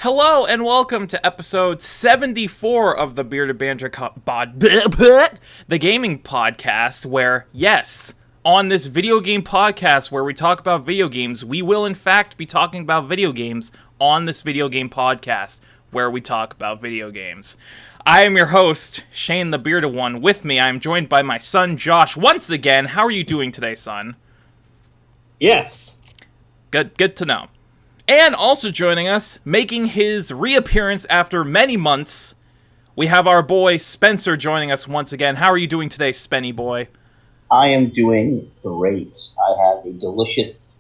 Hello and welcome to episode 74 of the Bearded Banter the gaming podcast, where, yes, on this video game podcast where we talk about video games, we will in fact be talking about video games on this video game podcast where we talk about video games. I am your host, Shane the Bearded One. With me, I am joined by my son, Josh, once again. How are you doing today, son? Yes. Good to know. And also joining us, making his reappearance after many months, we have our boy Spencer joining us once again. How are you doing today, Spenny boy? I am doing great. I have a delicious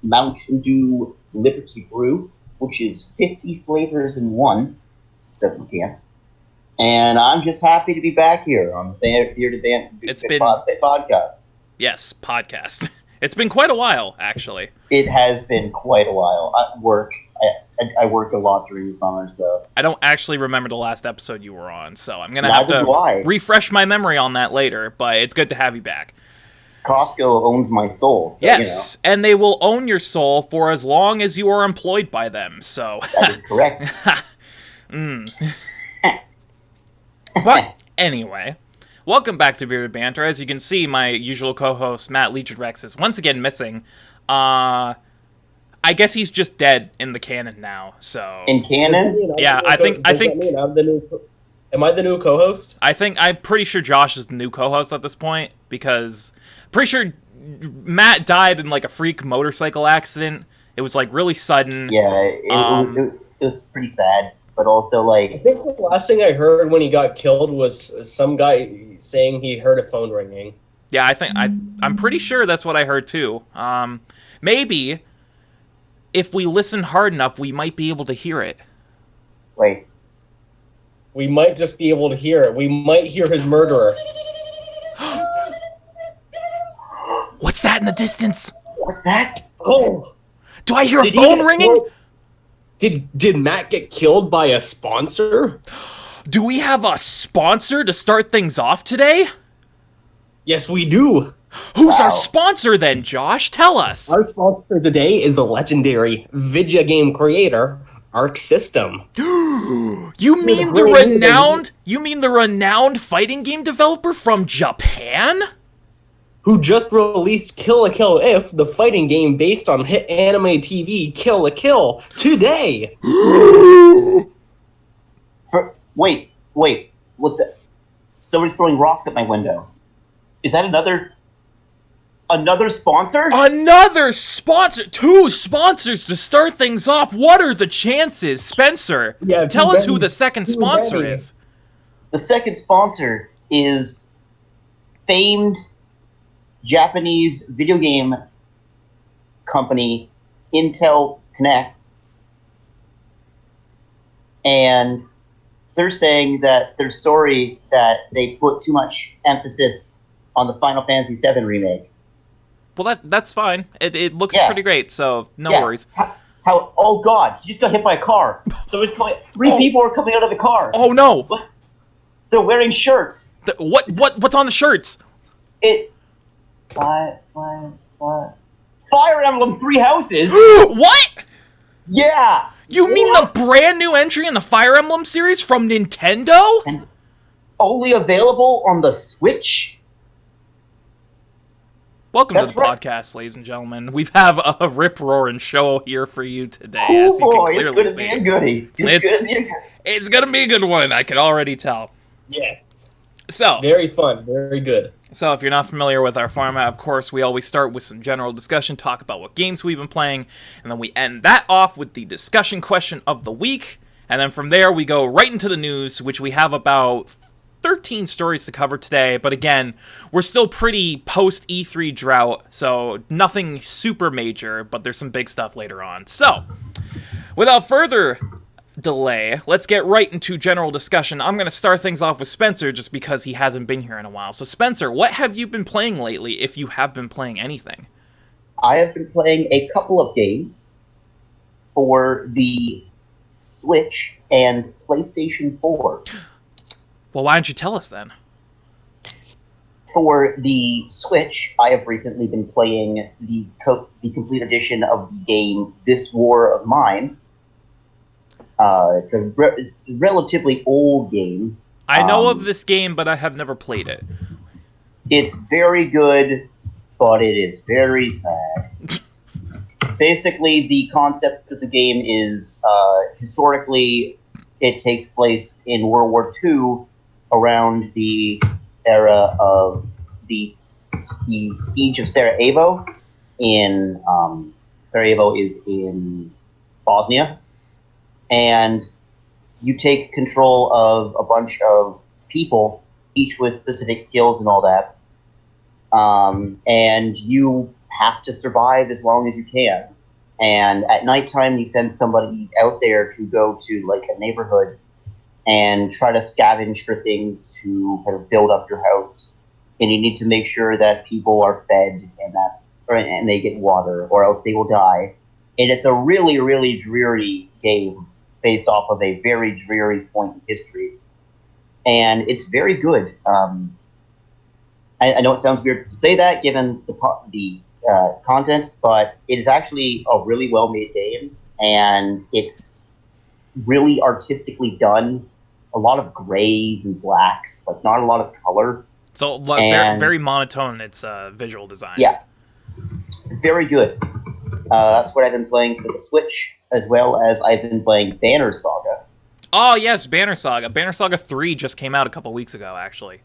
Mountain Dew Liberty Brew, which is 50 flavors in one, except you can't. And I'm just happy to be back here on the Bearded Banter Podcast. Yes, podcast. It's been quite a while, actually. It has been quite a while. At work, I work a lot during the summer, so... I don't actually remember the last episode you were on, so I'm going to have to refresh my memory on that later, but it's good to have you back. Costco owns my soul, so, yes, and they will own your soul for as long as you are employed by them, so... That is correct. But, anyway... Welcome back to Bearded Banter. As you can see, my usual co-host, Matt Legion-Rex, is once again missing. I guess he's just dead in the canon now, so... In canon? Yeah, I think... Am I the new co-host? I'm pretty sure Josh is the new co-host at this point, because... Pretty sure Matt died in, like, a freak motorcycle accident. It was, like, really sudden. Yeah, it was pretty sad. But also, like... I think the last thing I heard when he got killed was some guy saying he heard a phone ringing. Yeah, I'm pretty sure that's what I heard, too. Maybe, if we listen hard enough, we might be able to hear it. Wait. We might just be able to hear it. We might hear his murderer. What's that in the distance? What's that? Oh! Do I hear a phone ringing? Did Matt get killed by a sponsor? Do we have a sponsor to start things off today? Yes, we do. Who's our sponsor then, Josh? Tell us. Our sponsor today is a legendary video game creator, Arc System. You mean the renowned fighting game developer from Japan? Who just released Kill la Kill If, the fighting game based on hit anime TV Kill la Kill, today! Wait, what the... Somebody's throwing rocks at my window. Is that another sponsor? Another sponsor! 2 sponsors to start things off! What are the chances? Spencer, tell us who the second sponsor is. The second sponsor is famed Japanese video game company Intel Connect, and they're saying that their story that they put too much emphasis on the Final Fantasy VII remake. Well, that's fine. It looks pretty great, so no worries. How? Oh God! He just got hit by a car. So it's coming. 3 people are coming out of the car. Oh no! What? They're wearing shirts. What's on the shirts? Fire Emblem 3 Houses. What? Yeah. You mean the brand new entry in the Fire Emblem series from Nintendo? And only available on the Switch? Welcome to the podcast, ladies and gentlemen. We have a rip-roaring show here for you today, as you can clearly see. It's going to be a goodie. It's going to be a good one, I can already tell. Yes. So, very fun, very good. So, if you're not familiar with our format, of course, we always start with some general discussion, talk about what games we've been playing, and then we end that off with the discussion question of the week, and then from there we go right into the news, which we have about 13 stories to cover today, but again, we're still pretty post-E3 drought, so nothing super major, but there's some big stuff later on. So, without further delay, let's get right into general discussion. I'm going to start things off with Spencer just because he hasn't been here in a while. So Spencer, what have you been playing lately, if you have been playing anything? I have been playing a couple of games for the Switch and PlayStation 4. Well, why don't you tell us then? For the Switch, I have recently been playing the complete edition of the game This War of Mine. It's a relatively old game. I know of this game, but I have never played it. It's very good, but it is very sad. Basically, the concept of the game is historically it takes place in World War II around the era of the siege of Sarajevo. Sarajevo is in Bosnia, and you take control of a bunch of people, each with specific skills and all that, and you have to survive as long as you can. And at nighttime, you send somebody out there to go to like a neighborhood and try to scavenge for things to kind of build up your house. And you need to make sure that people are fed and they get water, or else they will die. And it's a really, really dreary game based off of a very dreary point in history. And it's very good. I know it sounds weird to say that given the content, but it is actually a really well-made game, and it's really artistically done. A lot of grays and blacks, like not a lot of color. So very, very monotone. It's visual design. Yeah, very good. That's what I've been playing for the Switch, as well as I've been playing Banner Saga. Oh yes, Banner Saga. Banner Saga 3 just came out a couple weeks ago, actually.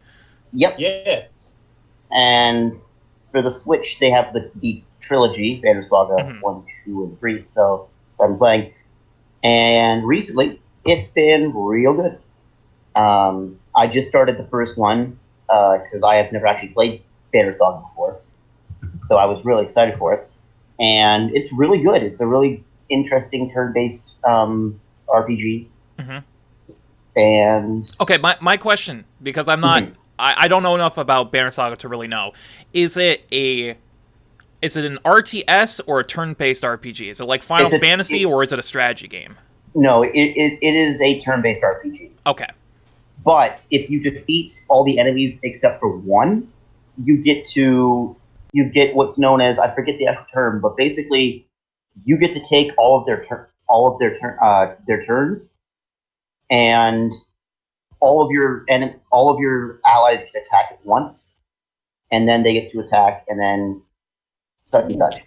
Yep. Yes. And for the Switch, they have the trilogy, Banner Saga 1, 2, and 3, so I've been playing. And recently, it's been real good. I just started the first one, because I have never actually played Banner Saga before, so I was really excited for it. And it's really good. It's a really interesting turn-based RPG. Mm-hmm. And okay, my question, because I'm not... Mm-hmm. I don't know enough about Banner Saga to really know. Is it an RTS or a turn-based RPG? Is it like Final Fantasy, or is it a strategy game? No, it is a turn-based RPG. Okay. But if you defeat all the enemies except for one, you get what's known as, I forget the actual term, but basically you get to take all of their turns, and all of your allies can attack at once, and then they get to attack, and then such and such.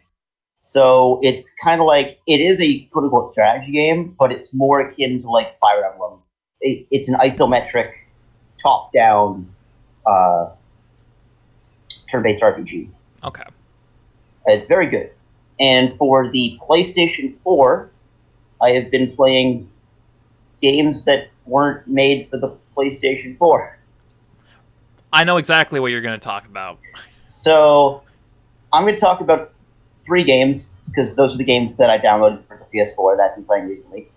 So it's kind of like, it is a quote-unquote strategy game, but it's more akin to like Fire Emblem. It's an isometric, top-down, turn-based RPG. Okay. It's very good. And for the PlayStation 4, I have been playing games that weren't made for the PlayStation 4. I know exactly what you're going to talk about. So, I'm going to talk about 3 games, because those are the games that I downloaded for the PS4 that I've been playing recently.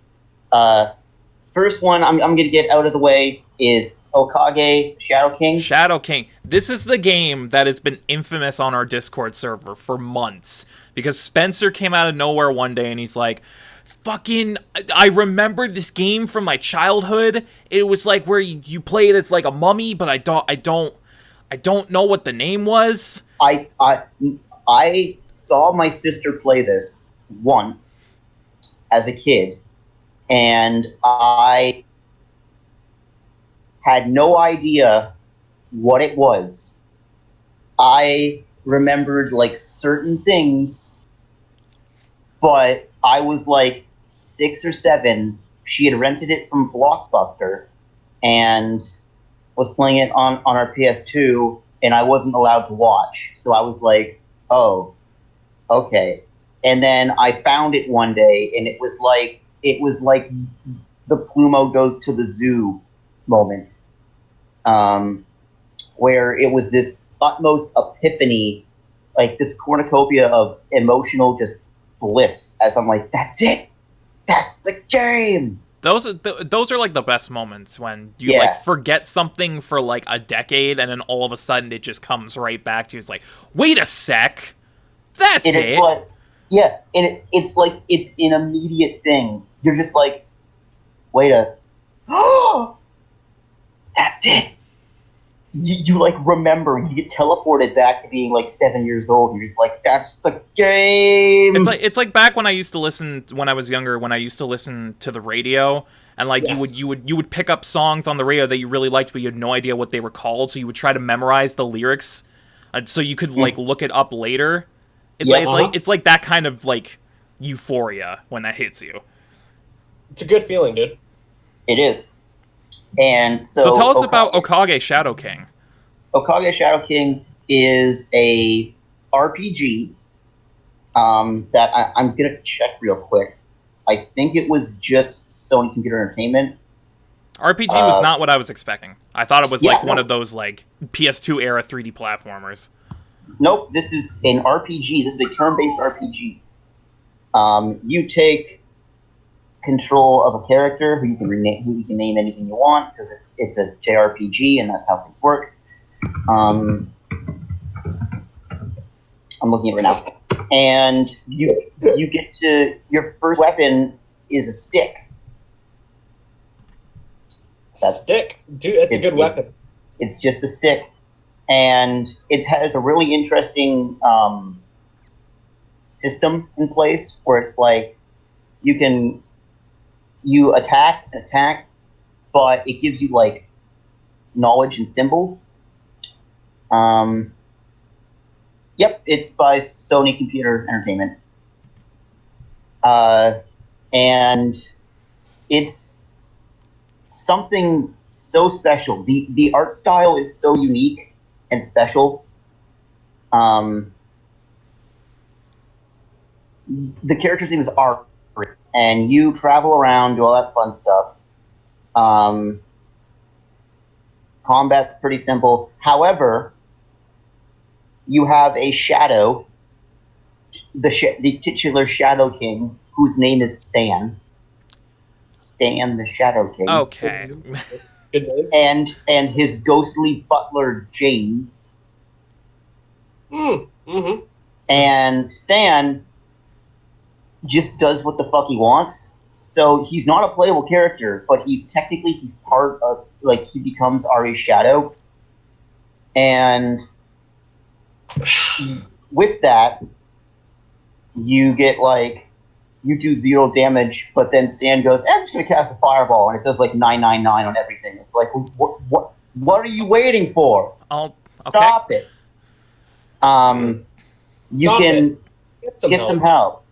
First one I'm going to get out of the way is Okage Shadow King. Shadow King. This is the game that has been infamous on our Discord server for months, because Spencer came out of nowhere one day and he's like, fucking, I remember this game from my childhood. It was like where you play it as like a mummy, but I don't know what the name was. I saw my sister play this once as a kid, and I had no idea what it was. I remembered like certain things, but I was like 6 or 7. She had rented it from Blockbuster and was playing it on our PS2, and I wasn't allowed to watch. So I was like, oh, okay. And then I found it one day, and it was like the Plumo goes to the zoo moment, where it was this utmost epiphany, like this cornucopia of emotional just bliss, as I'm like, that's it, that's the game. Those are like the best moments, when you like forget something for like a decade, and then all of a sudden it just comes right back to you. It's like, wait a sec, that's it. It's like, yeah, and it's like it's an immediate thing. You're just like, wait a, oh, that's it. you like remember, you get teleported back to being like 7 years old. And you're just like, that's the game. It's like back when I used to listen when I was younger, when I used to listen to the radio, and like Yes. you would pick up songs on the radio that you really liked, but you had no idea what they were called, so you would try to memorize the lyrics, so you could like look it up later. It's Yeah, like it's like that kind of like euphoria when that hits you. It's a good feeling, dude. It is. And So tell us about Okage Shadow King. Okage Shadow King is a RPG that I'm going to check real quick. I think it was just Sony Computer Entertainment. RPG was not what I was expecting. I thought it was Yeah, like one no. of those like PS2 era 3D platformers. Nope, this is an RPG. This is a turn-based RPG. You take control of a character who you can name anything you want, because it's a JRPG and that's how things work. I'm looking at it right now, and you get to, your first weapon is a stick. Stick, dude. That's a good weapon. It's just a stick, and it has a really interesting system in place where it's like you attack, but it gives you like knowledge and symbols. Yep, it's by Sony Computer Entertainment, and it's something so special. The art style is so unique and special. The character's name is Art, and you travel around, do all that fun stuff. Combat's pretty simple. However, you have a shadow, the titular Shadow King, whose name is Stan. Stan the Shadow King. Okay. Good name. And his ghostly butler, James. Mm-hmm. And Stan just does what the fuck he wants. So he's not a playable character, but he's part of, like, he becomes Ari's shadow. And with that, you get, like, you do 0 damage, but then Stan goes, I'm just going to cast a fireball, and it does, like, 999 on everything. It's like, what are you waiting for? Stop it. You can Get some help.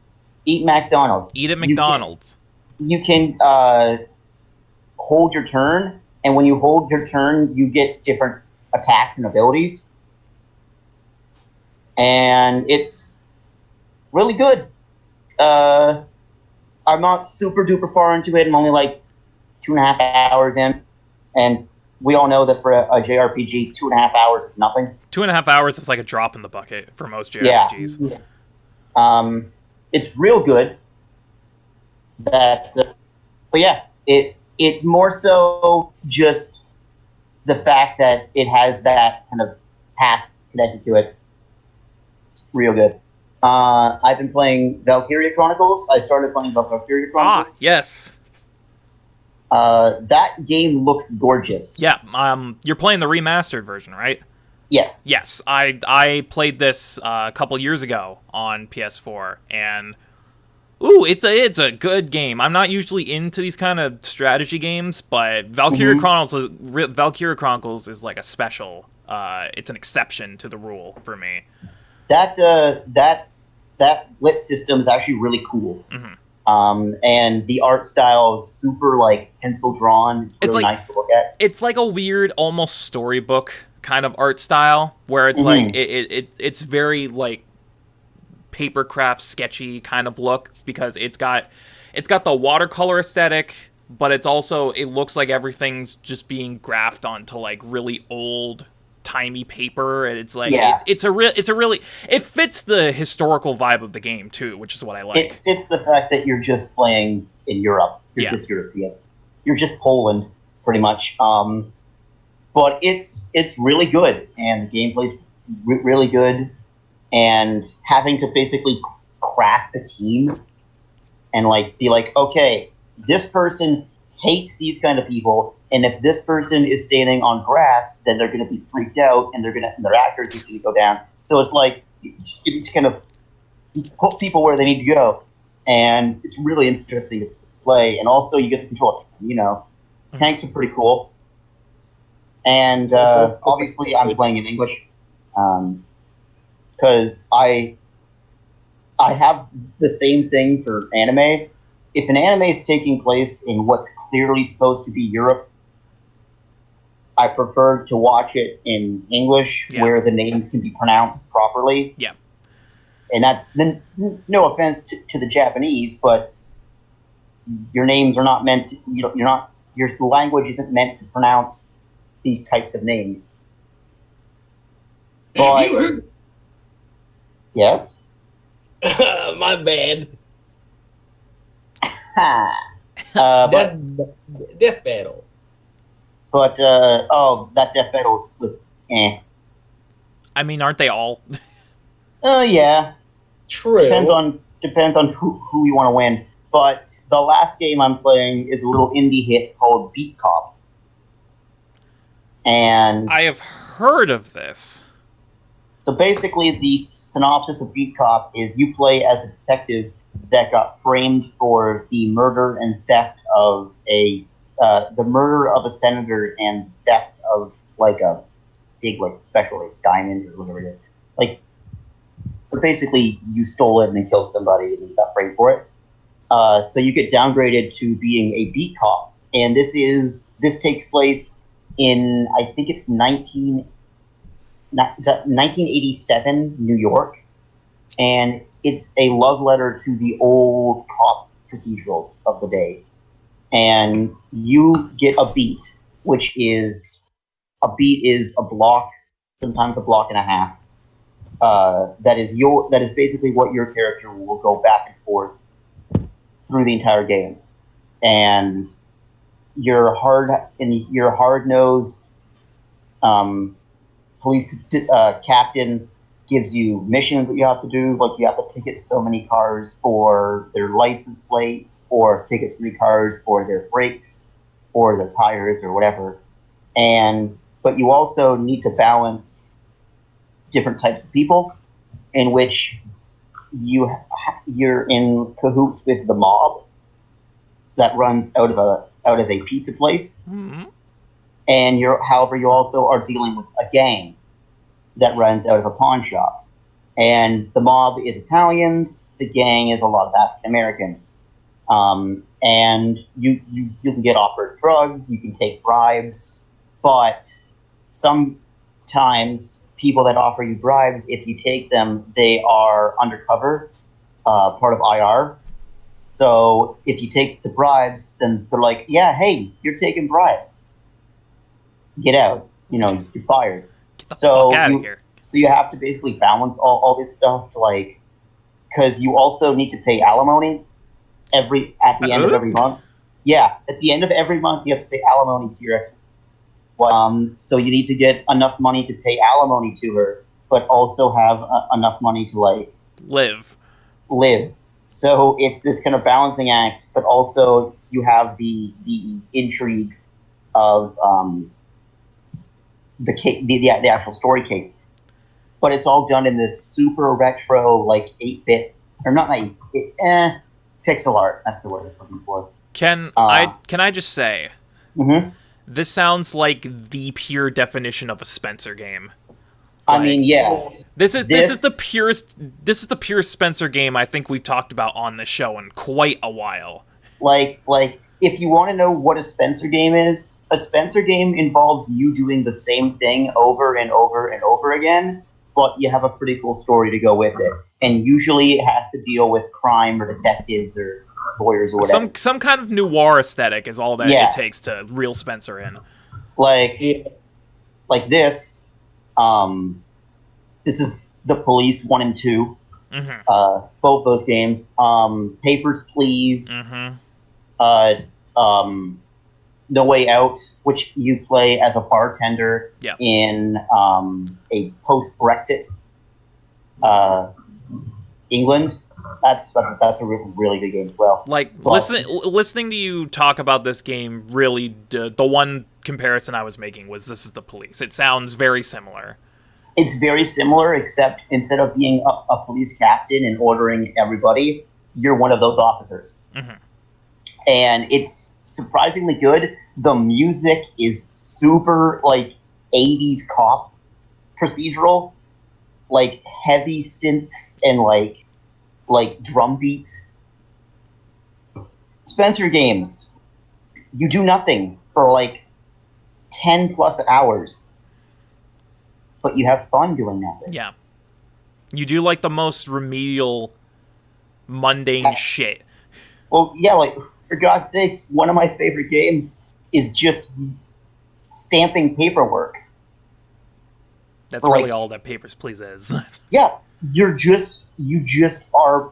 Eat McDonald's. Eat at McDonald's. You can hold your turn, and when you hold your turn, you get different attacks and abilities. And it's really good. I'm not super duper far into it. I'm only like 2.5 hours in, and we all know that for a JRPG, 2.5 hours is nothing. 2.5 hours is like a drop in the bucket for most JRPGs. Yeah. It's real good. But yeah, it's more so just the fact that it has that kind of past connected to it. It's real good. I've been playing Valkyria Chronicles. I started playing Valkyria Chronicles. Yes. That game looks gorgeous. Yeah. You're playing the remastered version, right? Yes. Yes. I played this a couple years ago on PS4, and it's a good game. I'm not usually into these kind of strategy games, but Valkyria Chronicles is like a special. It's an exception to the rule for me. That lit system is actually really cool. Mm-hmm. And the art style is super like pencil drawn. It's really nice to look at. It's like a weird, almost storybook kind of art style where it's like it's very like papercraft sketchy kind of look, because it's got the watercolor aesthetic, but it looks like everything's just being graphed onto like really old timey paper, and it's like it fits the historical vibe of the game too, which is what I like. It fits the fact that you're just playing in Europe. You're just European. You're just Poland, pretty much. But it's really good, and the gameplay's really good. And having to basically craft a team and like be like, okay, this person hates these kind of people. And if this person is standing on grass, then they're going to be freaked out, and their accuracy is going to go down. So it's like it's kind of put people where they need to go, and it's really interesting to play. And also, you get to control. Tanks are pretty cool. And obviously, I'm playing in English because I have the same thing for anime. If an anime is taking place in what's clearly supposed to be Europe, I prefer to watch it in English, where the names can be pronounced properly. Yeah. And that's no offense to the Japanese, but your names are not meant to, your language isn't meant to pronounce these types of names. But, you heard? Yes? My bad. Death battle. But that death battle was eh. I mean, aren't they all? Oh yeah. True. Depends on who you want to win. But the last game I'm playing is a little indie hit called Beat Cop. And I have heard of this. So basically, the synopsis of Beat Cop is you play as a detective that got framed for the murder and theft of the murder of a senator and theft of like a big special diamond or whatever it is. But basically, you stole it and then killed somebody and you got framed for it. So you get downgraded to being a beat cop, and this takes place in, I think it's 1987 New York, and it's a love letter to the old cop procedurals of the day. And you get a beat, which is a block, sometimes a block and a half. That is basically what your character will go back and forth through the entire game, and your hard-nosed police captain gives you missions that you have to do, like you have to ticket so many cars for their license plates, or ticket so many cars for their brakes, or their tires, or whatever. But you also need to balance different types of people, in which you're in cahoots with the mob that runs out of a pizza place, and you also are dealing with a gang that runs out of a pawn shop. And the mob is Italians, the gang is a lot of African Americans. And you can get offered drugs, you can take bribes, but sometimes people that offer you bribes, if you take them, they are undercover, part of IR. So if you take the bribes, then they're like, yeah, hey, you're taking bribes. Get out. You're fired. Get the fuck out of here. So you have to basically balance all this stuff, because you also need to pay alimony at the end of every month. Yeah, at the end of every month, you have to pay alimony to your ex. So you need to get enough money to pay alimony to her, but also have enough money to live. So it's this kind of balancing act, but also you have the intrigue of the actual story case. But it's all done in this super retro, 8-bit, or not 8-bit, pixel art. That's the word I'm looking for. Can I just say, mm-hmm. This sounds like the pure definition of a Spencer game. I mean, yeah. This is the purest Spencer game I think we've talked about on this show in quite a while. If you want to know what a Spencer game is, a Spencer game involves you doing the same thing over and over and over again, but you have a pretty cool story to go with it. And usually it has to deal with crime or detectives or lawyers or whatever. Some kind of noir aesthetic is all that it takes to reel Spencer in. This. This is The Police 1 and 2. Mm-hmm. Both those games. Papers, Please. Mm-hmm. No Way Out, which you play as a bartender in a post-Brexit England. That's a really good game as well. Like, But listening to you talk about this game, really, the one comparison I was making was This Is the Police. It sounds very similar. it's very similar, except instead of being a police captain and ordering everybody, you're one of those officers. Mm-hmm. And it's surprisingly good. The music is super, like, 80s cop procedural, like, heavy synths and, like drum beats. Spencer Games, you do nothing for, like, 10 plus hours, but you have fun doing nothing. Yeah. You do, like, the most remedial, mundane shit. Well, yeah, like, for God's sakes, one of my favorite games is just stamping paperwork. That's Like, really all that Papers, Please is. Yeah, you just are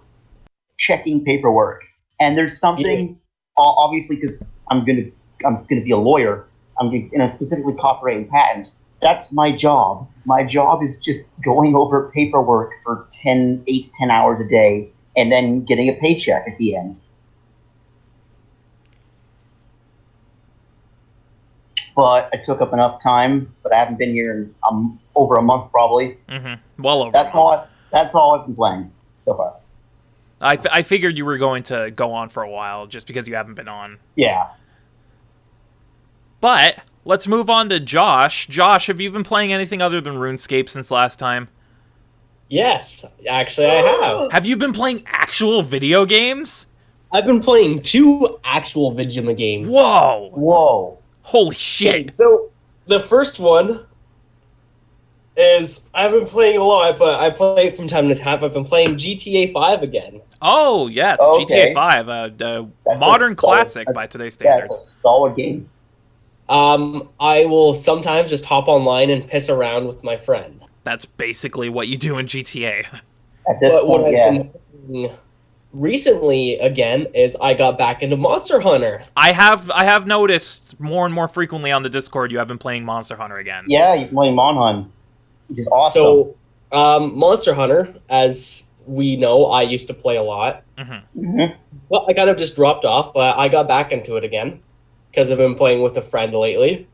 checking paperwork, and there's something obviously because I'm gonna be a lawyer. I'm gonna specifically copyright and patent. That's my job. My job is just going over paperwork for 8 to 10 hours a day, and then getting a paycheck at the end. But I took up enough time. But I haven't been here in over a month, probably. Mm-hmm. Well over. That's all I've been playing so far. I figured you were going to go on for a while just because you haven't been on. Yeah. But let's move on to Josh. Josh, have you been playing anything other than RuneScape since last time? Yes, actually I have. Have you been playing actual video games? I've been playing 2 actual video games. Whoa! Holy shit! Okay, so the first one is I've been playing a lot, but I play it from time to time. I've been playing GTA 5 again. Oh yes, Okay. GTA 5, a modern classic by today's standards. Yeah, it's a solid game. I will sometimes just hop online and piss around with my friend. That's basically what you do in GTA. At this But what point, I've yeah. been doing recently again is I got back into Monster Hunter. I have noticed more and more frequently on the Discord you have been playing Monster Hunter again. Yeah, you're playing Monhun, which is awesome. So, Monster Hunter, as we know, I used to play a lot. Mm-hmm. Well, I kind of just dropped off, but I got back into it again because I've been playing with a friend lately.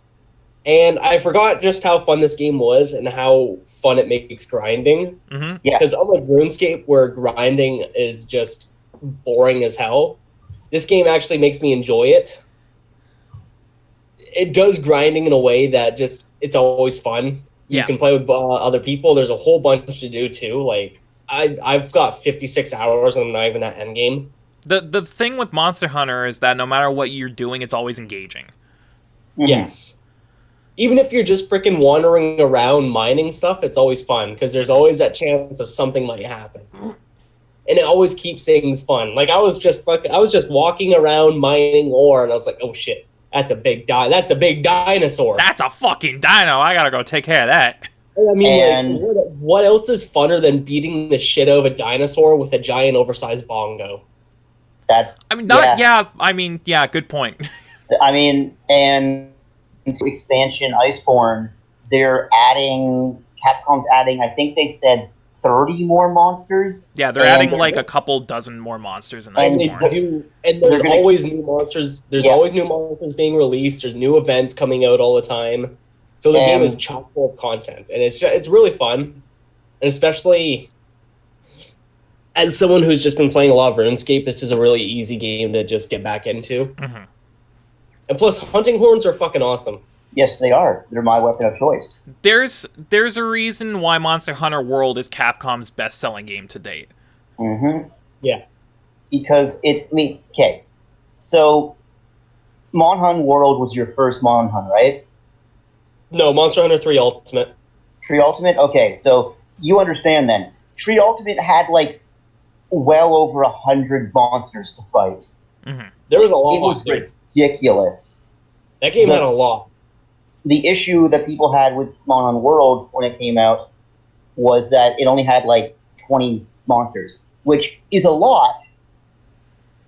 And I forgot just how fun this game was and how fun it makes grinding. Mm-hmm. Yeah. Because unlike RuneScape, where grinding is just boring as hell, this game actually makes me enjoy it. It does grinding in a way that just, it's always fun. You can play with other people. There's a whole bunch to do, too. Like, I've got 56 hours and I'm not even at endgame. The thing with Monster Hunter is that no matter what you're doing, it's always engaging. Mhm. Yes. Even if you're just freaking wandering around mining stuff, it's always fun because there's always that chance of something might happen, and it always keeps things fun. Like I was just walking around mining ore, and I was like, "Oh shit, that's a big dinosaur. That's a fucking dino. I gotta go take care of that." I mean, And- like, what else is funner than beating the shit out of a dinosaur with a giant, oversized bongo? That's. I mean, good point. I mean, and into expansion Iceborne, Capcom's adding, I think they said 30 more monsters. Yeah, they're adding like a couple dozen more monsters in And Iceborne. And there's always new monsters. There's always new monsters being released. There's new events coming out all the time. So the game is chock full of content, and it's really fun. And especially as someone who's just been playing a lot of RuneScape, this is a really easy game to just get back into. Mm-hmm. And plus, hunting horns are fucking awesome. Yes, they are. They're my weapon of choice. There's a reason why Monster Hunter World is Capcom's best-selling game to date. Mm-hmm. Yeah. Because okay. So, Monhun World was your first Monhun, right? No, Monster Hunter 3 Ultimate. Tree Ultimate? Okay, so you understand then. Tree Ultimate had, like, well over 100 monsters to fight. Mm-hmm. There was a lot. It was ridiculous. That game had a lot. The issue that people had with Monhun World when it came out was that it only had, like, 20 monsters, which is a lot.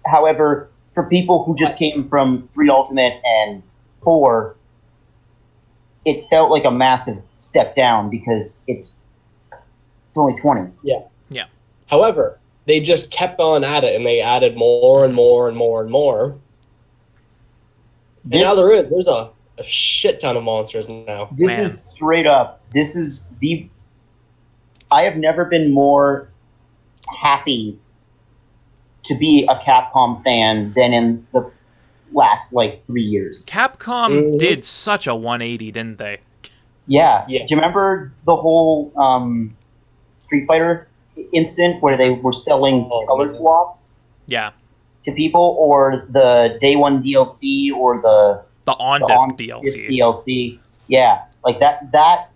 However, for people who just came from 3 Ultimate and 4, it felt like a massive step down because it's only 20. Yeah. Yeah. However, they just kept on at it, and they added more and more and more and more. And now there's a shit ton of monsters now. This is straight up. This is the. I have never been more happy to be a Capcom fan than in the last 3 years. Capcom did such a 180, didn't they? Yeah. Yes. Do you remember the whole Street Fighter incident where they were selling color swaps? Yeah. To people, or the Day One DLC, or the on-disc DLC. Yeah, that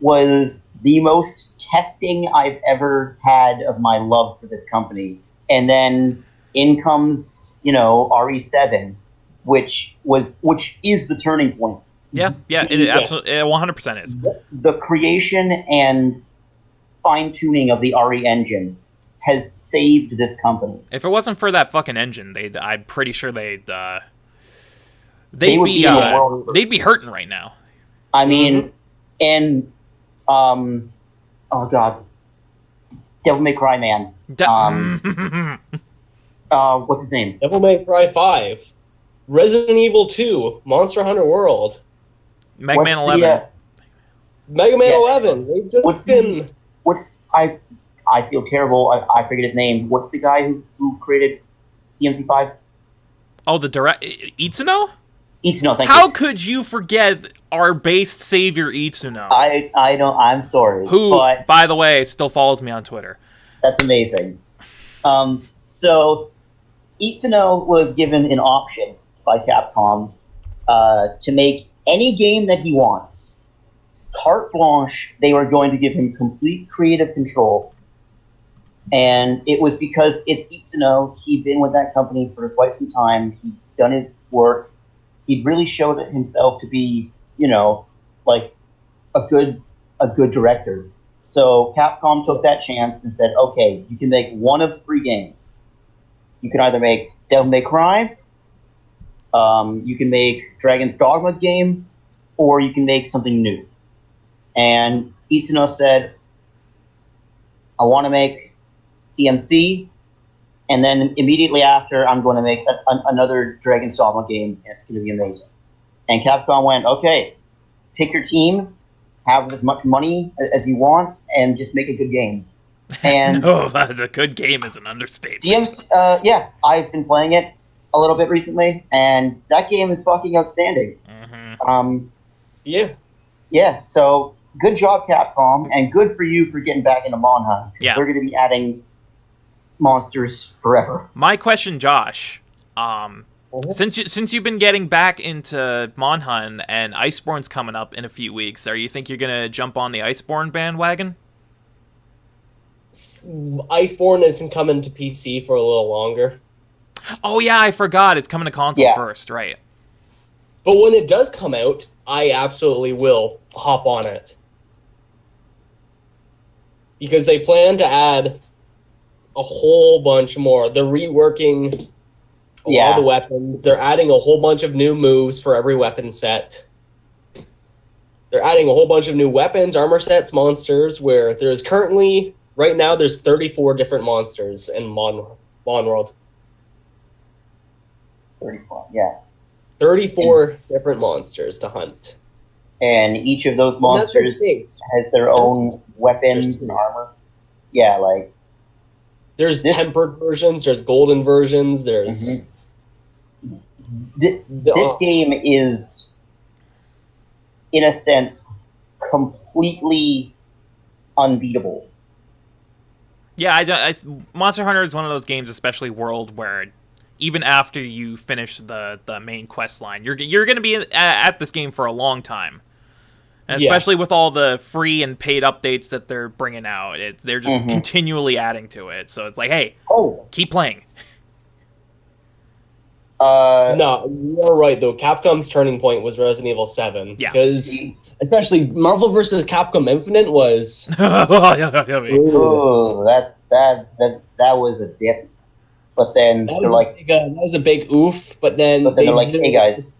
was the most testing I've ever had of my love for this company. And then in comes, RE7, which is the turning point. Yeah, it absolutely 100% is. The creation and fine-tuning of the RE engine has saved this company. If it wasn't for that fucking engine, I'm pretty sure they'd be hurting right now. I mean, and oh god, Devil May Cry Man. What's his name? Devil May Cry 5, Resident Evil 2, Monster Hunter World, Mega Man 11. Mega Man 11. They've just been. I feel terrible. I forget his name. What's the guy who created DMC5? Oh, the direct Itsuno? Itsuno, thank you. How could you forget our based savior Itsuno? I don't. I'm sorry. Who, but by the way, still follows me on Twitter. That's amazing. So Itsuno was given an option by Capcom to make any game that he wants. Carte blanche. They were going to give him complete creative control. And it was because it's Itsuno. He'd been with that company for quite some time. He'd done his work. He'd really showed it himself to be, a good director. So Capcom took that chance and said, okay, you can make one of 3 games. You can either make Devil May Cry, you can make Dragon's Dogma game, or you can make something new. And Itsuno said, I want to make DMC, and then immediately after, I'm going to make another Dragon's Dogma game, and it's going to be amazing. And Capcom went, okay, pick your team, have as much money as you want, and just make a good game. And a good game is an understatement. DMC, yeah, I've been playing it a little bit recently, and that game is fucking outstanding. Mm-hmm. Yeah, so good job, Capcom, and good for you for getting back into Monhaun. Yeah. They're going to be adding monsters forever. My question, Josh, since you've been getting back into Monhaun and Iceborne's coming up in a few weeks, you think you're going to jump on the Iceborne bandwagon? Iceborne isn't coming to PC for a little longer. Oh yeah, I forgot. It's coming to console first, right? But when it does come out, I absolutely will hop on it. Because they plan to add a whole bunch more. They're reworking a lot of the weapons. They're adding a whole bunch of new moves for every weapon set. They're adding a whole bunch of new weapons, armor sets, monsters, where there's currently, right now, there's 34 different monsters in Mon World. 34, yeah. 34 different monsters to hunt. And each of those monsters has their own weapons and armor. Yeah, there's tempered versions, there's golden versions, there's... This game is, in a sense, completely unbeatable. Yeah, Monster Hunter is one of those games, especially World, where even after you finish the main quest line, you're going to be at this game for a long time. And especially with all the free and paid updates that they're bringing out, they're just continually adding to it. So it's like, hey, keep playing. No, you're right, though. Capcom's turning point was Resident Evil 7. Yeah. Because, especially, Marvel vs. Capcom Infinite was... Oh, that was a dip. But then they're like... that was a big oof, but then they're like, hey, guys,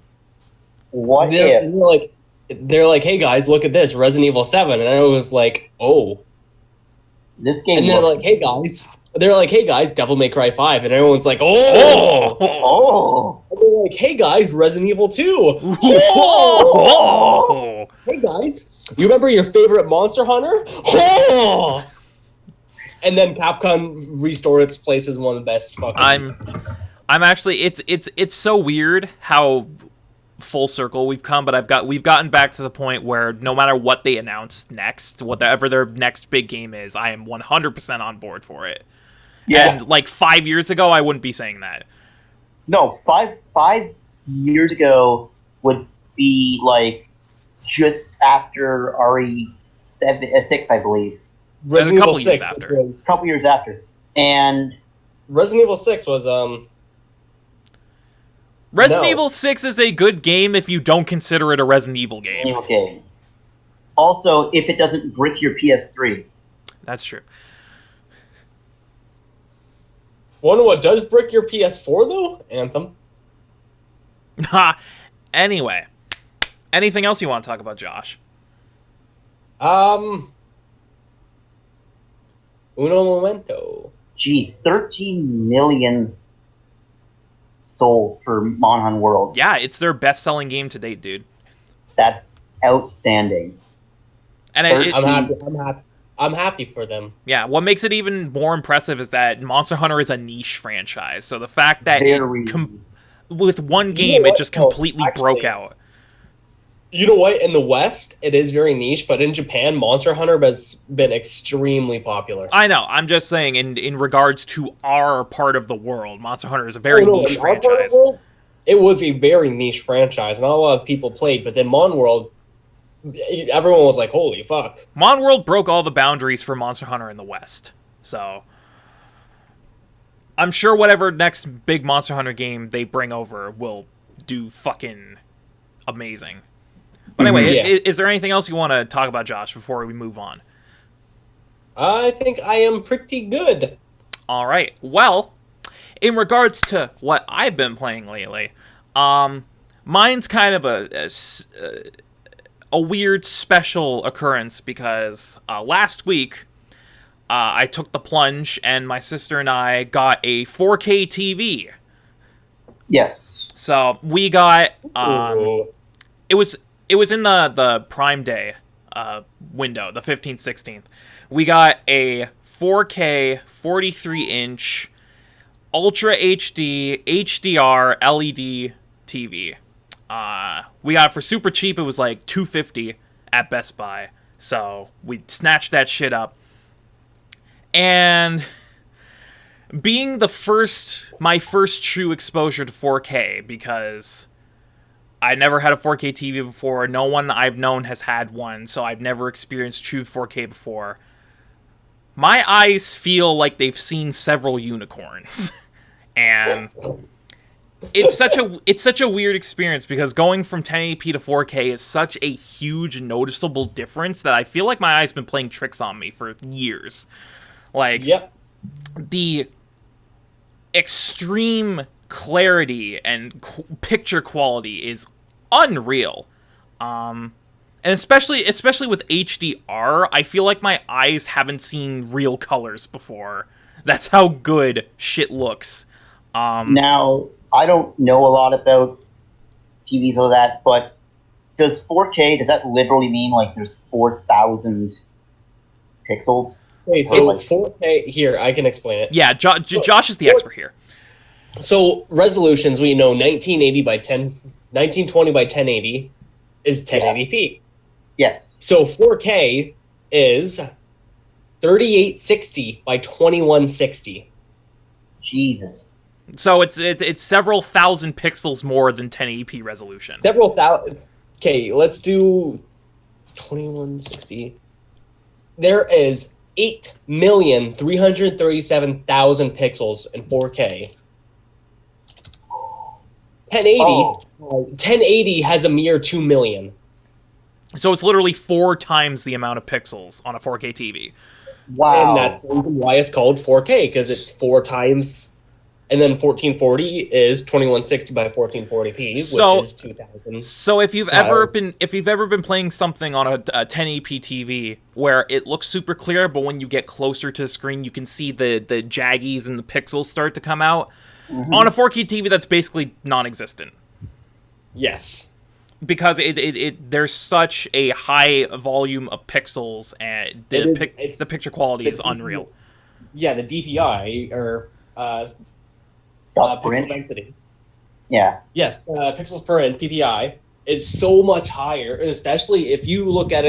what if... They're like, hey, guys, look at this, Resident Evil 7. And I was like, oh. This game And they're like, hey, guys, they're like, "Hey guys, Devil May Cry 5," and everyone's like, "Oh, Oh! And they're like, "Hey guys, Resident Evil 2." Oh! Hey guys, you remember your favorite Monster Hunter? Oh! And then Capcom restored its place as one of the best fucking. I'm actually it's so weird how full circle we've come, but we've gotten back to the point where no matter what they announce next, whatever their next big game is, I am 100% on board for it. Yeah. And like 5 years ago, I wouldn't be saying that. No, 5 years ago would be like just after RE6, I believe. Resident a couple Evil years 6 after. was, A couple years after. And Resident Evil 6 was Resident No. Evil 6 is a good game if you don't consider it a Resident Evil game. okay. Also, if it doesn't brick your PS3. That's true. Wonder what does brick your PS4 though? Anthem. Ha. Anyway, anything else you want to talk about, Josh? Uno momento. Geez, 13 million sold for Monhan World. Yeah, it's their best-selling game to date, dude. That's outstanding. And I'm happy for them. yeah, what makes it even more impressive is that Monster Hunter is a niche franchise. So the fact that with one game it just completely broke out. You know what? In the West, it is very niche, but in Japan, Monster Hunter has been extremely popular. I know. I'm just saying, in regards to our part of the world, Monster Hunter is a very niche in our part of the franchise. world, it was a very niche franchise. Not a lot of people played, but then Mon World, everyone was like, "Holy fuck!" Mon World broke all the boundaries for Monster Hunter in the West. So I'm sure whatever next big Monster Hunter game they bring over will do fucking amazing. But anyway, Yeah. is there anything else you want to talk about, Josh, before we move on? I think I am pretty good. All right. Well, in regards to what I've been playing lately, mine's kind of a weird special occurrence because last week I took the plunge and my sister and I got a 4K TV. Yes. So we got Ooh. it was in the Prime Day window, the 15th, 16th. We got a 4K 43-inch Ultra HD HDR LED TV. We got it for super cheap. It was like $250 at Best Buy. So we snatched that shit up. And being my first true exposure to 4K, because I never had a 4K TV before. No one I've known has had one, so I've never experienced true 4K before. My eyes feel like they've seen several unicorns. And it's such a weird experience because going from 1080p to 4K is such a huge noticeable difference that I feel like my eyes been playing tricks on me for years. Like, Yep. the extreme clarity and picture quality is unreal. And especially with HDR, I feel like my eyes haven't seen real colors before. That's how good shit looks. Now, I don't know a lot about TVs or that, but does 4K, does that literally mean like there's 4,000 pixels? Okay, so 4K, here, I can explain it. Yeah, Josh is the expert here. So resolutions, we know 1920 by 1080 is 1080p. Yes. So 4K is 3860 by 2160. Jesus. So it's several thousand pixels more than 1080p resolution. Several thousand. Okay, let's do 2160. There is 8,337,000 pixels in 4K. 1080 has a mere 2 million. So it's literally 4 times the amount of pixels on a 4K TV. Wow. And that's the reason why it's called 4K, because it's 4 times And then 1440 is 2160 by 1440p, which is 2000. So if you've ever been playing something on a 1080p TV where it looks super clear, but when you get closer to the screen, you can see the jaggies and the pixels start to come out. Mm-hmm. On a 4K TV, that's basically non-existent. Yes, because there's such a high volume of pixels, and the picture quality is unreal. Yeah, the DPI or pixel density. Yeah. Yes, pixels per inch (PPI) is so much higher, and especially if you look at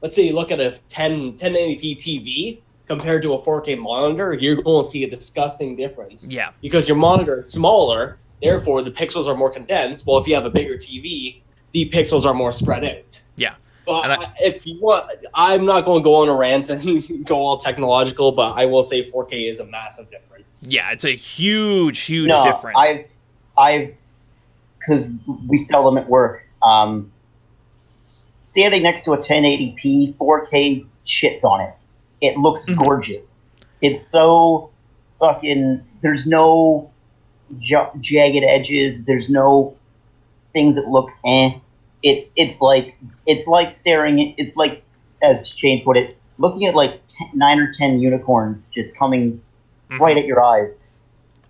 let's say you look at a 1080p TV compared to a 4K monitor, you're going to see a disgusting difference. Yeah. Because your monitor is smaller, therefore the pixels are more condensed. Well, if you have a bigger TV, the pixels are more spread out. Yeah. But if you want, I'm not going to go on a rant and go all technological, but I will say 4K is a massive difference. Yeah, it's a huge difference. I've, because we sell them at work. Standing next to a 1080p, 4K shits on it. It looks gorgeous. It's so fucking. There's no jagged edges. There's no things that look eh. It's like staring. It's like, as Shane put it, looking at like 9 or 10 unicorns just coming right at your eyes.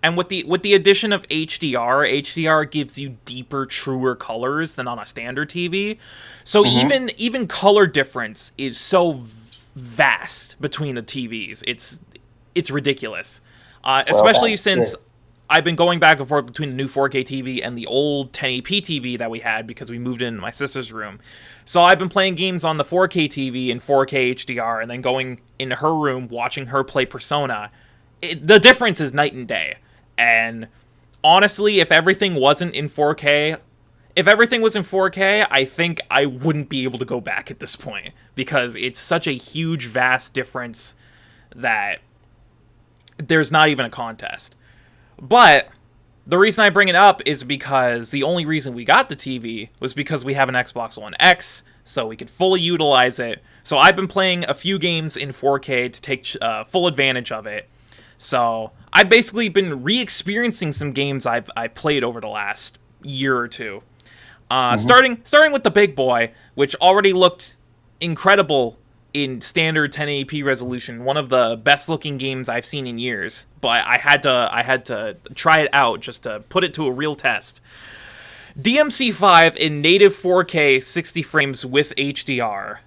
And with the addition of HDR gives you deeper, truer colors than on a standard TV. So even color difference is so vast between the TVs. It's ridiculous. Especially since I've been going back and forth between the new 4K TV and the old 1080p TV that we had because we moved into my sister's room. So I've been playing games on the 4K TV in 4K HDR and then going into her room watching her play Persona. The difference is night and day. And honestly, if everything wasn't in 4K, I think I wouldn't be able to go back at this point because it's such a huge, vast difference that there's not even a contest. But the reason I bring it up is because the only reason we got the TV was because we have an Xbox One X, so we could fully utilize it. So I've been playing a few games in 4K to take full advantage of it. So I've basically been re-experiencing some games I've played over the last year or two. Starting with the big boy, which already looked incredible in standard 1080p resolution, one of the best looking games I've seen in years. But I had to try it out just to put it to a real test. DMC5 in native 4K 60 frames with HDR.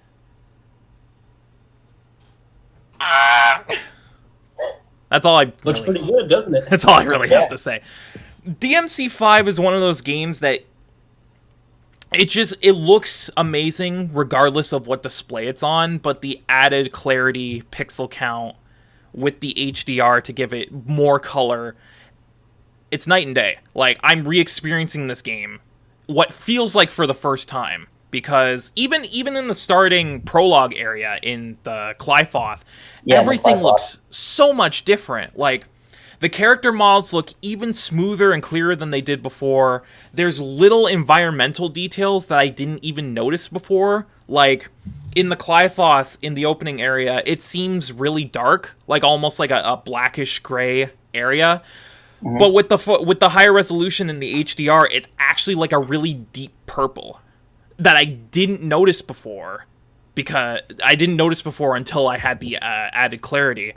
That's all I... Looks pretty good, doesn't it? That's all I really have to say. DMC5 is one of those games that it looks amazing regardless of what display it's on, but the added clarity, pixel count with the HDR to give it more color, it's night and day. Like, I'm re-experiencing this game what feels like for the first time. Because even in the starting prologue area in the Clyfoth, everything looks so much different. Like, the character models look even smoother and clearer than they did before. There's little environmental details that I didn't even notice before. Like, in the Clyfoth, in the opening area, it seems really dark, like almost like a blackish gray area. But with the higher resolution in the HDR, it's actually like a really deep purple that I didn't notice before, because I didn't notice before until I had the added clarity.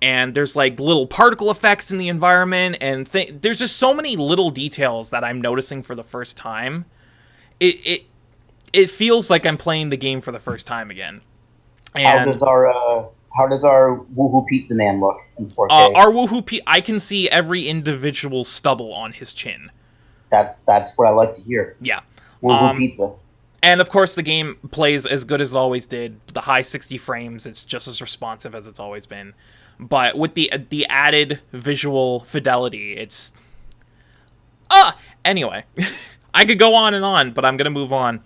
And there's like little particle effects in the environment, and there's just so many little details that I'm noticing for the first time. It feels like I'm playing the game for the first time again. And how does our Woohoo Pizza Man look in 4K? Our Woohoo I can see every individual stubble on his chin. That's what I like to hear. Yeah. Woohoo Pizza. And of course, the game plays as good as it always did. The high 60 frames, it's just as responsive as it's always been. But with the added visual fidelity, it's... Anyway, I could go on and on, but I'm going to move on.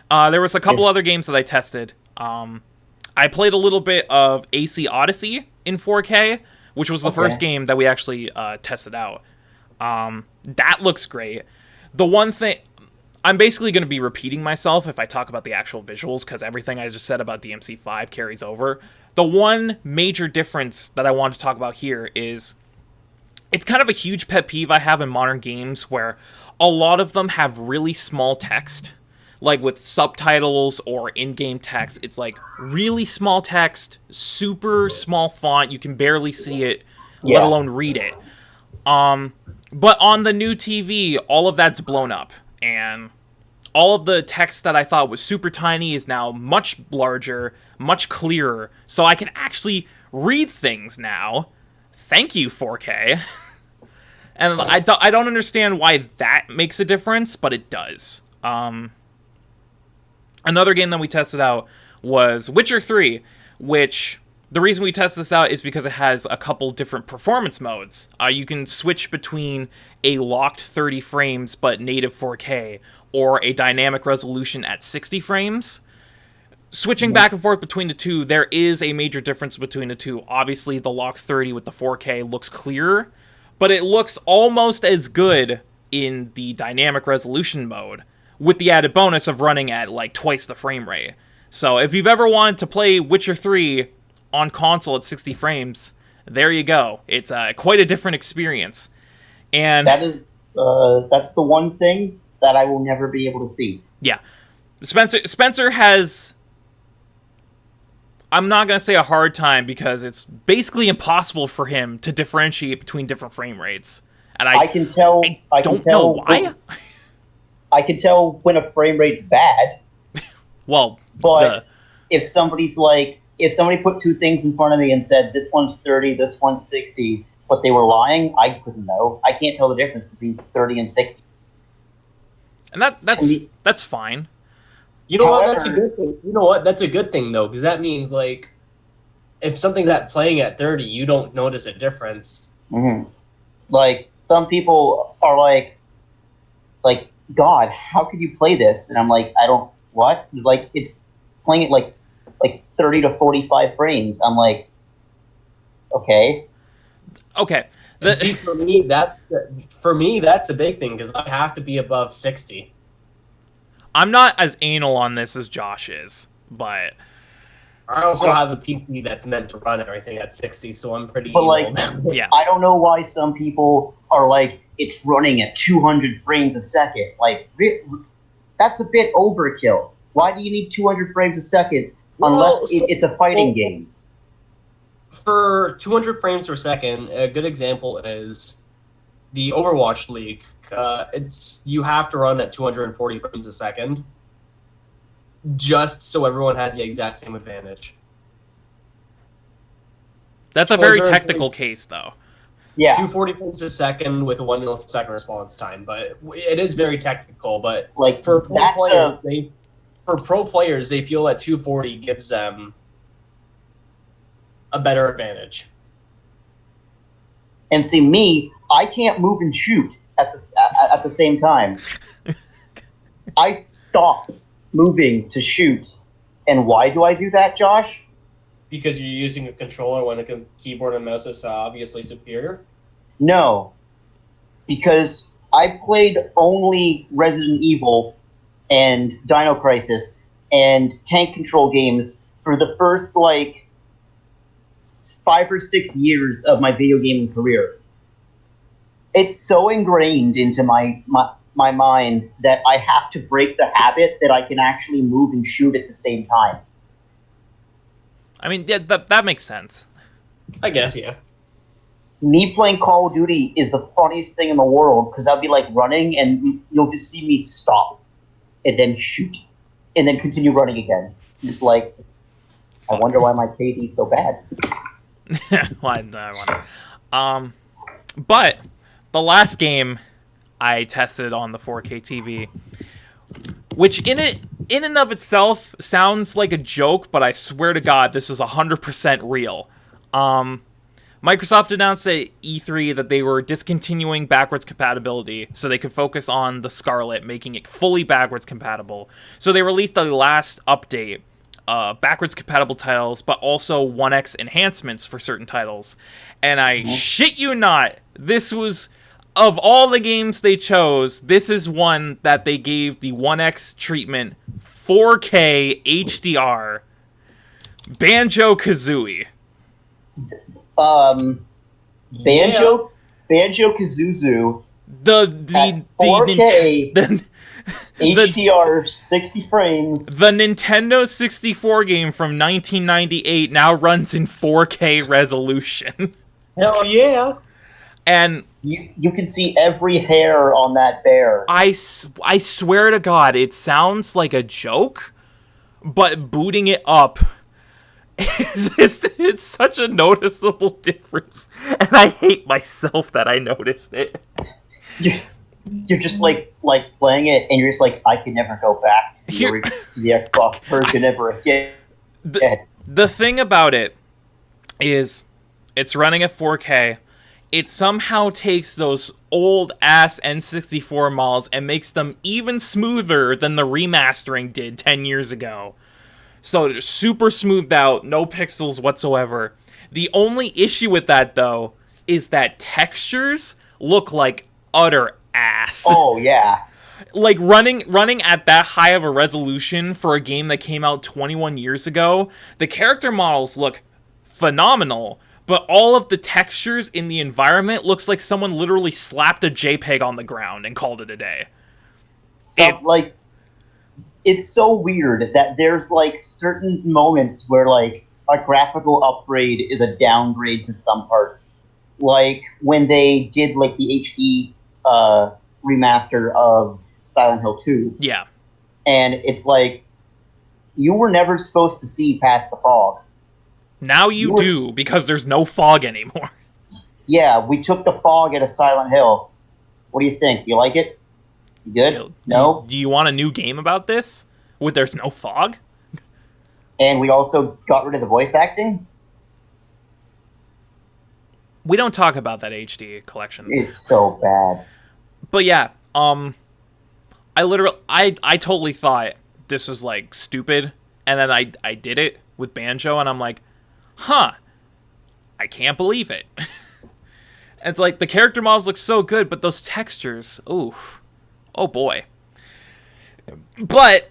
There was a couple other games that I tested. I played a little bit of AC Odyssey in 4K, which was the first game that we actually tested out. That looks great. The one thing... I'm basically going to be repeating myself if I talk about the actual visuals, because everything I just said about DMC5 carries over. The one major difference that I want to talk about here is it's kind of a huge pet peeve I have in modern games where a lot of them have really small text, like with subtitles or in-game text. It's like really small text, super small font. You can barely see it, let alone read it. But on the new TV, all of that's blown up, and all of the text that I thought was super tiny is now much larger, much clearer, so I can actually read things now. Thank you, 4K. And I don't understand why that makes a difference, but it does. Another game that we tested out was Witcher 3, which the reason we test this out is because it has a couple different performance modes. You can switch between a locked 30 frames but native 4K, or a dynamic resolution at 60 frames. Switching back and forth between the two, there is a major difference between the two. Obviously, the locked 30 with the 4K looks clearer, but it looks almost as good in the dynamic resolution mode, with the added bonus of running at like twice the frame rate. So if you've ever wanted to play Witcher 3 on console at 60 frames, there you go. It's quite a different experience. And that's the one thing that I will never be able to see. Yeah. Spencer has, I'm not going to say a hard time, because it's basically impossible for him to differentiate between different frame rates. And I can tell. I don't know why. I can tell when a frame rate's bad. Well, but if somebody put two things in front of me and said, this one's 30, this one's 60, but they were lying, I couldn't know. I can't tell the difference between 30 and 60. And that's fine. You know what? That's a good thing. You know what? That's a good thing, though, because that means, like, if something's playing at 30, you don't notice a difference. Mm-hmm. Like, some people are like, God, how could you play this? And I'm like, what? Like, it's playing it like 30 to 45 frames. I'm like, okay. Okay. See, for me, that's a big thing, because I have to be above 60. I'm not as anal on this as Josh is, but I also have a PC that's meant to run everything at 60, so I'm pretty. But yeah, I don't know why some people are like, it's running at 200 frames a second. Like, that's a bit overkill. Why do you need 200 frames a second unless it's a fighting game? For 200 frames per second, a good example is the Overwatch League. You have to run at 240 frames a second, just so everyone has the exact same advantage. That's a very technical case, though. Yeah, 240 frames a second with 1 millisecond response time, but it is very technical. But like for pro players, they feel that 240 gives them a better advantage. And see, me, I can't move and shoot at the same time. I stop moving to shoot. And why do I do that, Josh? Because you're using a controller when a keyboard and mouse is obviously superior? No. Because I played only Resident Evil and Dino Crisis and tank control games for the first, 5 or 6 years of my video gaming career. It's so ingrained into my mind that I have to break the habit that I can actually move and shoot at the same time. I mean, yeah, that makes sense. I guess, yeah. Me playing Call of Duty is the funniest thing in the world, because I'll be running and you'll just see me stop and then shoot and then continue running again. It's like, I wonder why my KD's so bad. Well, I wonder. But the last game I tested on the 4K TV, which in and of itself sounds like a joke, but I swear to God, this is 100% real. Microsoft announced at E3 that they were discontinuing backwards compatibility so they could focus on the Scarlett, making it fully backwards compatible. So they released the last update, backwards compatible titles, but also 1X enhancements for certain titles. And I shit you not, this was, of all the games they chose, this is one that they gave the 1X treatment, 4K HDR, Banjo-Kazooie. Banjo Banjo-Kazooie the 4K the HDR 60 frames. The Nintendo 64 game from 1998 now runs in 4K resolution. Hell yeah! And you can see every hair on that bear. I swear to God, it sounds like a joke, but booting it up, it's such a noticeable difference. And I hate myself that I noticed it. You're just like playing it, and you're just like, I can never go back to the Xbox version ever again. The thing about it is, it's running at 4K. It somehow takes those old-ass N64 models and makes them even smoother than the remastering did 10 years ago. So they're super smoothed out, no pixels whatsoever. The only issue with that, though, is that textures look like utter ass. Oh, yeah. Like, running at that high of a resolution for a game that came out 21 years ago, the character models look phenomenal, but all of the textures in the environment looks like someone literally slapped a JPEG on the ground and called it a day. It's so weird that there's, like, certain moments where, like, a graphical upgrade is a downgrade to some parts. Like, when they did, like, the HD remaster of Silent Hill 2. Yeah. And it's like, you were never supposed to see past the fog. Now you do, because there's no fog anymore. Yeah, we took the fog out of Silent Hill. What do you think? You like it? You good? No? Do you want a new game about this? With there's no fog? And we also got rid of the voice acting? We don't talk about that HD collection. It's so bad. But yeah, I totally thought this was, like, stupid, and then I did it with Banjo, and I'm like, huh, I can't believe it. It's like, the character models look so good, but those textures, ooh, oh boy. But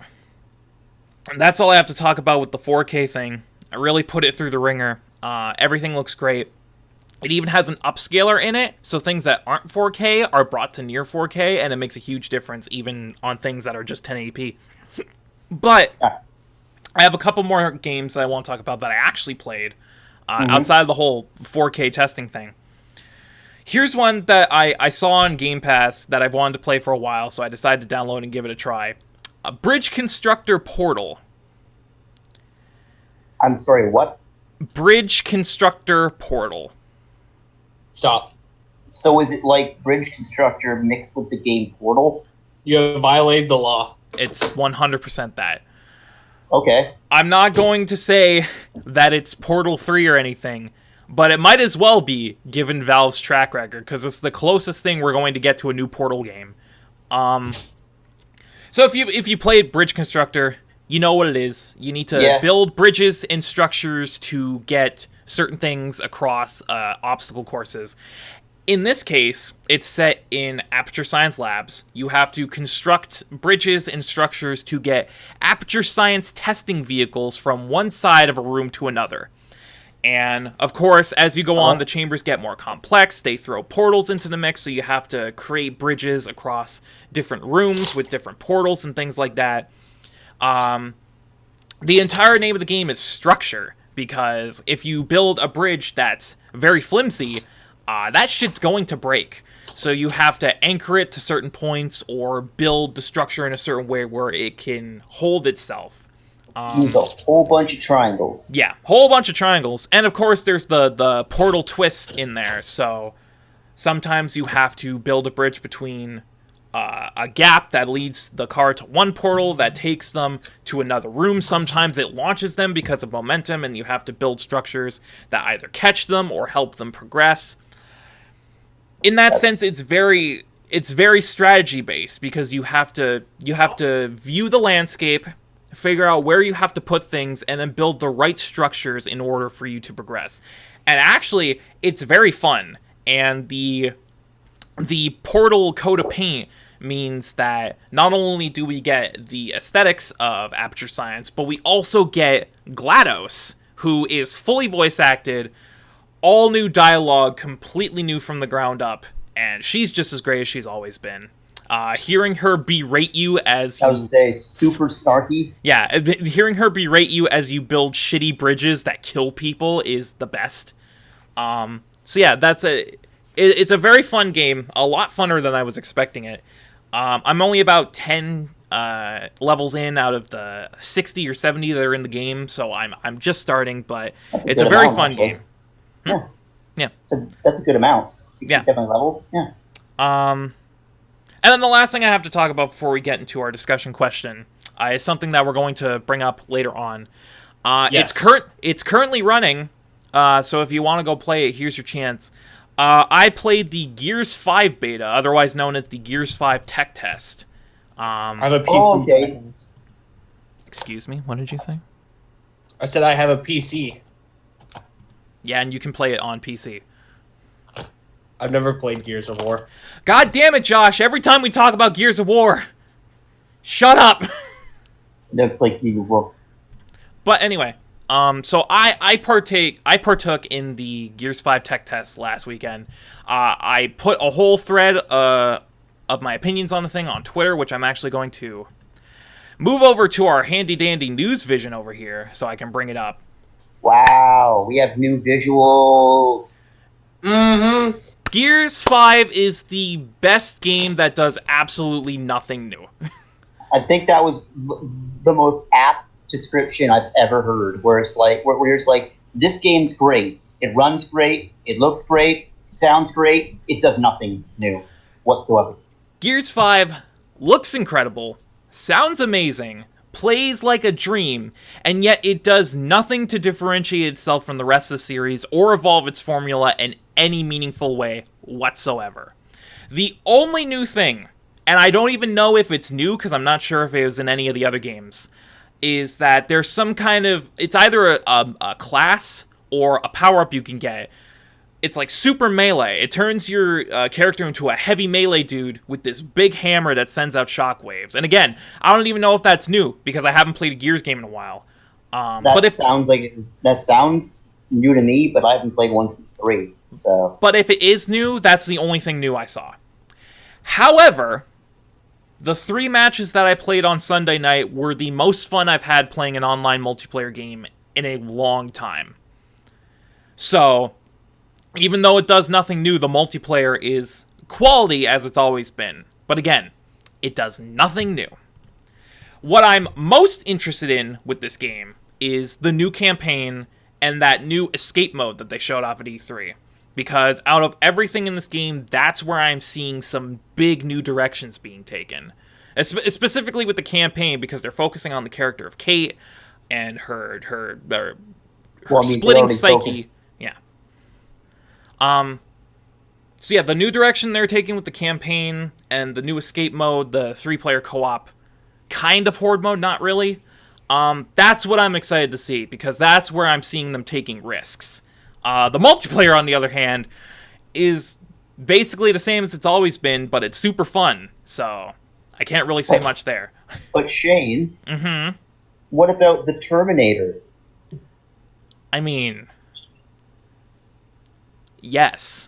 that's all I have to talk about with the 4K thing. I really put it through the ringer. Everything looks great. It even has an upscaler in it, so things that aren't 4K are brought to near 4K, and it makes a huge difference even on things that are just 1080p. But I have a couple more games that I want to talk about that I actually played outside of the whole 4K testing thing. Here's one that I saw on Game Pass that I've wanted to play for a while, so I decided to download and give it a try. Bridge Constructor Portal. I'm sorry, what? Bridge Constructor Portal. Stop. So is it like Bridge Constructor mixed with the game Portal? You have violated the law. It's 100% that. Okay. I'm not going to say that it's Portal 3 or anything, but it might as well be, given Valve's track record, because it's the closest thing we're going to get to a new Portal game. So if you played Bridge Constructor, you know what it is. You need to build bridges and structures to get certain things across obstacle courses. In this case, it's set in Aperture Science Labs. You have to construct bridges and structures to get Aperture Science testing vehicles from one side of a room to another. And, of course, as you go on, the chambers get more complex. They throw portals into the mix, so you have to create bridges across different rooms with different portals and things like that. The entire name of the game is Structure, because if you build a bridge that's very flimsy, that shit's going to break. So you have to anchor it to certain points or build the structure in a certain way where it can hold itself. Use a whole bunch of triangles. Yeah, whole bunch of triangles. And of course there's the portal twist in there. So sometimes you have to build a bridge between a gap that leads the car to one portal that takes them to another room. Sometimes it launches them because of momentum, and you have to build structures that either catch them or help them progress. In that sense, it's very strategy based, because you have to view the landscape, figure out where you have to put things, and then build the right structures in order for you to progress. And actually, it's very fun. And the Portal coat of paint means that not only do we get the aesthetics of Aperture Science, but we also get GLaDOS, who is fully voice acted, all new dialogue, completely new from the ground up, and she's just as great as she's always been. Hearing her berate you as I you... would say super snarky. Yeah, hearing her berate you as you build shitty bridges that kill people is the best. So yeah, it's a very fun game, a lot funner than I was expecting it. I'm only about 10 levels in out of the 60 or 70 that are in the game, so I'm just starting, but it's a very fun game. Yeah. Yeah. That's a good amount. 67 levels? Yeah. And then the last thing I have to talk about before we get into our discussion question is something that we're going to bring up later on. Yes. It's currently running, so if you want to go play it, here's your chance. I played the Gears 5 beta, otherwise known as the Gears 5 tech test. I have a PC. Oh, okay. Excuse me, what did you say? I said I have a PC. Yeah, and you can play it on PC. I've never played Gears of War. God damn it, Josh! Every time we talk about Gears of War, shut up. Never played Gears of War. But anyway, so I partook in the Gears 5 tech test last weekend. I put a whole thread of my opinions on the thing on Twitter, which I'm actually going to move over to our handy dandy news vision over here so I can bring it up. Wow, we have new visuals. Mm-hmm. Gears 5 is the best game that does absolutely nothing new. I think that was the most apt description I've ever heard, where it's like, this game's great. It runs great. It looks great. It sounds great. It does nothing new whatsoever. Gears 5 looks incredible, sounds amazing, plays like a dream, and yet it does nothing to differentiate itself from the rest of the series or evolve its formula in any meaningful way whatsoever. The only new thing, and I don't even know if it's new because I'm not sure if it was in any of the other games, is that there's some kind of... It's either a class or a power-up you can get. It's like super melee. It turns your character into a heavy melee dude with this big hammer that sends out shockwaves. And again, I don't even know if that's new because I haven't played a Gears game in a while. That sounds new to me, but I haven't played one since 3. So. But if it is new, that's the only thing new I saw. However, the 3 matches that I played on Sunday night were the most fun I've had playing an online multiplayer game in a long time. So, even though it does nothing new, the multiplayer is quality as it's always been. But again, it does nothing new. What I'm most interested in with this game is the new campaign and that new escape mode that they showed off at E3. Because out of everything in this game, that's where I'm seeing some big new directions being taken. Specifically with the campaign, because they're focusing on the character of Kate and her splitting psyche. Yeah. So yeah, the new direction they're taking with the campaign and the new escape mode, the 3-player co-op kind of horde mode, not really. That's what I'm excited to see, because that's where I'm seeing them taking risks. The multiplayer, on the other hand, is basically the same as it's always been, but it's super fun, so I can't really say much there. But Shane, what about the Terminator? I mean, yes.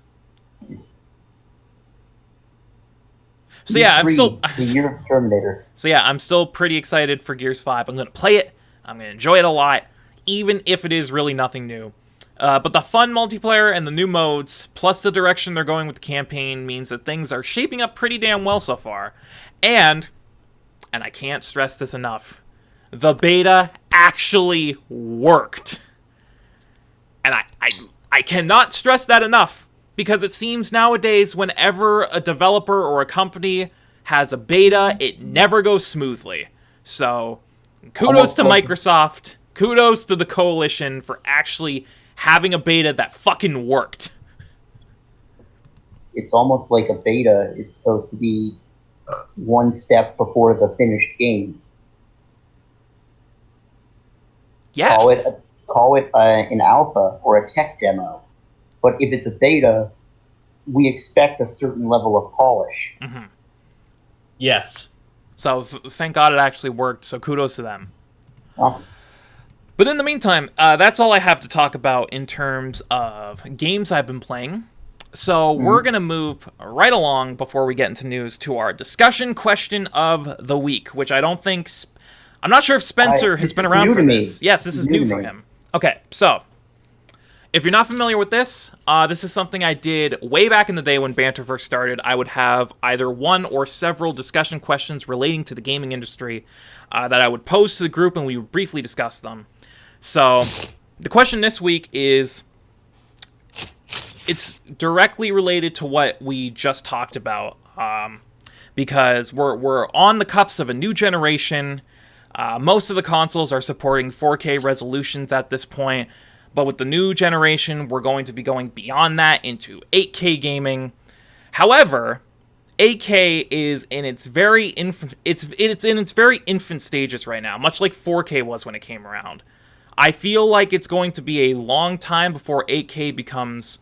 So yeah, I'm still... The year of Terminator. So yeah, I'm still pretty excited for Gears 5. I'm going to play it. I'm going to enjoy it a lot, even if it is really nothing new. But the fun multiplayer and the new modes, plus the direction they're going with the campaign, means that things are shaping up pretty damn well so far. And I can't stress this enough, the beta actually worked. And I cannot stress that enough, because it seems nowadays whenever a developer or a company has a beta, it never goes smoothly. So, kudos to Microsoft, kudos to the Coalition for actually having a beta that fucking worked. It's almost like a beta is supposed to be one step before the finished game. Yes. Call it an alpha or a tech demo. But if it's a beta, we expect a certain level of polish. Mm-hmm. Yes. So thank God it actually worked, so kudos to them. Oh. But in the meantime, that's all I have to talk about in terms of games I've been playing. So we're going to move right along before we get into news to our discussion question of the week, which I don't think... I'm not sure if Spencer has been around for this. Yes, this is new for him. Okay, so if you're not familiar with this, this is something I did way back in the day when Banter first started. I would have either one or several discussion questions relating to the gaming industry that I would pose to the group, and we would briefly discuss them. So the question this week is... It's directly related to what we just talked about, because we're on the cusp of a new generation. Most of the consoles are supporting 4K resolutions at this point, but with the new generation, we're going to be going beyond that into 8K gaming. However, 8K is in its very infant stages right now, much like 4K was when it came around. I feel like it's going to be a long time before 8K becomes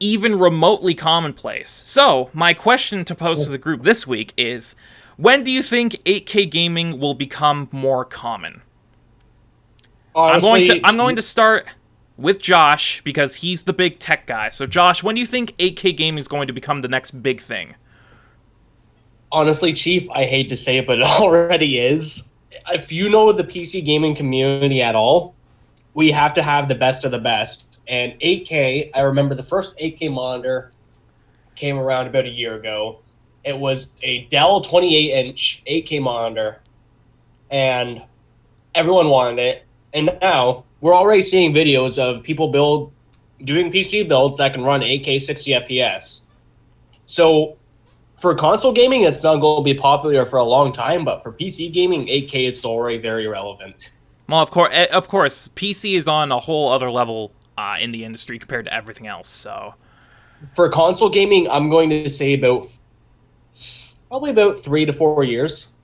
even remotely commonplace. So, my question to pose to the group this week is, when do you think 8K gaming will become more common? Honestly, I'm going to start with Josh, because he's the big tech guy. So, Josh, when do you think 8K gaming is going to become the next big thing? Honestly, Chief, I hate to say it, but it already is. If you know the PC gaming community at all, we have to have the best of the best. And 8K, I remember the first 8K monitor came around about a year ago. It was a Dell 28-inch 8K monitor, and everyone wanted it. And now we're already seeing videos of people doing PC builds that can run 8K 60 FPS. So for console gaming, it's not going to be popular for a long time, but for PC gaming, 8K is already very relevant. Well, of course, PC is on a whole other level in the industry compared to everything else. So, for console gaming, I'm going to say probably about 3 to 4 years.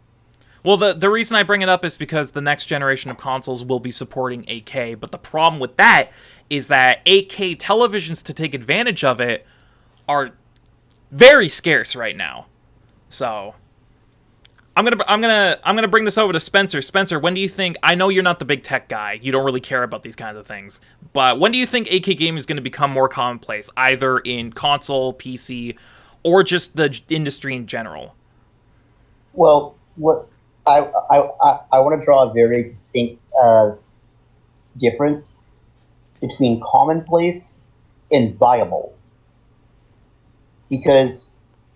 Well, the reason I bring it up is because the next generation of consoles will be supporting 8K, but the problem with that is that 8K televisions, to take advantage of it, are very scarce right now. So, I'm gonna bring this over to Spencer. Spencer, when do you think? I know you're not the big tech guy. You don't really care about these kinds of things. But when do you think 8K gaming is going to become more commonplace, either in console, PC, or just the industry in general? Well, what I want to draw a very distinct difference between commonplace and viable, because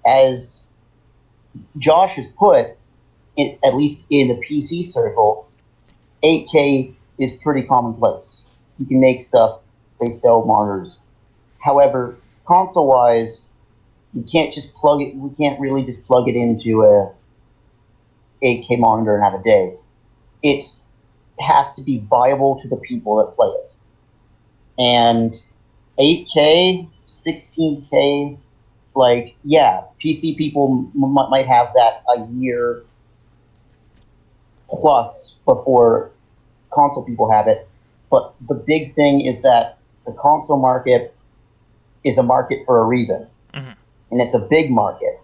as Josh has put, at least in the PC circle, 8K is pretty commonplace. You can make stuff, they sell monitors. However, console-wise, we can't really just plug it into a 8K monitor and have a day. It has to be viable to the people that play it. And 8K, 16K, PC people might have that a year plus before console people have it. But the big thing is that the console market is a market for a reason. Mm-hmm. And it's a big market.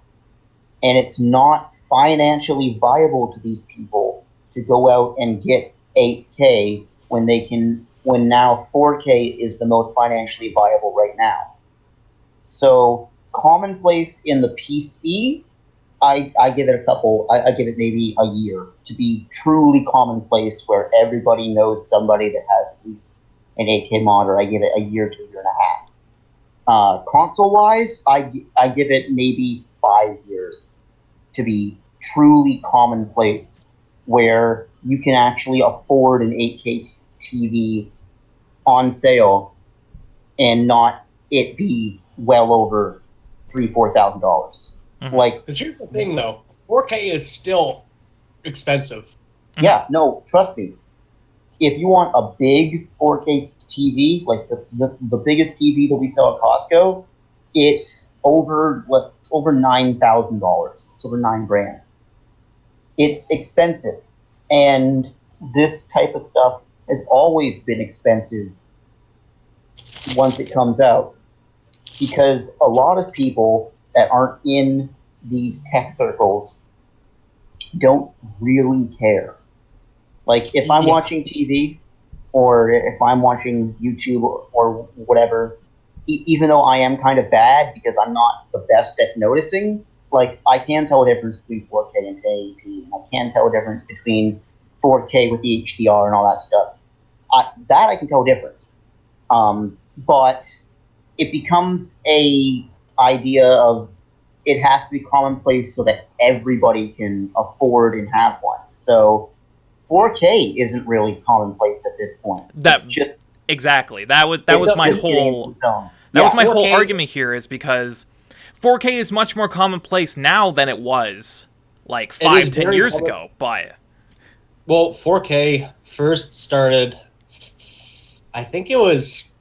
And it's not financially viable to these people to go out and get 8K when now 4K is the most financially viable right now. So commonplace in the PC, I give it I give it maybe a year to be truly commonplace where everybody knows somebody that has at least an 8K monitor. I give it a year to a year and a half. Console-wise, I give it maybe 5 years to be truly commonplace where you can actually afford an 8K TV on sale and not it be well over $3,000-$4,000. Mm-hmm. Because here's the thing, though, 4K is still expensive. Yeah, no, trust me. If you want a big 4K TV, like the biggest TV that we sell at Costco, it's over $9,000. It's over $9,000. It's expensive, and this type of stuff has always been expensive once it comes out, because a lot of people that aren't in these tech circles don't really care. Like, if I'm watching TV or if I'm watching YouTube or whatever, even though I am kind of bad because I'm not the best at noticing, like, I can tell a difference between 4K and 1080p, and I can tell a difference between 4K with the HDR and all that stuff. That I can tell a difference. But it becomes a idea of it has to be commonplace so that everybody can afford and have one. So 4K isn't really commonplace at this point. It's just exactly that was my whole argument here, is because 4K is much more commonplace now than it was like 5-10 years ago. But 4K first started, I think it was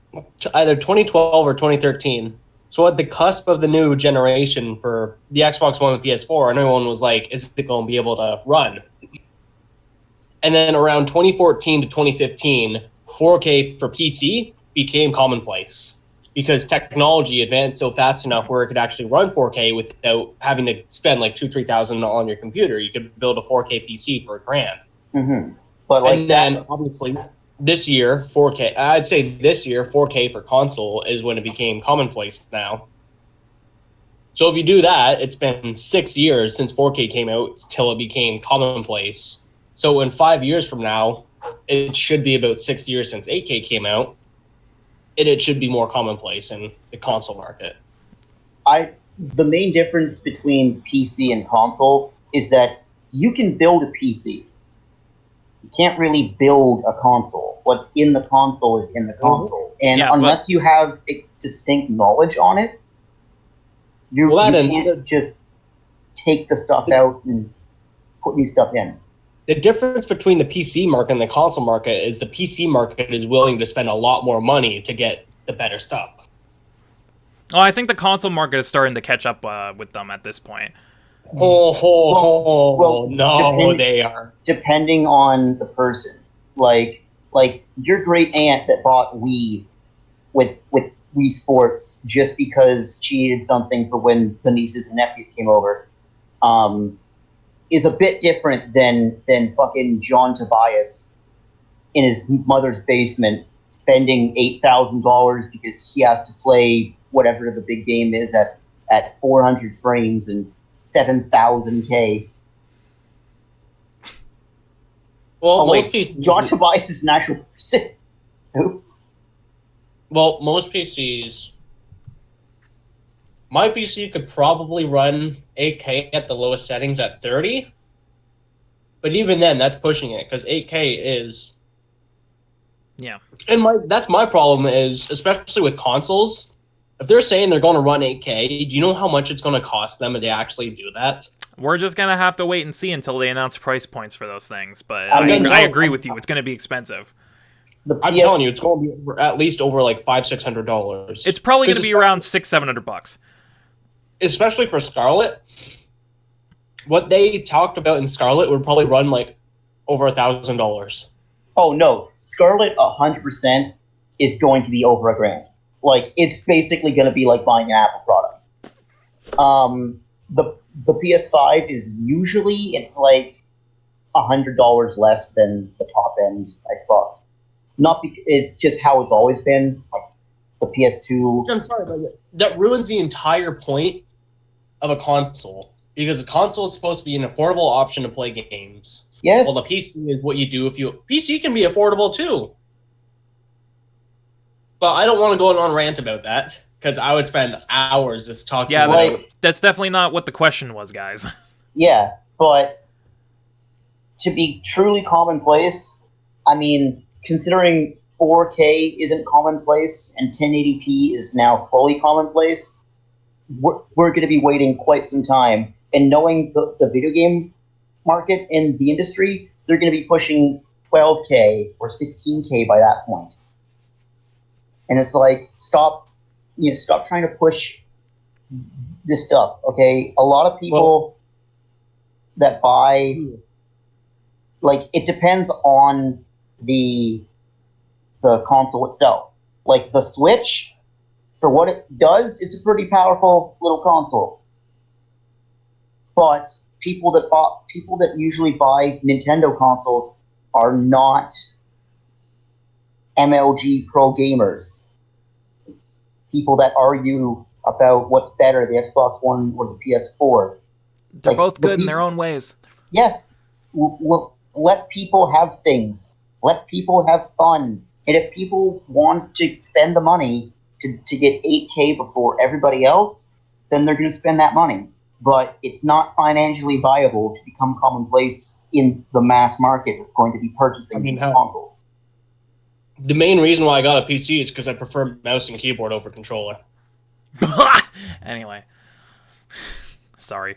either 2012 or 2013. So at the cusp of the new generation for the Xbox One and PS4, and everyone was like, is it going to be able to run? And then around 2014 to 2015, 4K for PC became commonplace because technology advanced so fast enough where it could actually run 4K without having to spend like $2,000-$3,000 on your computer. You could build a 4K PC for $1,000. Mm-hmm. But like, and then obviously this year, 4K. I'd say this year, 4K for console is when it became commonplace now. So if you do that, it's been 6 years since 4K came out till it became commonplace. So in 5 years from now, it should be about 6 years since 8K came out, and it should be more commonplace in the console market. The main difference between PC and console is that you can build a PC. You can't really build a console. What's in the console is in the console. And unless you have a distinct knowledge on it, you can't just take the stuff out and put new stuff in. The difference between the PC market and the console market is the PC market is willing to spend a lot more money to get the better stuff. Oh, I think the console market is starting to catch up with them at this point. They are. Depending on the person. Like your great aunt that bought Wii with Wii Sports just because she needed something for when the nieces and nephews came over, is a bit different than fucking John Tobias in his mother's basement spending $8,000 because he has to play whatever the big game is at 400 frames and 7,000K. Well, John Tobias is an actual person. Oops. Well, most PCs... My PC could probably run 8K at the lowest settings at 30. But even then, that's pushing it, because 8K is... Yeah. And that's my problem is, especially with consoles, if they're saying they're going to run 8K, do you know how much it's going to cost them if they actually do that? We're just going to have to wait and see until they announce price points for those things. But I agree with you. It's going to be expensive. I'm telling you, it's going to be at least over like $500-$600. It's probably going to be around $600-$700. Especially for Scarlett. What they talked about in Scarlett would probably run like over $1,000. Oh no, Scarlett 100% is going to be over $1,000. Like, it's basically going to be like buying an Apple product. The PS5 is usually, it's like $100 less than the top end Xbox. It's just how it's always been. Like the PS2. I'm sorry, but that ruins the entire point of a console. Because a console is supposed to be an affordable option to play games. Yes. Well, the PC is what you do if you... PC can be affordable too. But I don't want to go on rant about that, because I would spend hours just talking about it. That's definitely not what the question was, guys. Yeah, but to be truly commonplace, I mean, considering 4K isn't commonplace and 1080p is now fully commonplace, we're going to be waiting quite some time. And knowing the video game market and the industry, they're going to be pushing 12K or 16K by that point. And it's like, stop trying to push this stuff, okay? A lot of people that buy, like, it depends on the console itself. Like, the Switch, for what it does, it's a pretty powerful little console. But people that usually buy Nintendo consoles are not MLG pro gamers. people that argue about what's better, the Xbox One or the PS4. They're both good in their own ways. Yes. Let people have things. Let people have fun. And if people want to spend the money to get 8K before everybody else, then they're going to spend that money. But it's not financially viable to become commonplace in the mass market that's going to be purchasing these consoles. The main reason why I got a PC is because I prefer mouse and keyboard over controller. Anyway. Sorry.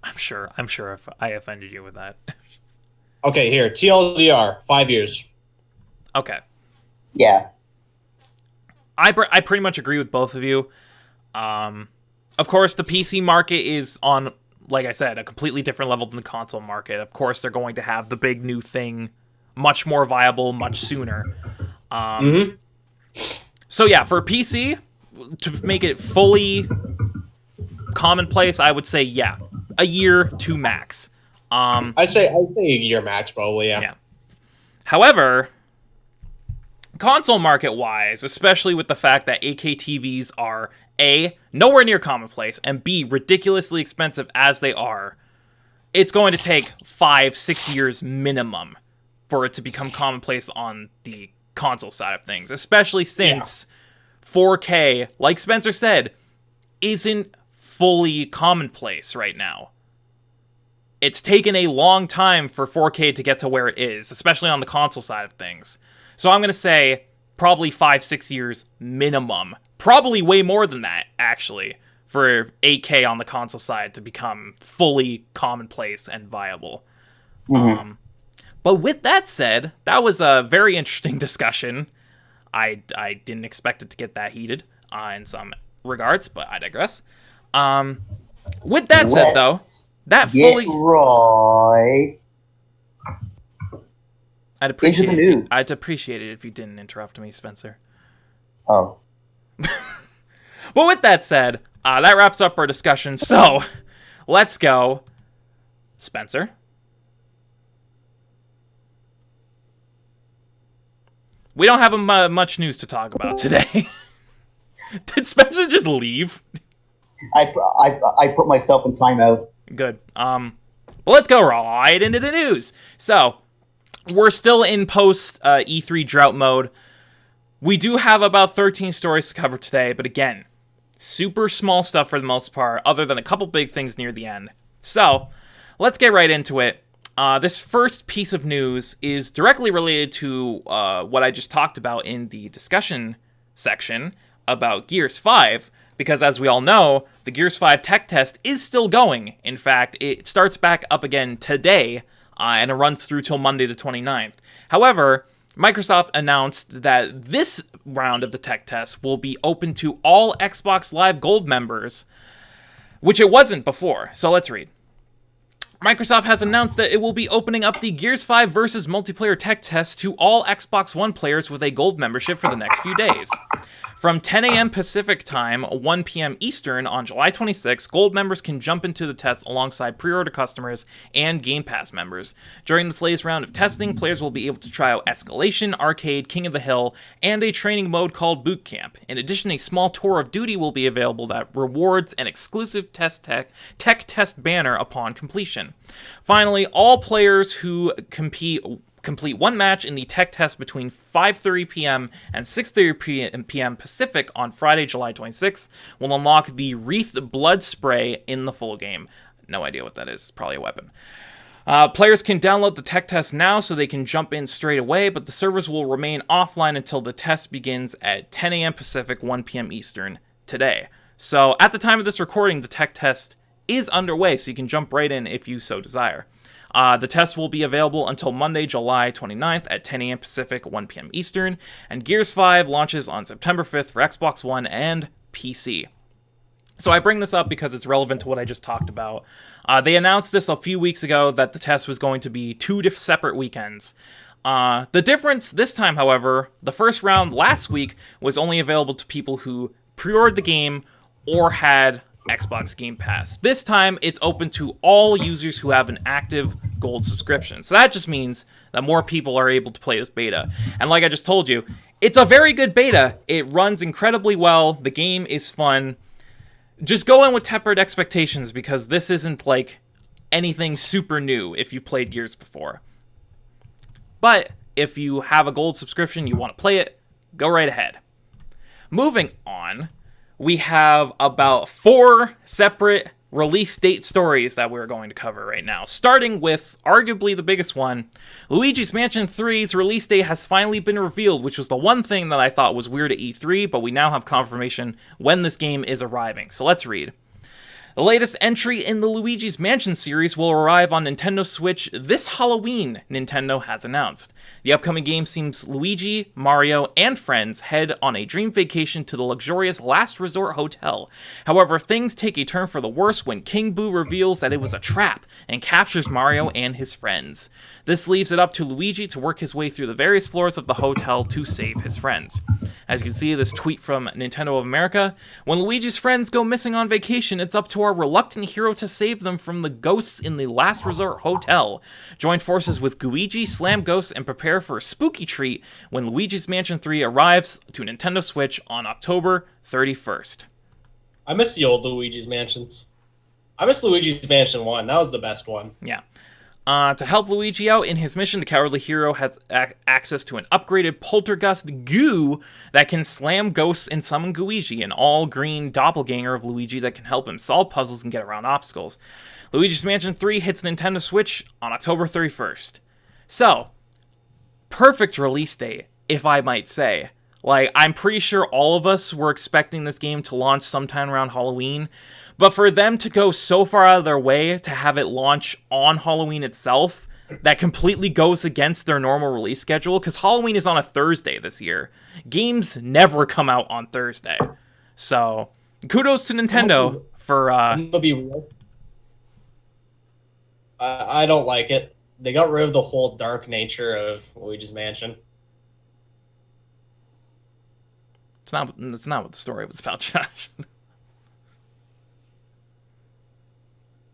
I'm sure if I offended you with that. Okay, here. TLDR, 5 years. Okay. Yeah. I pretty much agree with both of you. Of course, the PC market is on, like I said, a completely different level than the console market. Of course, they're going to have the big new thing much more viable, much sooner. So yeah, for PC, to make it fully commonplace, I would say, yeah, a year to max. I'd say a year max, probably, yeah. However, console market-wise, especially with the fact that 8K TVs are A, nowhere near commonplace, and B, ridiculously expensive as they are, it's going to take 5-6 years minimum for it to become commonplace on the console side of things, especially since 4K, like Spencer said, isn't fully commonplace right now. It's taken a long time for 4K to get to where it is, especially on the console side of things. So I'm going to say probably 5-6 years minimum. Probably way more than that, actually, for 8K on the console side to become fully commonplace and viable. But with that said, that was a very interesting discussion. I didn't expect it to get that heated in some regards, but I digress. With that said, though, that fully... right. I'd appreciate it if you didn't interrupt me, Spencer. Oh. But with that said, that wraps up our discussion. So, let's go. Spencer? We don't have much news to talk about today. Did Spencer just leave? I put myself in timeout. Good. Well, let's go right into the news. So, we're still in post E3 drought mode. We do have about 13 stories to cover today, but again, super small stuff for the most part, other than a couple big things near the end. So, let's get right into it. This first piece of news is directly related to what I just talked about in the discussion section about Gears 5, because as we all know, the Gears 5 tech test is still going. In fact, it starts back up again today, and it runs through till Monday the 29th. However, Microsoft announced that this round of the tech test will be open to all Xbox Live Gold members, which it wasn't before. So let's read. Microsoft has announced that it will be opening up the Gears 5 versus multiplayer tech test to all Xbox One players with a gold membership for the next few days. From 10 a.m. Pacific Time, 1 p.m. Eastern on July 26, Gold members can jump into the test alongside pre-order customers and Game Pass members. During this latest round of testing, players will be able to try out Escalation, Arcade, King of the Hill, and a training mode called Boot Camp. In addition, a small tour of duty will be available that rewards an exclusive tech test banner upon completion. Finally, all players who complete one match in the tech test between 5:30 p.m. and 6:30 p.m. Pacific on Friday, July 26th, will unlock the Wreath Blood Spray in the full game. No idea what that is. Probably a weapon. Players can download the tech test now so they can jump in straight away, but the servers will remain offline until the test begins at 10 a.m. Pacific, 1 p.m. Eastern today. So at the time of this recording, the tech test is underway, so you can jump right in if you so desire. The test will be available until Monday, July 29th at 10 a.m. Pacific, 1 p.m. Eastern, and Gears 5 launches on September 5th for Xbox One and PC. So I bring this up because it's relevant to what I just talked about. They announced this a few weeks ago that the test was going to be 2 separate weekends. The difference this time, however, the first round last week was only available to people who pre-ordered the game or had Xbox Game Pass. This time, it's open to all users who have an active gold subscription. So that just means that more people are able to play this beta. And like I just told you, it's a very good beta. It runs incredibly well. The game is fun. Just go in with tempered expectations because this isn't like anything super new if you played Gears before. But if you have a gold subscription, you want to play it, go right ahead. Moving on, we have about 4 separate release date stories that we're going to cover right now. Starting with arguably the biggest one, Luigi's Mansion 3's release date has finally been revealed, which was the one thing that I thought was weird at E3, but we now have confirmation when this game is arriving. So let's read. The latest entry in the Luigi's Mansion series will arrive on Nintendo Switch this Halloween, Nintendo has announced. The upcoming game sees Luigi, Mario, and friends head on a dream vacation to the luxurious Last Resort Hotel. However, things take a turn for the worse when King Boo reveals that it was a trap and captures Mario and his friends. This leaves it up to Luigi to work his way through the various floors of the hotel to save his friends. As you can see, this tweet from Nintendo of America, when Luigi's friends go missing on vacation, it's up to our reluctant hero to save them from the ghosts in the Last Resort Hotel. Join forces with Luigi, slam ghosts, and prepare for a spooky treat when Luigi's Mansion 3 arrives to Nintendo Switch on October 31st. I miss the old Luigi's Mansions. I miss Luigi's Mansion 1. That was the best one. Yeah. To help Luigi out in his mission, the cowardly hero has access to an upgraded poltergust goo that can slam ghosts and summon Luigi, an all-green doppelganger of Luigi that can help him solve puzzles and get around obstacles. Luigi's Mansion 3 hits Nintendo Switch on October 31st. So, perfect release date, if I might say. Like, I'm pretty sure all of us were expecting this game to launch sometime around Halloween, but for them to go so far out of their way to have it launch on Halloween itself, that completely goes against their normal release schedule, because Halloween is on a Thursday this year. Games never come out on Thursday. So, kudos to Nintendo for... I'm gonna be real. I don't like it. They got rid of the whole dark nature of Luigi's Mansion. It's not what the story was about, Josh.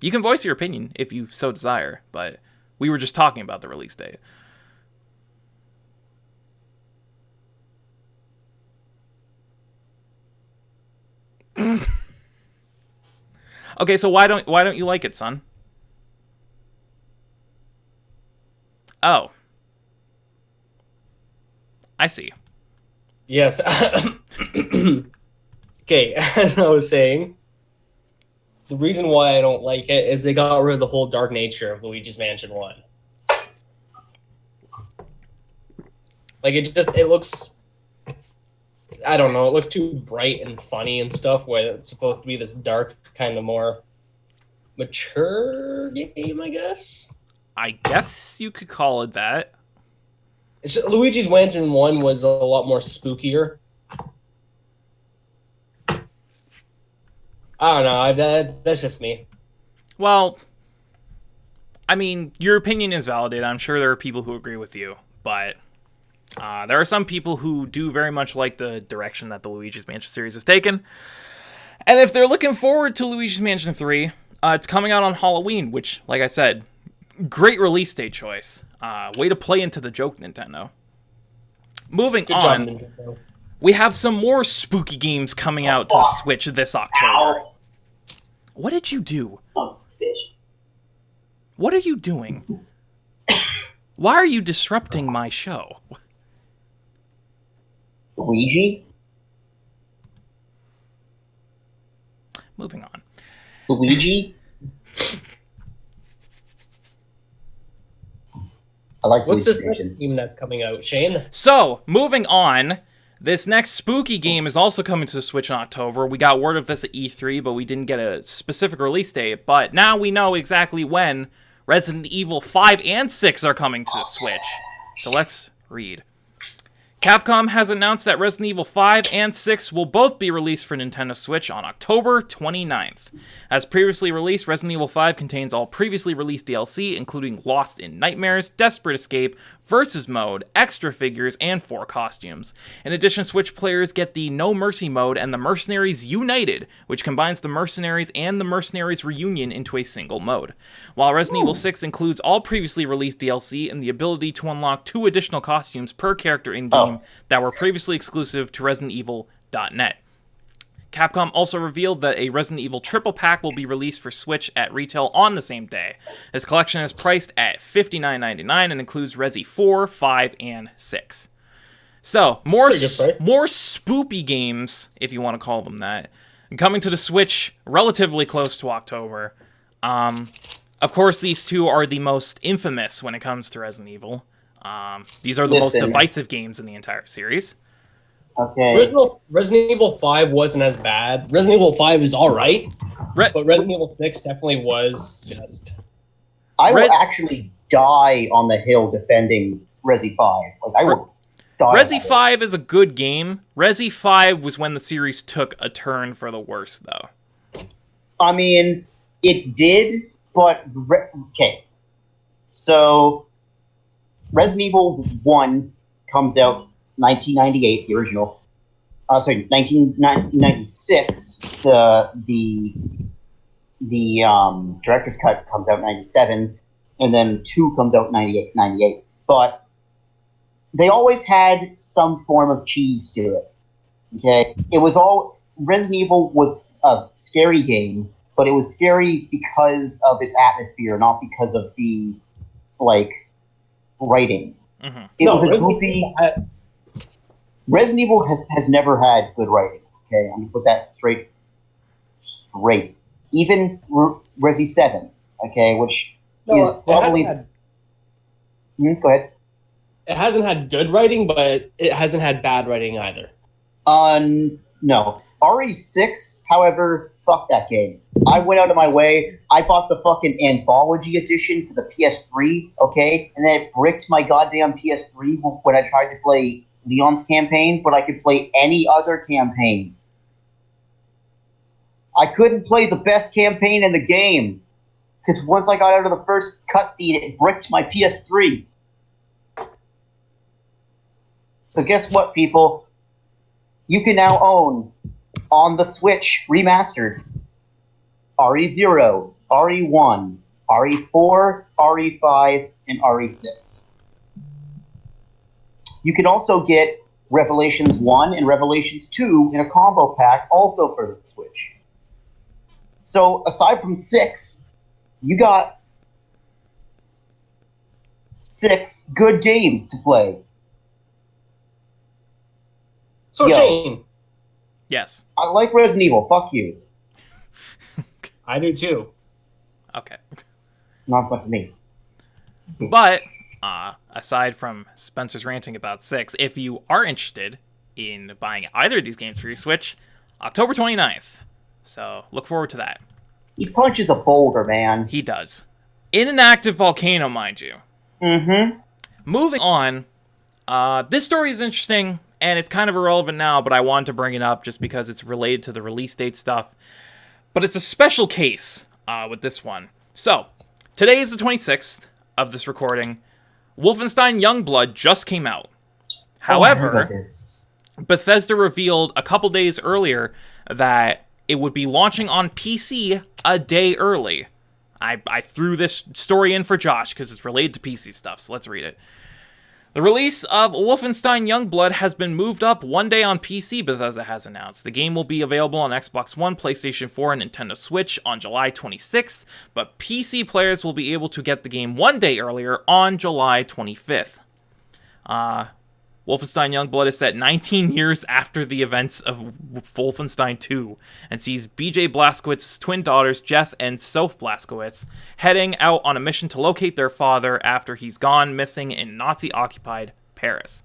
You can voice your opinion if you so desire, but we were just talking about the release date. Okay, so why don't you like it, son? Oh. I see. Yes. Okay, as I was saying, the reason why I don't like it is they got rid of the whole dark nature of Luigi's Mansion 1. Like, it looks... I don't know, it looks too bright and funny and stuff, when it's supposed to be this dark, kind of more mature game, I guess? I guess you could call it that. Luigi's Mansion 1 was a lot more spookier. I don't know, that's just me. Well, I mean, your opinion is valid. I'm sure there are people who agree with you, but there are some people who do very much like the direction that the Luigi's Mansion series has taken. And if they're looking forward to Luigi's Mansion 3, it's coming out on Halloween, which, like I said, great release date choice. Way to play into the joke, Nintendo. Moving Good on, job, Nintendo. we have some more spooky games coming out to the Switch this October. What did you do? What are you doing? Why are you disrupting my show? Luigi? Moving on. Luigi? I like What's this Luigi's next Mansion. game that's coming out, Shane? So, moving on, this next spooky game is also coming to the Switch in October. We got word of this at E3, but we didn't get a specific release date. But now we know exactly when Resident Evil 5 and 6 are coming to the Switch. So let's read. Capcom has announced that Resident Evil 5 and 6 will both be released for Nintendo Switch on October 29th. As previously released, Resident Evil 5 contains all previously released DLC, including Lost in Nightmares, Desperate Escape, Versus mode, extra figures, and 4 costumes. In addition, Switch players get the No Mercy mode and the Mercenaries United, which combines the Mercenaries and the Mercenaries Reunion into a single mode. While Resident Evil 6 includes all previously released DLC and the ability to unlock 2 additional costumes per character in-game that were previously exclusive to ResidentEvil.net. Capcom also revealed that a Resident Evil triple pack will be released for Switch at retail on the same day. This collection is priced at $59.99 and includes Resi 4, 5, and 6. So, more spoopy games, if you want to call them that, coming to the Switch relatively close to October. Of course, these two are the most infamous when it comes to Resident Evil. These are the most divisive games in the entire series. Okay. Resident Evil 5 wasn't as bad. Resident Evil 5 is alright, but Resident Evil 6 definitely was just... I will actually die on the hill defending Resi 5. Like, I will die. Resi 5 is a good game. Resi 5 was when the series took a turn for the worse, though. I mean, it did, but... Okay. So, Resident Evil 1 comes out 1998, the original. 1996. The director's cut comes out in 97, and then 2 comes out in 98. But they always had some form of cheese to it. Okay, it was all Resident Evil was a scary game, but it was scary because of its atmosphere, not because of the writing. Mm-hmm. It was a goofy. Resident Evil has never had good writing. Okay, I'm gonna put that straight. Even Resi 7, okay, which is probably. Go ahead. It hasn't had good writing, but it hasn't had bad writing either. No. RE6, however, fuck that game. I went out of my way. I bought the fucking Anthology Edition for the PS3, okay, and then it bricked my goddamn PS3 when I tried to play Leon's campaign, but I could play any other campaign. I couldn't play the best campaign in the game, because once I got out of the first cutscene, it bricked my PS3. So guess what, people? You can now own, on the Switch, remastered, RE0, RE1, RE4, RE5, and RE6. You can also get Revelations 1 and Revelations 2 in a combo pack, also for the Switch. So, aside from 6, you got 6 good games to play. So, Shane. Yes. I like Resident Evil. Fuck you. I do too. Okay. Not much for me. But, aside from Spencer's ranting about 6, if you are interested in buying either of these games for your Switch, October 29th. So, look forward to that. He punches a boulder, man. He does. In an active volcano, mind you. Mm-hmm. Moving on, this story is interesting, and it's kind of irrelevant now, but I wanted to bring it up just because it's related to the release date stuff. But it's a special case with this one. So, today is the 26th of this recording. Wolfenstein Youngblood just came out. However, Bethesda revealed a couple days earlier that it would be launching on PC a day early. I threw this story in for Josh because it's related to PC stuff, so let's read it. The release of Wolfenstein Youngblood has been moved up one day on PC, Bethesda has announced. The game will be available on Xbox One, PlayStation 4, and Nintendo Switch on July 26th, but PC players will be able to get the game one day earlier on July 25th. Wolfenstein Youngblood is set 19 years after the events of Wolfenstein 2 and sees BJ Blazkowicz's twin daughters Jess and Soph Blazkowicz heading out on a mission to locate their father after he's gone missing in Nazi-occupied Paris.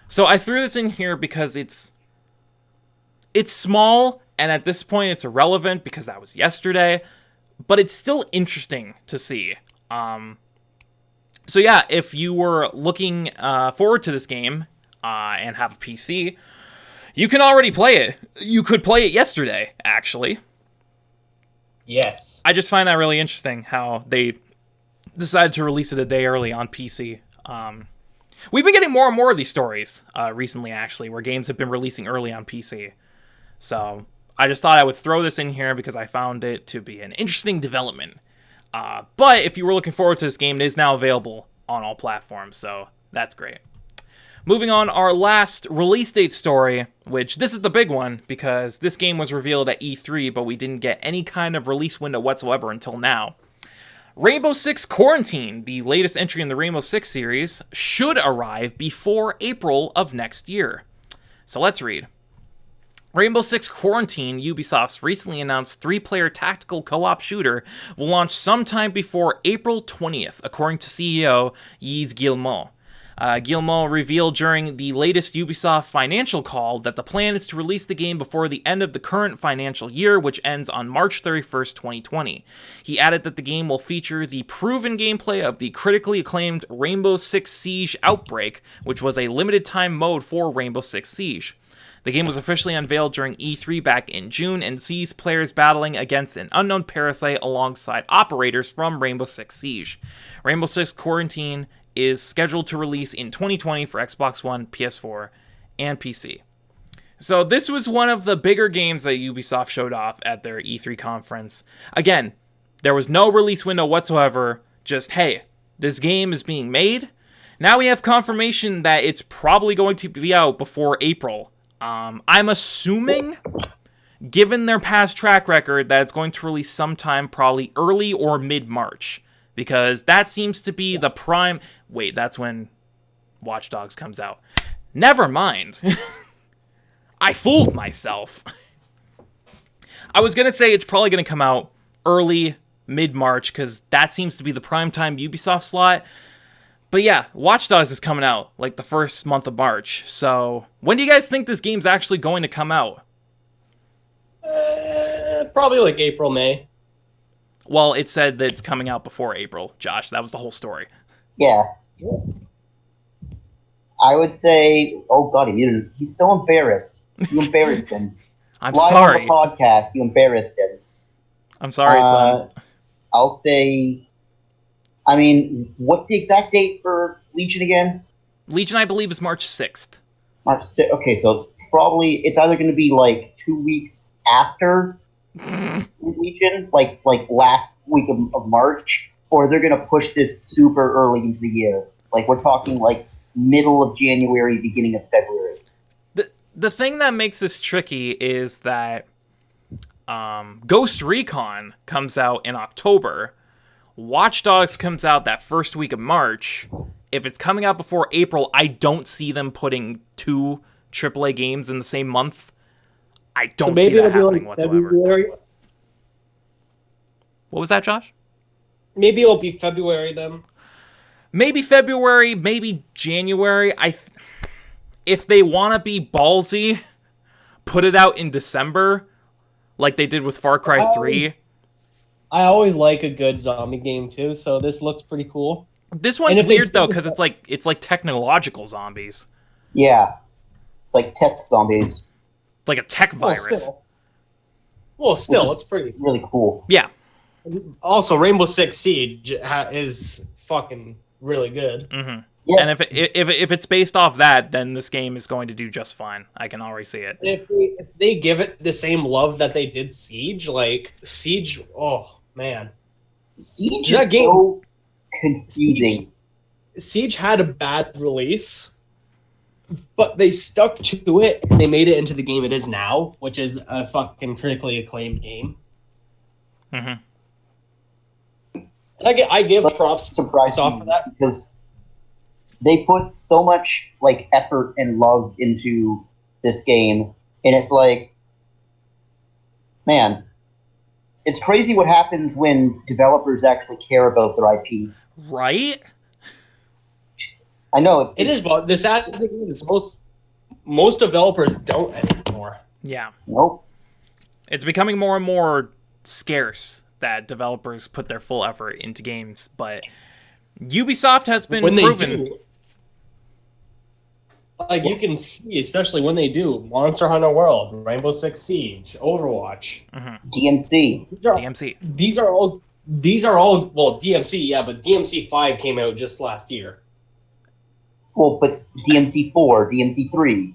So I threw this in here because it's small, and at this point it's irrelevant because that was yesterday, but it's still interesting to see. So yeah, if you were looking forward to this game and have a PC, you can already play it. You could play it yesterday, actually. Yes. I just find that really interesting how they decided to release it a day early on PC. We've been getting more and more of these stories recently, actually, where games have been releasing early on PC. So I just thought I would throw this in here because I found it to be an interesting development. But if you were looking forward to this game, it is now available on all platforms, so that's great. Moving on, our last release date story, which this is the big one because this game was revealed at E3, but we didn't get any kind of release window whatsoever until now. Rainbow Six Quarantine, the latest entry in the Rainbow Six series, should arrive before April of next year. So let's read. Rainbow Six Quarantine, Ubisoft's recently announced 3-player tactical co-op shooter, will launch sometime before April 20th, according to CEO Yves Guillemot. Guillemot revealed during the latest Ubisoft financial call that the plan is to release the game before the end of the current financial year, which ends on March 31st, 2020. He added that the game will feature the proven gameplay of the critically acclaimed Rainbow Six Siege Outbreak, which was a limited-time mode for Rainbow Six Siege. The game was officially unveiled during E3 back in June and sees players battling against an unknown parasite alongside operators from Rainbow Six Siege. Rainbow Six Quarantine is scheduled to release in 2020 for Xbox One, PS4, and PC. So this was one of the bigger games that Ubisoft showed off at their E3 conference. Again, there was no release window whatsoever, just, hey, this game is being made. Now we have confirmation that it's probably going to be out before April. I'm assuming, given their past track record, that it's going to release sometime probably early or mid-March. Because that seems to be the prime... Wait, that's when Watch Dogs comes out. Never mind. I fooled myself. I was going to say it's probably going to come out early, mid-March, because that seems to be the primetime Ubisoft slot. But yeah, Watch Dogs is coming out like the first month of March. So when do you guys think this game's actually going to come out? Probably like April, May. Well, it said that it's coming out before April, Josh. That was the whole story. Yeah. I would say, oh god, he's so embarrassed. You embarrassed him. I'm Live sorry. on the podcast, you embarrassed him. I'm sorry, son. I'll say, I mean, what's the exact date for Legion again? Legion, I believe, is March 6th. March 6th. Okay, so it's either going to be like 2 weeks after Legion, like last week of March, or they're going to push this super early into the year. Like we're talking like middle of January, beginning of February. The thing that makes this tricky is that Ghost Recon comes out in October. Watch Dogs comes out that first week of March. If it's coming out before April, I don't see them putting 2 AAA games in the same month. I don't see that happening whatsoever. February. What was that, Josh? Maybe it'll be February then. Maybe February, maybe January. If they want to be ballsy, put it out in December, like they did with Far Cry 3. I always like a good zombie game too, so this looks pretty cool. This one's weird though, because it's like technological zombies. Yeah, like tech zombies. Like a tech virus. Well, still, it's pretty really cool. Yeah. Also, Rainbow Six Siege is fucking really good. Mm-hmm. Yeah. And if it's based off that, then this game is going to do just fine. I can already see it. If they give it the same love that they did Siege, like Siege, oh man, Siege is so confusing. Siege had a bad release, but they stuck to it. And they made it into the game it is now, which is a fucking critically acclaimed game. Mm-hmm. And I give props to Ubisoft for that because they put so much like effort and love into this game, and it's like, man, it's crazy what happens when developers actually care about their IP. Right? I know it is, but this is most developers don't anymore. Yeah. Nope. It's becoming more and more scarce that developers put their full effort into games, but Ubisoft has been proven. Like you can see, especially when they do Monster Hunter World, Rainbow Six Siege, Overwatch, DMC. These are all well DMC, yeah, but DMC 5 came out just last year. Well, but DMC4, DMC3.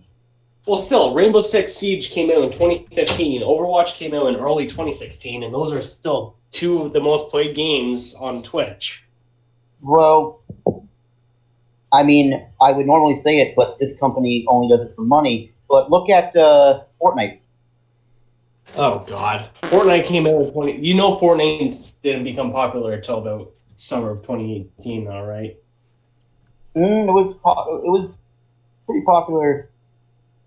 Well, still, Rainbow Six Siege came out in 2015. Overwatch came out in early 2016, and those are still two of the most played games on Twitch. Bro, I mean, I would normally say it, but this company only does it for money. But look at Fortnite. Oh, God. Fortnite came out in 20... You know Fortnite didn't become popular until about summer of 2018, though, right? It was pretty popular.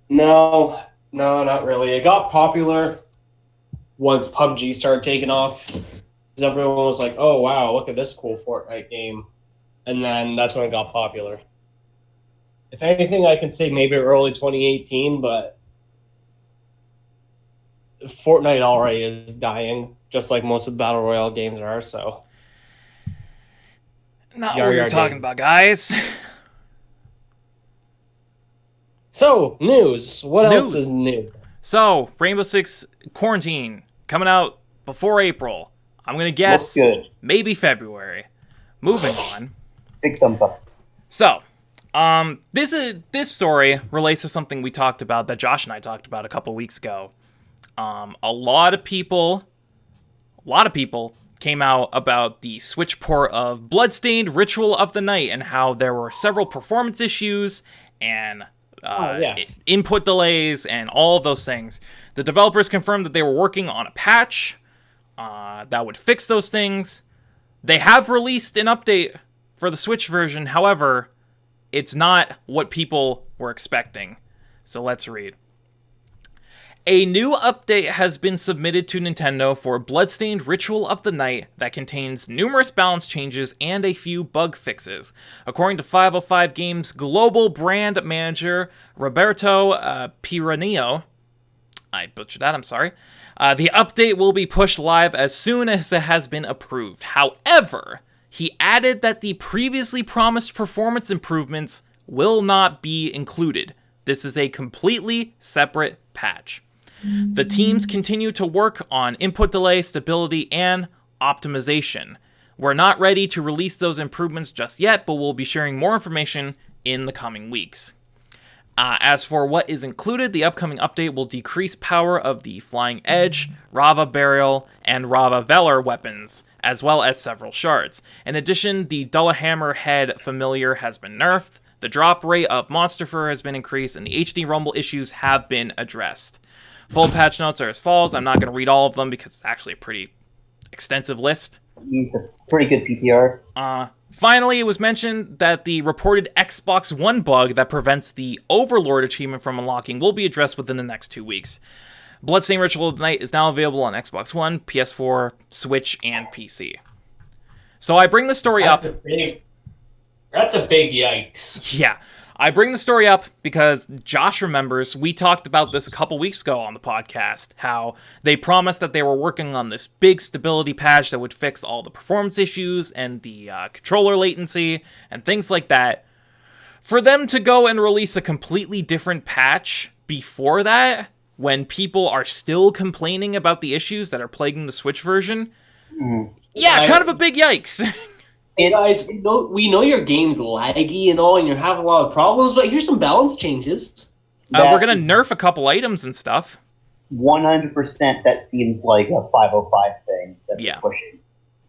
No, not really. It got popular once PUBG started taking off. Because everyone was like, oh, wow, look at this cool Fortnite game. And then that's when it got popular. If anything, I can say maybe early 2018, but Fortnite already is dying, just like most of the Battle Royale games are, so... Not what we're talking about, guys. So, news. What else is new? So, Rainbow Six Quarantine, coming out before April. I'm going to guess maybe February. Moving on. Big thumbs up. So, this story relates to something we talked about, that Josh and I talked about a couple weeks ago. A lot of people came out about the Switch port of Bloodstained Ritual of the Night and how there were several performance issues and input delays and all of those things. The developers confirmed that they were working on a patch that would fix those things. They have released an update for the Switch version. However, it's not what people were expecting. So let's read. A new update has been submitted to Nintendo for Bloodstained Ritual of the Night that contains numerous balance changes and a few bug fixes. According to 505 Games global brand manager Roberto Piranio, I butchered that, I'm sorry. The update will be pushed live as soon as it has been approved. However, he added that the previously promised performance improvements will not be included. This is a completely separate patch. The teams continue to work on input delay, stability, and optimization. We're not ready to release those improvements just yet, but we'll be sharing more information in the coming weeks. As for what is included, the upcoming update will decrease power of the Flying Edge, Rava Burial, and Rava Velar weapons, as well as several shards. In addition, the Dullahammer Head familiar has been nerfed, the drop rate of Monster Fur has been increased, and the HD Rumble issues have been addressed. Full patch notes are as follows. I'm not going to read all of them because it's actually a pretty extensive list. It's a pretty good PTR. Finally, it was mentioned that the reported Xbox One bug that prevents the Overlord achievement from unlocking will be addressed within the next 2 weeks. Bloodstained Ritual of the Night is now available on Xbox One, PS4, Switch, and PC. So I bring the story up. That's a big yikes. Yeah. I bring the story up because Josh remembers we talked about this a couple weeks ago on the podcast, how they promised that they were working on this big stability patch that would fix all the performance issues and the controller latency and things like that. For them to go and release a completely different patch before that, when people are still complaining about the issues that are plaguing the Switch version, kind of a big yikes. Hey guys, we know your game's laggy and all, and you're having a lot of problems, but here's some balance changes. We're going to nerf a couple items and stuff. 100% that seems like a 505 thing that they're pushing.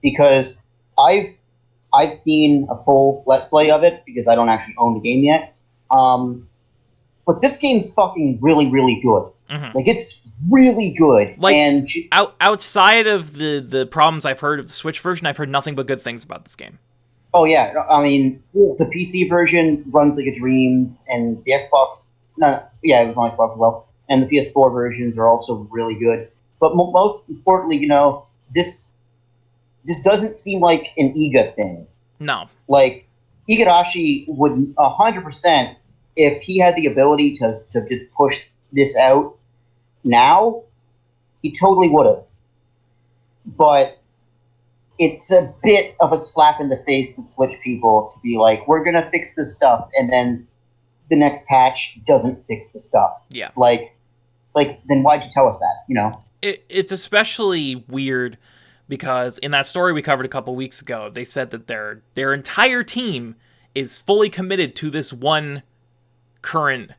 Because I've seen a full Let's Play of it, because I don't actually own the game yet. But this game's fucking really, really good. Mm-hmm. Like, it's really good. Like, and outside of the problems I've heard of the Switch version, I've heard nothing but good things about this game. Oh, yeah. I mean, the PC version runs like a dream, and the Xbox... it was on Xbox as well. And the PS4 versions are also really good. But most importantly, this doesn't seem like an Iga thing. No. Like, Igarashi would 100%, if he had the ability to just push this out now, he totally would have. But it's a bit of a slap in the face to Switch people to be like, we're going to fix this stuff, and then the next patch doesn't fix the stuff. Yeah. Like then why'd you tell us that, It's especially weird because in that story we covered a couple weeks ago, they said that their entire team is fully committed to this one current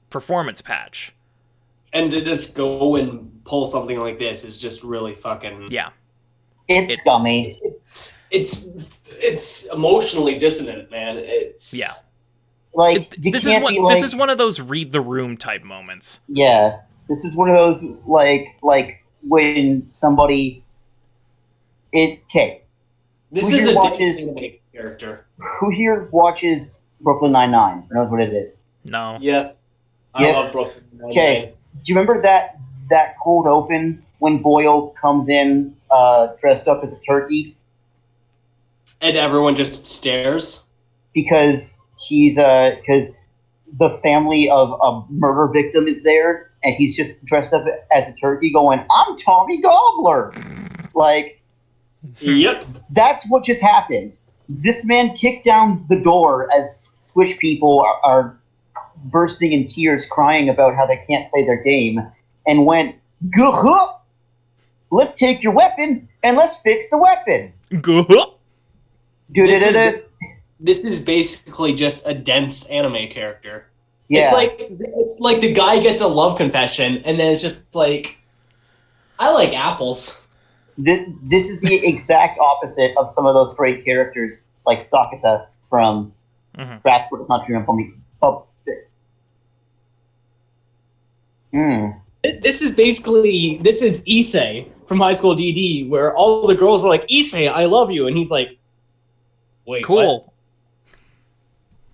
performance patch. And to just go and pull something like this is just really fucking... Yeah. It's scummy. It's emotionally dissonant, man. It's... Yeah. Like, this is one of those read the room type moments. Yeah. This is one of those, like when somebody... Okay. This is a different character. Who here watches Brooklyn Nine-Nine? Or knows what it is? No. Yes. I love Brooklyn Nine-Nine. Okay. Do you remember that cold open when Boyle comes in dressed up as a turkey? And everyone just stares? Because because the family of a murder victim is there, and he's just dressed up as a turkey going, "I'm Tommy Gobbler!" Like... Yep. That's what just happened. This man kicked down the door as Switch people are bursting in tears, crying about how they can't play their game, and went, "Gah! Let's take your weapon and let's fix the weapon." This is basically just a dense anime character. Yeah. It's like the guy gets a love confession, and then it's just like, I like apples. This is the exact opposite of some of those great characters, like Sakata from Rascal. It's not true for me. Oh. This is Issei from High School DD, where all the girls are like, "Issei, I love you," and he's like, "Wait, cool."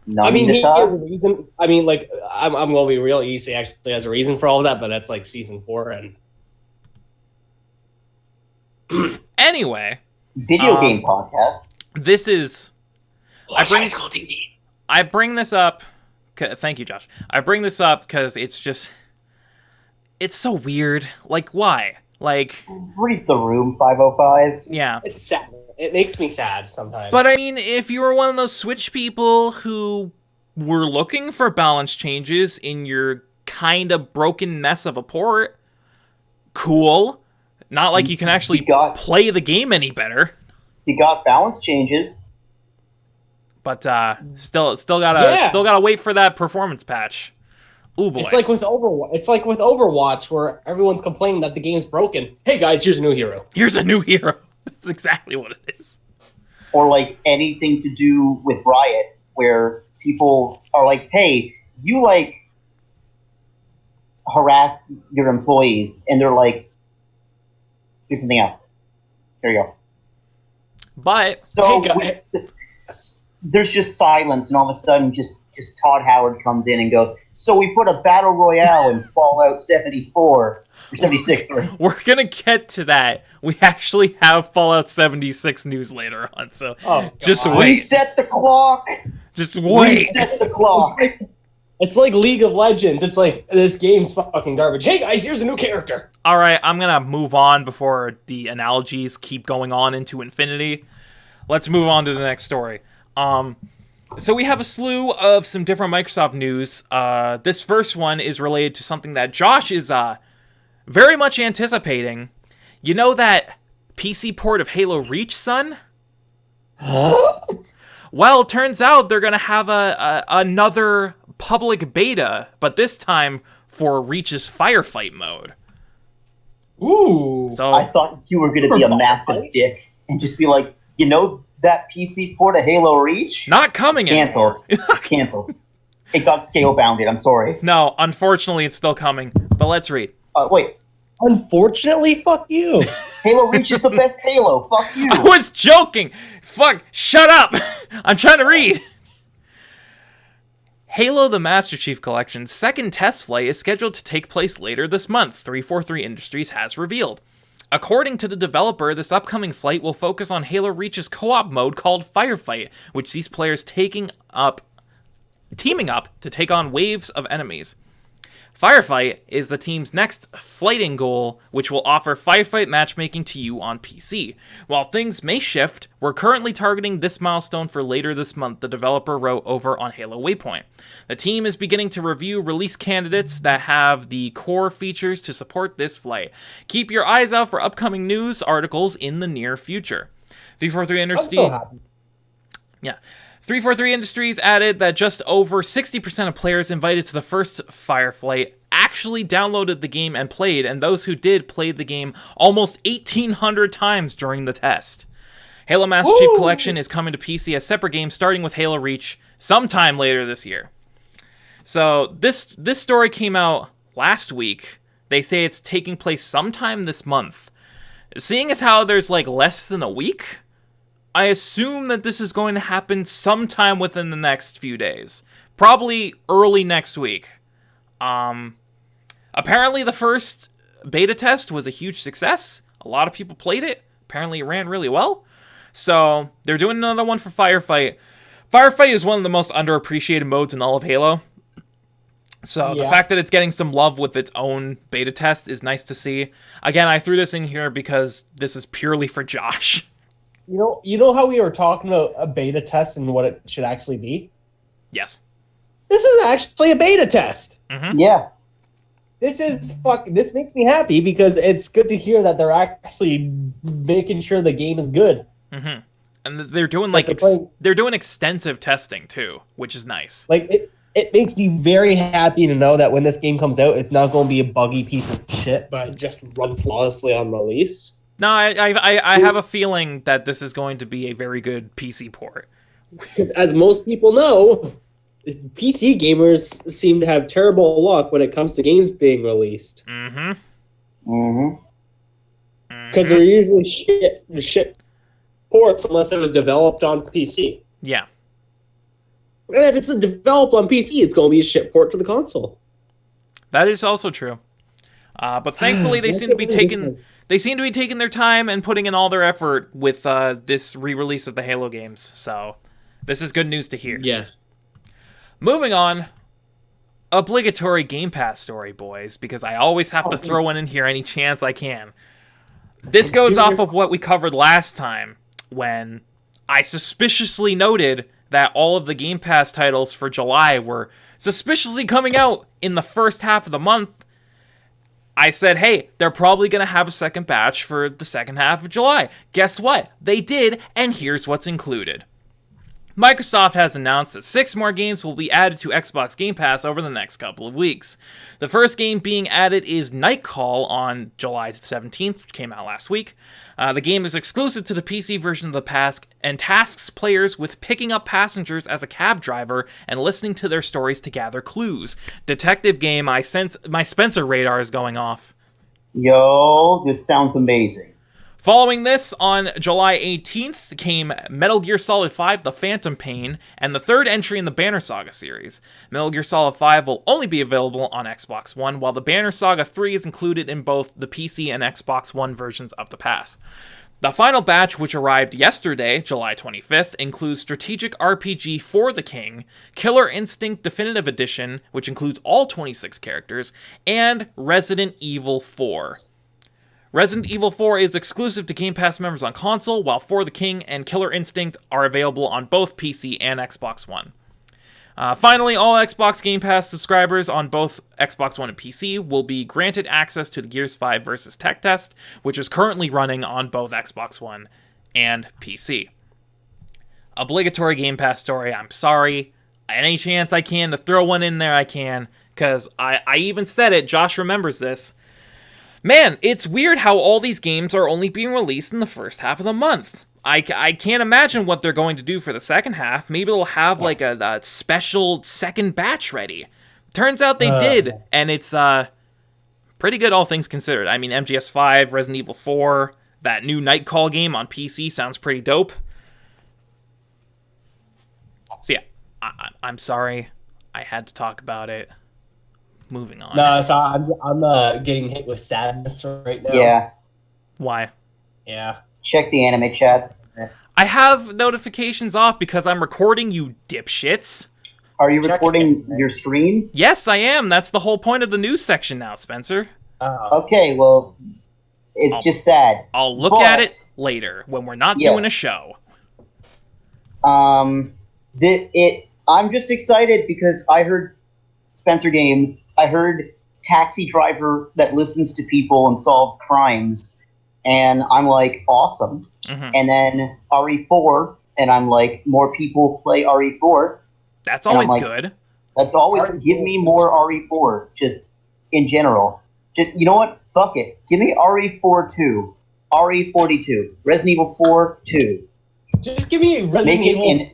What? I mean, he has a reason. I mean, like, I'm gonna be real. Issei actually has a reason for all of that, but that's like season 4 and. Anyway, video game podcast. This is. High School DD. I bring this up. Thank you, Josh. I bring this up because it's just. It's so weird. Like, why? Like, read the room, 505. Yeah. It's sad. It makes me sad sometimes. But I mean, if you were one of those Switch people who were looking for balance changes in your kind of broken mess of a port, cool. Not like you can actually play the game any better. You got balance changes. But still gotta wait for that performance patch. Ooh boy. It's like with Overwatch, where everyone's complaining that the game's broken. Hey guys, here's a new hero. Here's a new hero. That's exactly what it is. Or like anything to do with Riot, where people are like, "Hey, you like harass your employees," and they're like, "Do something else." There you go. But so there's just silence, and all of a sudden, just Todd Howard comes in and goes, "So we put a battle royale in Fallout 74 or 76." Sorry. We're gonna get to that. We actually have Fallout 76 news later on, so just wait. Reset the clock. Just wait. Reset the clock. It's like League of Legends. It's like, this game's fucking garbage. Hey guys, here's a new character. All right, I'm gonna move on before the analogies keep going on into infinity. Let's move on to the next story. So we have a slew of some different Microsoft news. This first one is related to something that Josh is very much anticipating. You know that PC port of Halo Reach, son? Well, it turns out they're going to have another public beta, but this time for Reach's firefight mode. Ooh. So I thought you were going to be a massive dick and just be like, you know that PC port of Halo Reach? Not coming Canceled. Canceled. It got scale bounded. I'm sorry. No, unfortunately, it's still coming. But let's read. Wait. Unfortunately, fuck you. Halo Reach is the best Halo. Fuck you. I was joking. Fuck. Shut up. I'm trying to read. Halo the Master Chief Collection's second test flight is scheduled to take place later this month, 343 Industries has revealed. According to the developer, this upcoming flight will focus on Halo Reach's co-op mode called Firefight, which sees players teaming up to take on waves of enemies. Firefight is the team's next flighting goal, which will offer firefight matchmaking to you on PC. While things may shift, we're currently targeting this milestone for later this month, the developer wrote over on Halo Waypoint. The team is beginning to review release candidates that have the core features to support this flight. Keep your eyes out for upcoming news articles in the near future. 343 Industries. I'm so happy. Yeah. 343 Industries added that just over 60% of players invited to the first Fireflight actually downloaded the game and played, and those who did played the game almost 1,800 times during the test. Halo Master Chief Collection is coming to PC as separate games, starting with Halo Reach sometime later this year. So this story came out last week. They say it's taking place sometime this month. Seeing as how there's like less than a week, I assume that this is going to happen sometime within the next few days. Probably early next week. Apparently the first beta test was a huge success. A lot of people played it. Apparently it ran really well. So they're doing another one for Firefight. Firefight is one of the most underappreciated modes in all of Halo. So the fact that it's getting some love with its own beta test is nice to see. Again, I threw this in here because this is purely for Josh. You know how we were talking about a beta test and what it should actually be? Yes. This is actually a beta test. Mm-hmm. Yeah. This makes me happy because it's good to hear that they're actually making sure the game is good. Mm-hmm. And they're doing they're doing extensive testing too, which is nice. Like it makes me very happy to know that when this game comes out, it's not going to be a buggy piece of shit, but just run flawlessly on release. No, I have a feeling that this is going to be a very good PC port. Because as most people know, PC gamers seem to have terrible luck when it comes to games being released. Mm-hmm. Mm-hmm. Because they're usually shit ports unless it was developed on PC. Yeah. And if it's developed on PC, it's going to be a shit port to the console. That is also true. But thankfully, they seem to be taking their time and putting in all their effort with this re-release of the Halo games. So this is good news to hear. Yes. Moving on, obligatory Game Pass story, boys, because I always have to throw one in here any chance I can. This goes off of what we covered last time when I suspiciously noted that all of the Game Pass titles for July were suspiciously coming out in the first half of the month. I said, hey, they're probably going to have a second batch for the second half of July. Guess what? They did, and here's what's included. Microsoft has announced that 6 more games will be added to Xbox Game Pass over the next couple of weeks. The first game being added is Night Call on July 17th, which came out last week. The game is exclusive to the PC version of the pass and tasks players with picking up passengers as a cab driver and listening to their stories to gather clues. Detective game, I sense my Spencer radar is going off. Yo, this sounds amazing. Following this, on July 18th, came Metal Gear Solid 5 The Phantom Pain, and the third entry in the Banner Saga series. Metal Gear Solid 5 will only be available on Xbox One, while the Banner Saga 3 is included in both the PC and Xbox One versions of the pass. The final batch, which arrived yesterday, July 25th, includes Strategic RPG For the King, Killer Instinct Definitive Edition, which includes all 26 characters, and Resident Evil 4. Resident Evil 4 is exclusive to Game Pass members on console, while For the King and Killer Instinct are available on both PC and Xbox One. Finally, all Xbox Game Pass subscribers on both Xbox One and PC will be granted access to the Gears 5 vs. Tech Test, which is currently running on both Xbox One and PC. Obligatory Game Pass story, I'm sorry. Any chance I can to throw one in there, I can, because I even said it, Josh remembers this. Man, it's weird how all these games are only being released in the first half of the month. I can't imagine what they're going to do for the second half. Maybe they'll have like a special second batch ready. Turns out they did, and it's pretty good all things considered. I mean, MGS5, Resident Evil 4, that new Night Call game on PC sounds pretty dope. So yeah, I'm sorry. I had to talk about it. Moving on. No, so I'm getting hit with sadness right now. Yeah. Why? Yeah. Check the anime chat. I have notifications off because I'm recording, you dipshits. Are you Check recording it. your screen? Yes, I am. That's the whole point of the news section now, Spencer. Okay, well, it's just sad. I'll look at it later when we're not doing a show. I'm just excited because I heard Spencer Game. I heard taxi driver that listens to people and solves crimes, and I'm like, awesome. Mm-hmm. And then RE4, and I'm like, more people play RE4. That's always good. That's always, give me more RE4, just in general. Just, you know what? Fuck it. Give me RE4 2, RE42, Resident Evil 4 2. Just give me Resident Evil.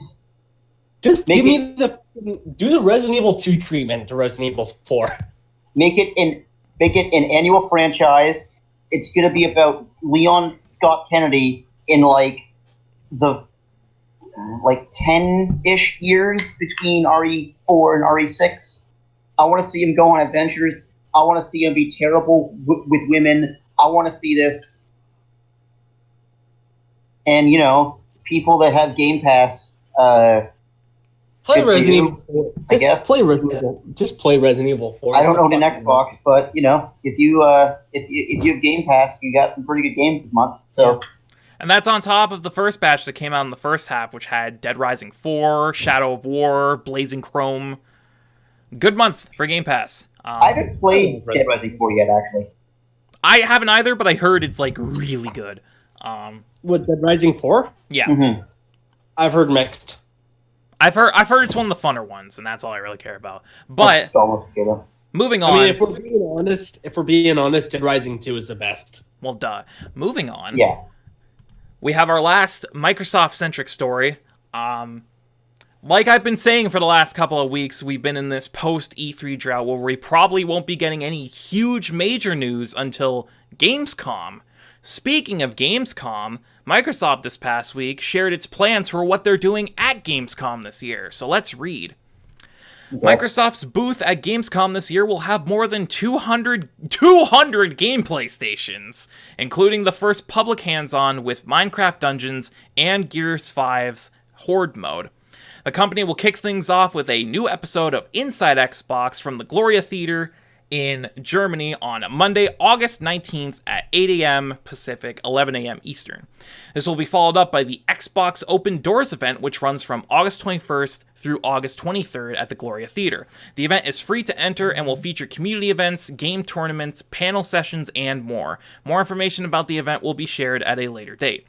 Do the Resident Evil 2 treatment to Resident Evil 4. Make it an annual franchise. It's gonna be about Leon Scott Kennedy in like the 10-ish years between RE4 and RE6. I want to see him go on adventures. I want to see him be terrible with women. I want to see this. And, people that have Game Pass... play Resident Evil 4. I guess. Just play Resident Evil 4. I don't own an Xbox, but, if you have Game Pass, you got some pretty good games this month. So... Yeah. And that's on top of the first batch that came out in the first half, which had Dead Rising 4, Shadow of War, Blazing Chrome. Good month for Game Pass. I haven't played Dead Rising 4 yet, actually. I haven't either, but I heard it's, really good. What, Dead Rising 4? Yeah. Mm-hmm. I've heard mixed. I've heard it's one of the funner ones, and that's all I really care about. But, moving on... I mean, if we're being honest, Dead Rising 2 is the best. Well, duh. Moving on. Yeah. We have our last Microsoft-centric story. Like I've been saying for the last couple of weeks, we've been in this post-E3 drought where we probably won't be getting any huge major news until Gamescom. Speaking of Gamescom, Microsoft this past week shared its plans for what they're doing at Gamescom this year. So let's read. Microsoft's booth at Gamescom this year will have more than 200 gameplay stations, including the first public hands-on with Minecraft Dungeons and Gears 5's Horde mode. The company will kick things off with a new episode of Inside Xbox from the Gloria Theater in Germany on Monday, August 19th at 8 a.m. Pacific, 11 a.m. Eastern. This will be followed up by the Xbox Open Doors event, which runs from August 21st through August 23rd at the Gloria Theater. The event is free to enter and will feature community events, game tournaments, panel sessions, and more. More information about the event will be shared at a later date.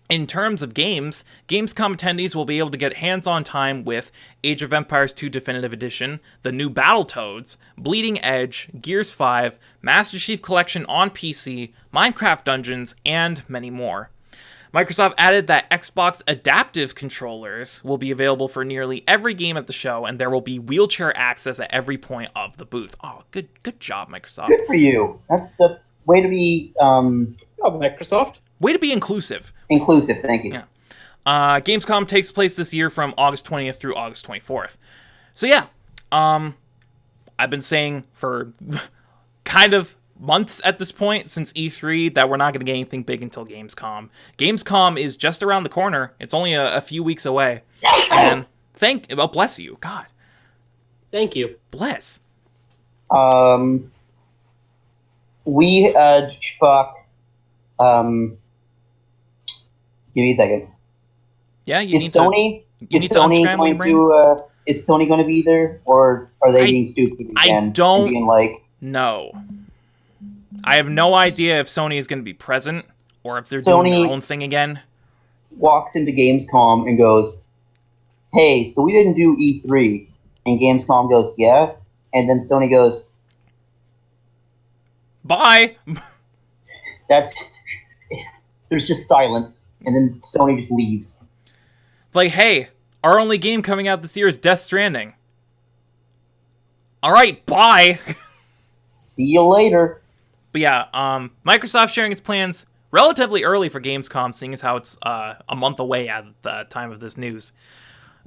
In terms of games, Gamescom attendees will be able to get hands-on time with Age of Empires 2 Definitive Edition, the new Battletoads, Bleeding Edge, Gears 5, Master Chief Collection on PC, Minecraft Dungeons, and many more. Microsoft added that Xbox adaptive controllers will be available for nearly every game at the show, and there will be wheelchair access at every point of the booth. Oh, good job, Microsoft. Good for you. That's the way to be... Microsoft. Way to be inclusive. Inclusive, thank you. Yeah. Gamescom takes place this year from August 20th through August 24th. So yeah, I've been saying for kind of months at this point since E3 that we're not going to get anything big until Gamescom. Gamescom is just around the corner. It's only a few weeks away. And bless you. God. Thank you. Bless. Give me a second. Yeah, is Sony going to be there, or are they being stupid again? I don't being like, know. I have no idea if Sony is going to be present or if they're doing their own thing again. Walks into Gamescom and goes, "Hey, so we didn't do E3," and Gamescom goes, "Yeah," and then Sony goes, "Bye." There's just silence. And then Sony just leaves. Like, hey, our only game coming out this year is Death Stranding. Alright, bye! See you later. But yeah, Microsoft sharing its plans relatively early for Gamescom, seeing as how it's a month away at the time of this news.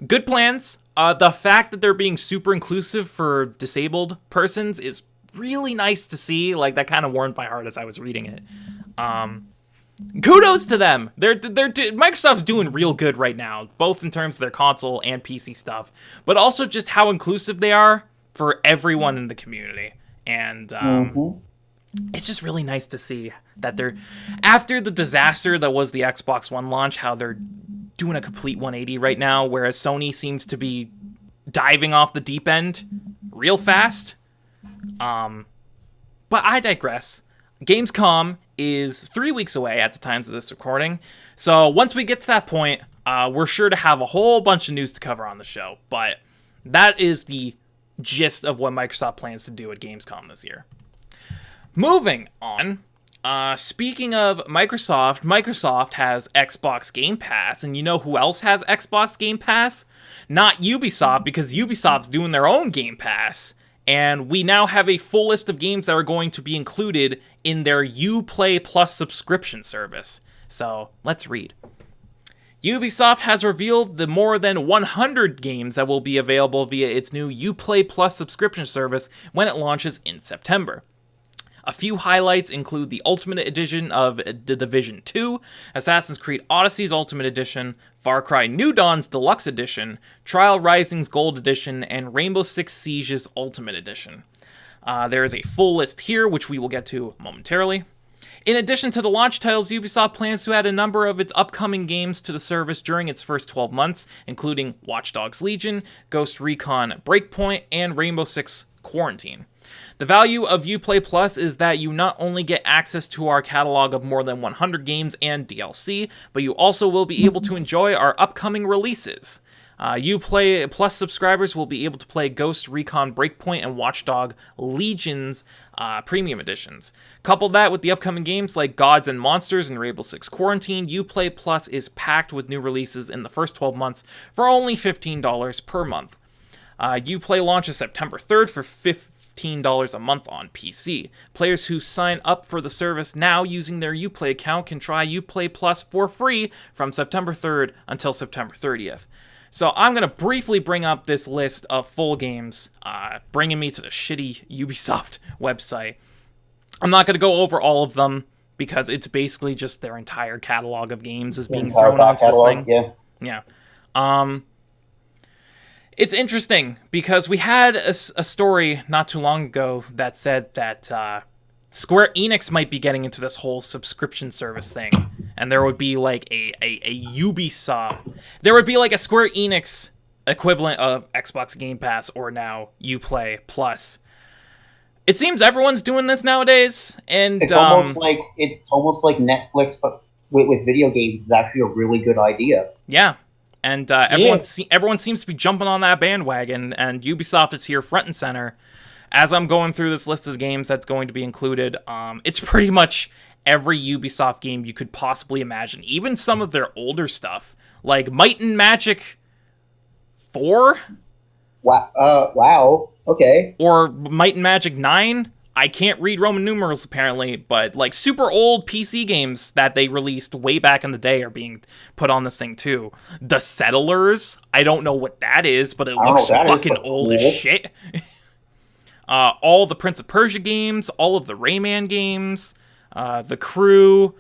Good plans. The fact that they're being super inclusive for disabled persons is really nice to see. Like, that kind of warmed my heart as I was reading it. Kudos to them. Microsoft's doing real good right now, both in terms of their console and PC stuff, but also just how inclusive they are for everyone in the community. And it's just really nice to see that they're, after the disaster that was the Xbox One launch, how they're doing a complete 180 right now, whereas Sony seems to be diving off the deep end real fast. But I digress. Gamescom is 3 weeks away at the time of this recording. So once we get to that point, we're sure to have a whole bunch of news to cover on the show. But that is the gist of what Microsoft plans to do at Gamescom this year. Moving on. Speaking of Microsoft has Xbox Game Pass, and you know who else has Xbox Game Pass? Not Ubisoft, because Ubisoft's doing their own Game Pass, and we now have a full list of games that are going to be included in their Uplay Plus subscription service. So, let's read. Ubisoft has revealed the more than 100 games that will be available via its new Uplay Plus subscription service when it launches in September. A few highlights include the Ultimate Edition of The Division 2, Assassin's Creed Odyssey's Ultimate Edition, Far Cry New Dawn's Deluxe Edition, Trial Rising's Gold Edition, and Rainbow Six Siege's Ultimate Edition. There is a full list here, which we will get to momentarily. In addition to the launch titles, Ubisoft plans to add a number of its upcoming games to the service during its first 12 months, including Watch Dogs Legion, Ghost Recon Breakpoint, and Rainbow Six Quarantine. The value of Uplay Plus is that you not only get access to our catalog of more than 100 games and DLC, but you also will be able to enjoy our upcoming releases. Uplay Plus subscribers will be able to play Ghost Recon Breakpoint and Watch Dogs Legion's premium editions. Couple that with the upcoming games like Gods and Monsters and Rainbow Six Quarantine, Uplay Plus is packed with new releases in the first 12 months for only $15 per month. Uplay launches September 3rd for $15 a month on PC. Players who sign up for the service now using their Uplay account can try Uplay Plus for free from September 3rd until September 30th. So I'm going to briefly bring up this list of full games, bringing me to the shitty Ubisoft website. I'm not going to go over all of them because it's basically just their entire catalog of games is being thrown onto this thing. Yeah. It's interesting because we had a story not too long ago that said that Square Enix might be getting into this whole subscription service thing, and there would be like a Ubisoft, there would be like a Square Enix equivalent of Xbox Game Pass or now Uplay Plus. It seems everyone's doing this nowadays, and it's almost like Netflix, but with video games is actually a really good idea. Yeah. And everyone seems to be jumping on that bandwagon, and Ubisoft is here front and center. As I'm going through this list of games that's going to be included, it's pretty much every Ubisoft game you could possibly imagine. Even some of their older stuff, like Might and Magic 4? Wow, okay. Or Might and Magic 9? I can't read Roman numerals, apparently, but like super old PC games that they released way back in the day are being put on this thing too. The Settlers, I don't know what that is, but it looks fucking old as shit. All the Prince of Persia games, all of the Rayman games, The Crew.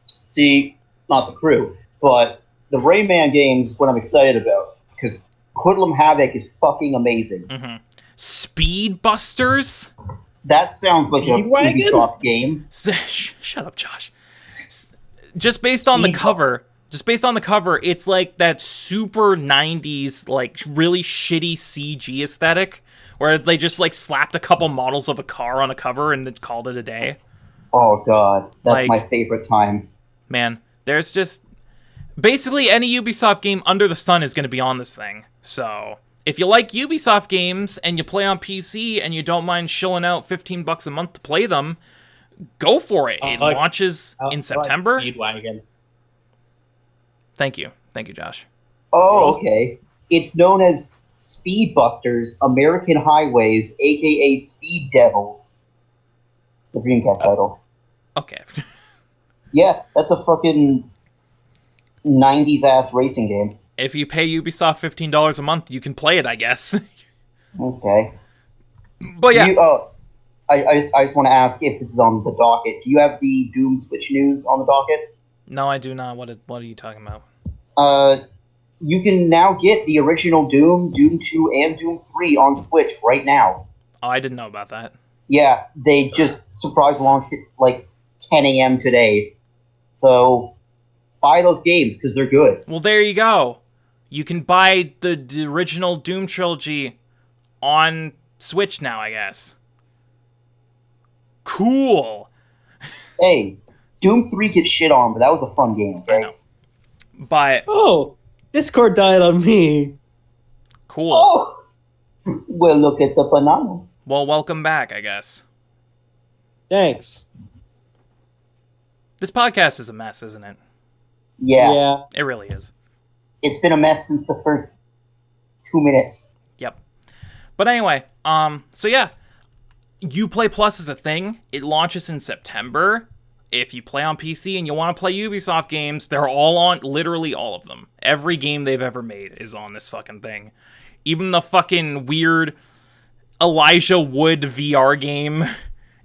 See, not The Crew, but the Rayman games, what I'm excited about, because Hoodlum Havoc is fucking amazing. Mm-hmm. Speed Busters? That sounds like a Ubisoft game. Shut up, Josh. Just based on the cover, it's like that super 90s, like really shitty CG aesthetic, where they just like slapped a couple models of a car on a cover and then called it a day. Oh god, that's my favorite time. Man, there's just basically any Ubisoft game under the sun is going to be on this thing. So if you like Ubisoft games and you play on PC and you don't mind shilling out $15 a month to play them, go for it. It launches in September. Speedwagon. Thank you, Josh. Oh, okay. It's known as Speed Busters, American Highways, aka Speed Devils. The Dreamcast title. Okay. Yeah, that's a fucking 90s ass racing game. If you pay Ubisoft $15 a month, you can play it, I guess. Okay. But yeah. I just want to ask if this is on the docket. Do you have the Doom Switch news on the docket? No, I do not. What are you talking about? You can now get the original Doom, Doom 2, and Doom 3 on Switch right now. Oh, I didn't know about that. Yeah, they just surprise launched it like 10 a.m. today. So buy those games because they're good. Well, there you go. You can buy the original Doom trilogy on Switch now, I guess. Cool. Hey, Doom 3 gets shit on, but that was a fun game. Okay? I know. But Oh, Discord died on me. cool. Oh! Well, look at the banana. Well, welcome back, I guess. Thanks. This podcast is a mess, isn't it? Yeah. It really is. It's been a mess since the first 2 minutes. Yep. But anyway, so yeah, Uplay Plus is a thing. It launches in September. If you play on PC and you want to play Ubisoft games, they're all on, literally all of them. Every game they've ever made is on this fucking thing. Even the fucking weird Elijah Wood VR game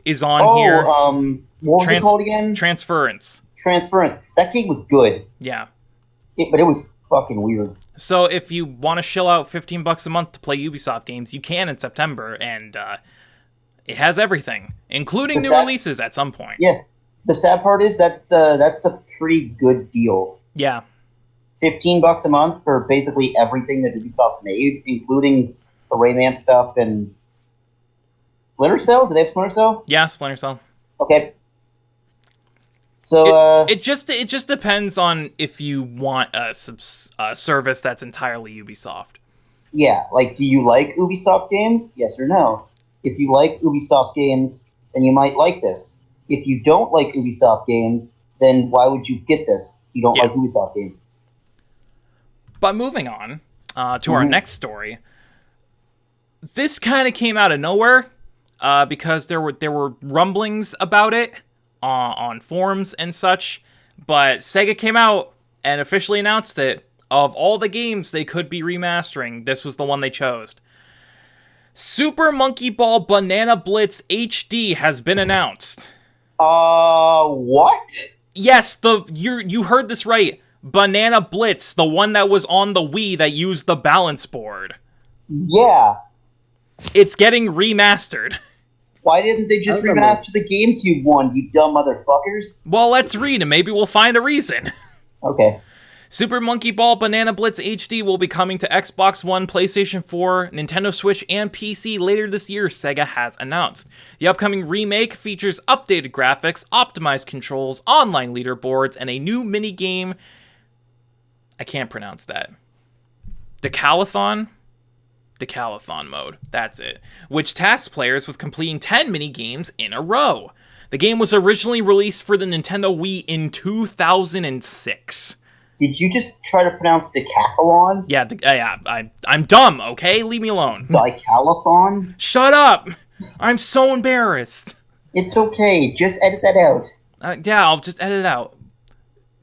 is on here. What was it called again? Transference. That game was good. Yeah. But it was fucking weird. So if you want to shill out $15 a month to play Ubisoft games, you can in September, and it has everything, including new releases at some point. Yeah. The sad part is that's a pretty good deal. Yeah. $15 a month for basically everything that Ubisoft made, including the Rayman stuff and Splinter Cell. Do they have Splinter Cell? Yeah, Splinter Cell. Okay. So it just depends on if you want a service that's entirely Ubisoft. Yeah, like, do you like Ubisoft games? Yes or no? If you like Ubisoft games, then you might like this. If you don't like Ubisoft games, then why would you get this? You don't like Ubisoft games. But moving on to our next story, this kind of came out of nowhere because there were rumblings about it on forums and such, but Sega came out and officially announced that of all the games they could be remastering, this was the one they chose. Super Monkey Ball Banana Blitz HD has been announced. What? Yes, you heard this right. Banana Blitz, the one that was on the Wii that used the balance board. Yeah. It's getting remastered. Why didn't they just remaster the GameCube one, you dumb motherfuckers? Well, let's read and maybe we'll find a reason. Okay. Super Monkey Ball Banana Blitz HD will be coming to Xbox One, PlayStation 4, Nintendo Switch, and PC later this year, Sega has announced. The upcoming remake features updated graphics, optimized controls, online leaderboards, and a new mini-game. I can't pronounce that. Decalathon mode, that's it. Which tasks players with completing 10 mini-games in a row. The game was originally released for the Nintendo Wii in 2006. Did you just try to pronounce decathlon? Yeah, I'm dumb, okay? Leave me alone. Dicalathon? Shut up! I'm so embarrassed. It's okay, just edit that out. Yeah, I'll just edit it out.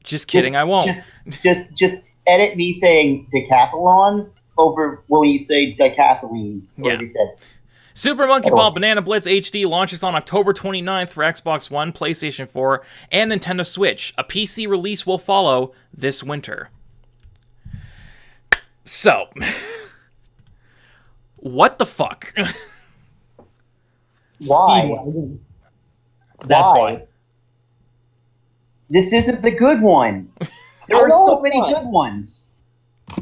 Just kidding, I won't. Just edit me saying decathlon over when you say decathlete, whatever you said. Super Monkey Ball Banana Blitz HD launches on October 29th for Xbox One, PlayStation 4, and Nintendo Switch. A PC release will follow this winter. So, what the fuck? Why? That's why. This isn't the good one. There are so many good ones.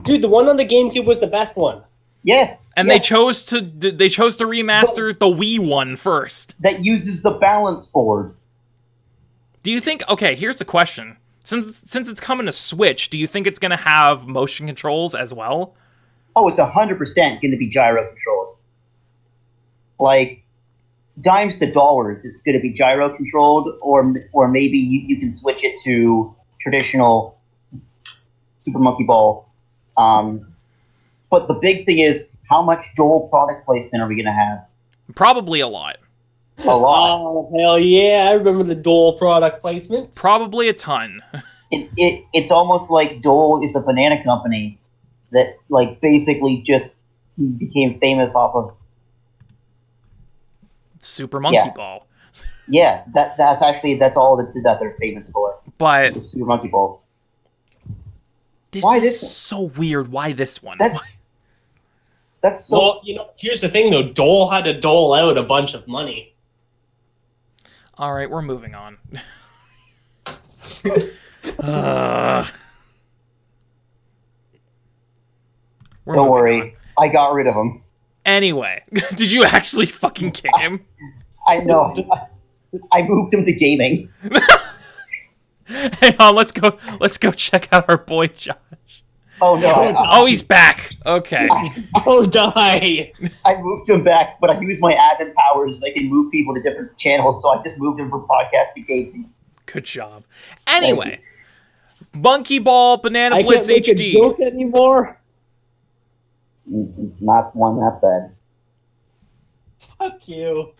Dude, the one on the GameCube was the best one. Yes. And yes. they chose to remaster the Wii one first. That uses the balance board. Do you think, okay, here's the question. Since it's coming to Switch, do you think it's going to have motion controls as well? Oh, it's 100% going to be gyro controlled. Like, dimes to dollars, it's going to be gyro controlled, or maybe you can switch it to traditional Super Monkey Ball. But the big thing is, how much dual product placement are we going to have? Probably a lot. A lot. Oh, hell yeah. I remember the dual product placement. Probably a ton. It's almost like Dole is a banana company that, like, basically just became famous off of Super Monkey Ball. Yeah, that's all that they're famous for. But Super Monkey Ball. Why this is so weird. Why this one? That's so... Well, you know, here's the thing, though. Dole had to dole out a bunch of money. All right, we're moving on. Don't worry. I got rid of him. Anyway, did you actually fucking kick him? I know. I moved him to gaming. Hang on, let's go check out our boy Josh. Oh no! Oh, he's back. Okay. Oh, die! I moved him back, but I use my admin powers. I can move people to different channels, so I just moved him from podcast to gaming. Good job. Anyway, Monkey Ball Banana Blitz I can't make HD. a joke anymore. Not one that bad. Fuck you.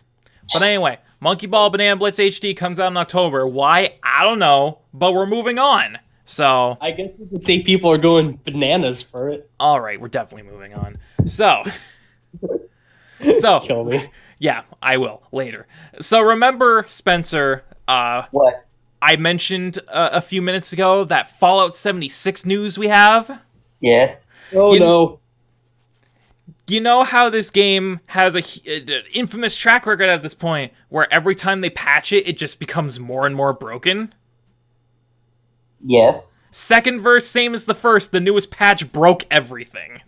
But anyway, Monkey Ball Banana Blitz HD comes out in October. Why? I don't know, but we're moving on. So, I guess you could say people are going bananas for it. all right, we're definitely moving on. So, Kill me. yeah, I will later. So remember, Spencer, What? I mentioned a few minutes ago that Fallout 76 news we have? Yeah. Oh, no. You know how this game has an infamous track record at this point, where every time they patch it, it just becomes more and more broken? Yes. Second verse, same as the first. The newest patch broke everything.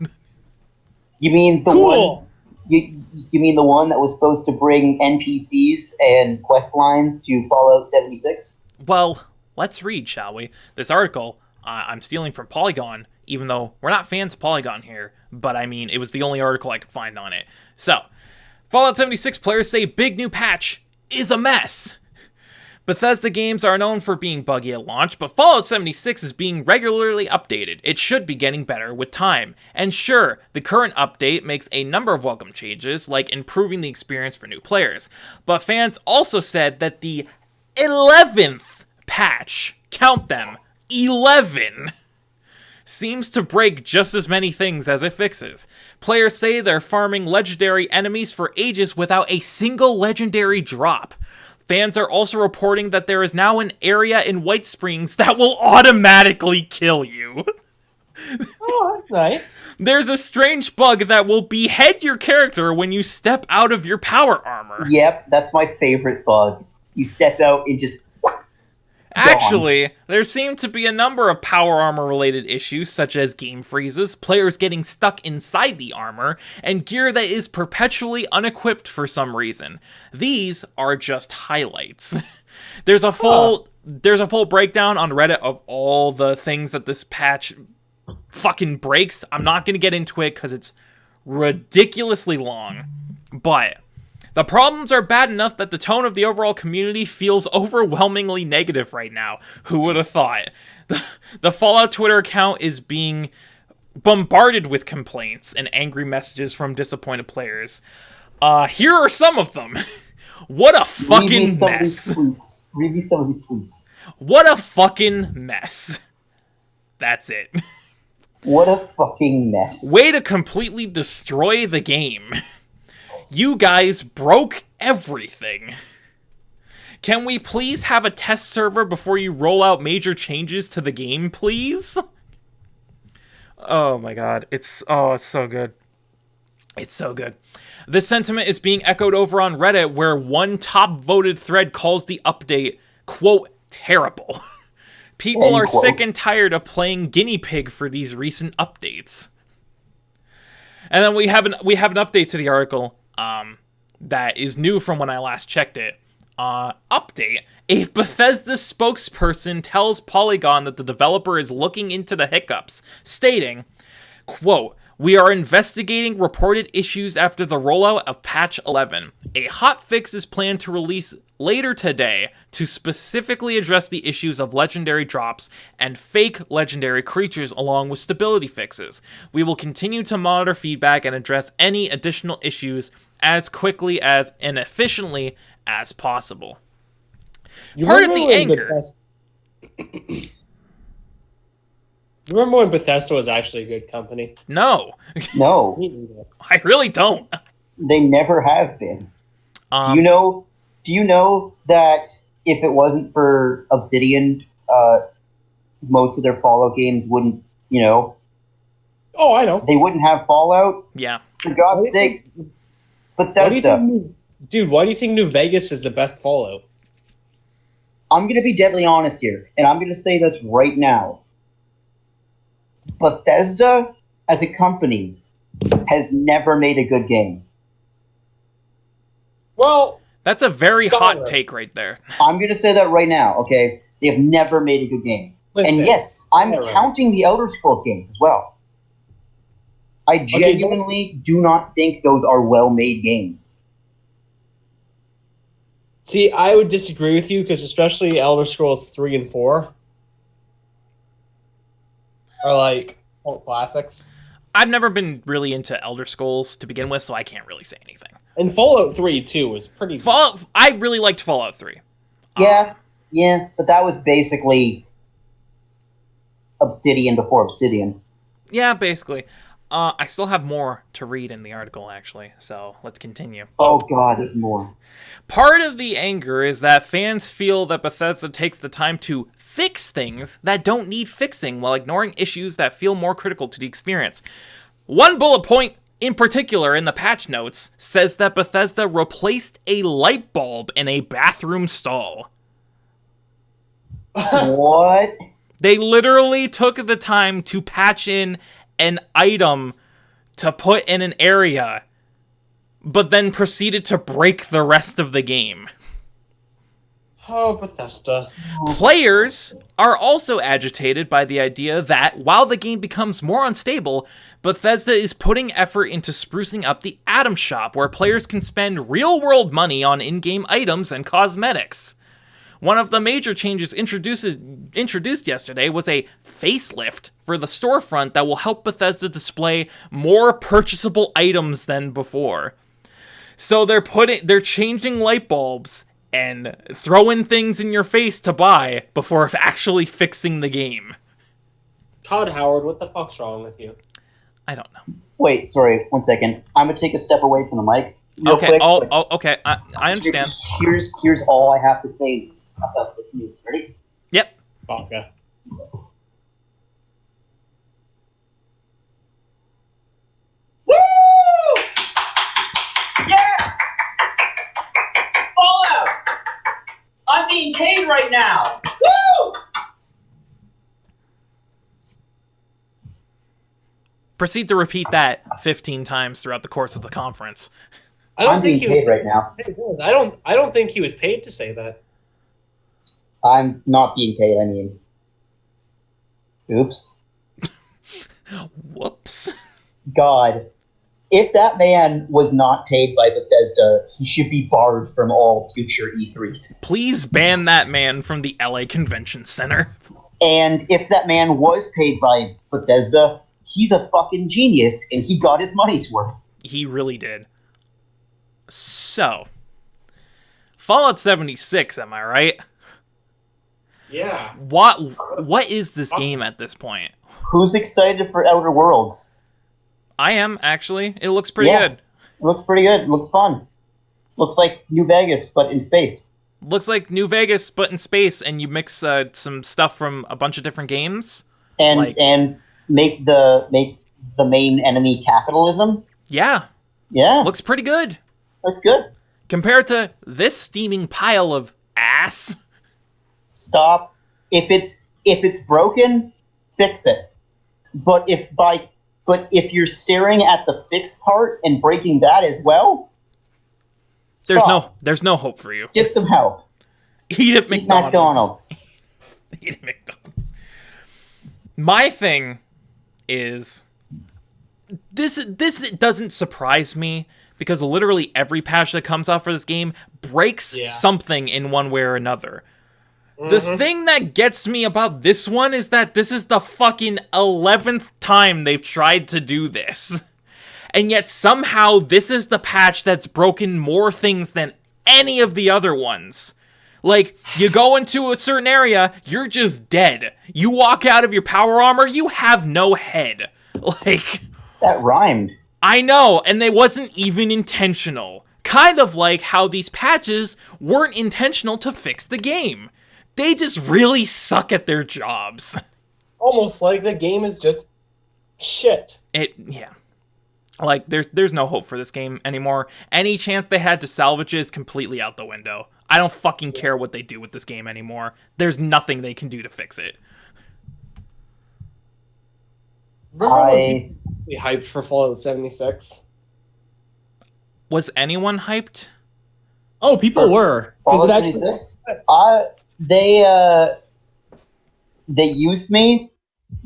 You mean the Cool. one? You mean the one that was supposed to bring NPCs and quest lines to Fallout 76? Well, let's read, shall we? This article, I'm stealing from Polygon, even though we're not fans of Polygon here, but I mean, it was the only article I could find on it. So, Fallout 76 players say big new patch is a mess. Bethesda games are known for being buggy at launch, but Fallout 76 is being regularly updated. It should be getting better with time. And sure, the current update makes a number of welcome changes, like improving the experience for new players. But fans also said that the 11th patch, count them, 11, seems to break just as many things as it fixes. Players say they're farming legendary enemies for ages without a single legendary drop. Fans are also reporting that there is now an area in White Springs that will automatically kill you. Oh, that's nice. There's a strange bug that will behead your character when you step out of your power armor. Yep, that's my favorite bug. You step out and just... Actually, there seem to be a number of power armor related issues, such as game freezes, players getting stuck inside the armor, and gear that is perpetually unequipped for some reason. These are just highlights. There's a full breakdown on Reddit of all the things that this patch fucking breaks. I'm not going to get into it because it's ridiculously long, but the problems are bad enough that the tone of the overall community feels overwhelmingly negative right now. Who would have thought? The Fallout Twitter account is being bombarded with complaints and angry messages from disappointed players. Here are some of them. What a fucking mess. Read me some of these tweets. What a fucking mess. That's it. What a fucking mess. Way to completely destroy the game. You guys broke everything. Can we please have a test server before you roll out major changes to the game, please? Oh my god, it's so good. It's so good. This sentiment is being echoed over on Reddit, where one top voted thread calls the update, quote, terrible. People are sick and tired of playing guinea pig for these recent updates. And then we have an update to the article that is new from when I last checked it. Update. A Bethesda spokesperson tells Polygon that the developer is looking into the hiccups, stating, quote, "We are investigating reported issues after the rollout of patch 11. A hotfix is planned to release later today to specifically address the issues of legendary drops and fake legendary creatures along with stability fixes. We will continue to monitor feedback and address any additional issues as quickly as and efficiently as possible." Part of the anger. You remember when Bethesda was actually a good company? No, No, I really don't. they never have been. Do you know that if it wasn't for Obsidian, most of their Fallout games wouldn't, Oh, I know. they wouldn't have Fallout? Yeah. For God's sake, Why do you Bethesda. think why do you think New Vegas is the best Fallout? I'm going to be deadly honest here, and I'm going to say this right now. Bethesda, as a company, has never made a good game. Well, That's a very Scarlett. hot take right there. I'm going to say that right now, okay? They have never made a good game. Listen, And yes, I'm Scarlett. counting the Elder Scrolls games as well. I genuinely do not think those are well-made games. See, I would disagree with you, because especially Elder Scrolls 3 and 4 are like cult classics. I've never been really into Elder Scrolls to begin with, so I can't really say anything. And Fallout 3, too, was pretty... I really liked Fallout 3. Yeah, but that was basically Obsidian before Obsidian. Yeah, basically. I still have more to read in the article, actually, so let's continue. Oh god, there's more. Part of the anger is that fans feel that Bethesda takes the time to fix things that don't need fixing while ignoring issues that feel more critical to the experience. One bullet point in particular in the patch notes says that Bethesda replaced a light bulb in a bathroom stall. What? They literally took the time to patch in an item to put in an area, but then proceeded to break the rest of the game. Oh, Bethesda. Players are also agitated by the idea that, while the game becomes more unstable, Bethesda is putting effort into sprucing up the item shop, where players can spend real-world money on in-game items and cosmetics. One of the major changes introduced yesterday was a facelift for the storefront that will help Bethesda display more purchasable items than before. So they're changing light bulbs and throwing things in your face to buy before actually fixing the game. Todd Howard, what the fuck's wrong with you? I don't know. Wait, sorry, 1 second. I'm gonna take a step away from the mic. Real Okay, quick. okay, I understand. Here's all I have to say about this news. Ready? Yep. Vodka. Woo! Yeah! Fallout! I'm being paid right now! Woo! Proceed to repeat that 15 times throughout the course of the conference. I'm being paid right now. I don't think he was paid to say that. I'm not being paid, I mean. Oops. Whoops. God. If that man was not paid by Bethesda, he should be barred from all future E3s. Please ban that man from the LA Convention Center. And if that man was paid by Bethesda, he's a fucking genius, and he got his money's worth. He really did. So, Fallout 76, am I right? Yeah. What is this game at this point? Who's excited for Outer Worlds? I am, actually. It looks pretty good. It looks pretty good. It looks fun. Looks like New Vegas, but in space. Looks like New Vegas, but in space, and you mix some stuff from a bunch of different games. And make the main enemy capitalism. Yeah. Yeah. Looks pretty good. Looks good. Compared to this steaming pile of ass. Stop. If it's broken, fix it. But if you're staring at the fixed part and breaking that as well, stop. There's no hope for you. Get some help. Eat at McDonald's. Eat at McDonald's. My thing is this doesn't surprise me, because literally every patch that comes out for this game breaks something in one way or another. The thing that gets me about this one is that this is the fucking 11th time they've tried to do this. And yet somehow this is the patch that's broken more things than any of the other ones. Like, you go into a certain area, you're just dead. You walk out of your power armor, you have no head. Like... That rhymed. I know, and they wasn't even intentional. Kind of like how these patches weren't intentional to fix the game. They just really suck at their jobs. Almost like the game is just shit. Yeah. Like, there's no hope for this game anymore. Any chance they had to salvage it is completely out the window. I don't fucking care what they do with this game anymore. There's nothing they can do to fix it. Remember when we hyped for Fallout 76? Was anyone hyped? Oh, people were. Because it Fallout actually. 76? They used me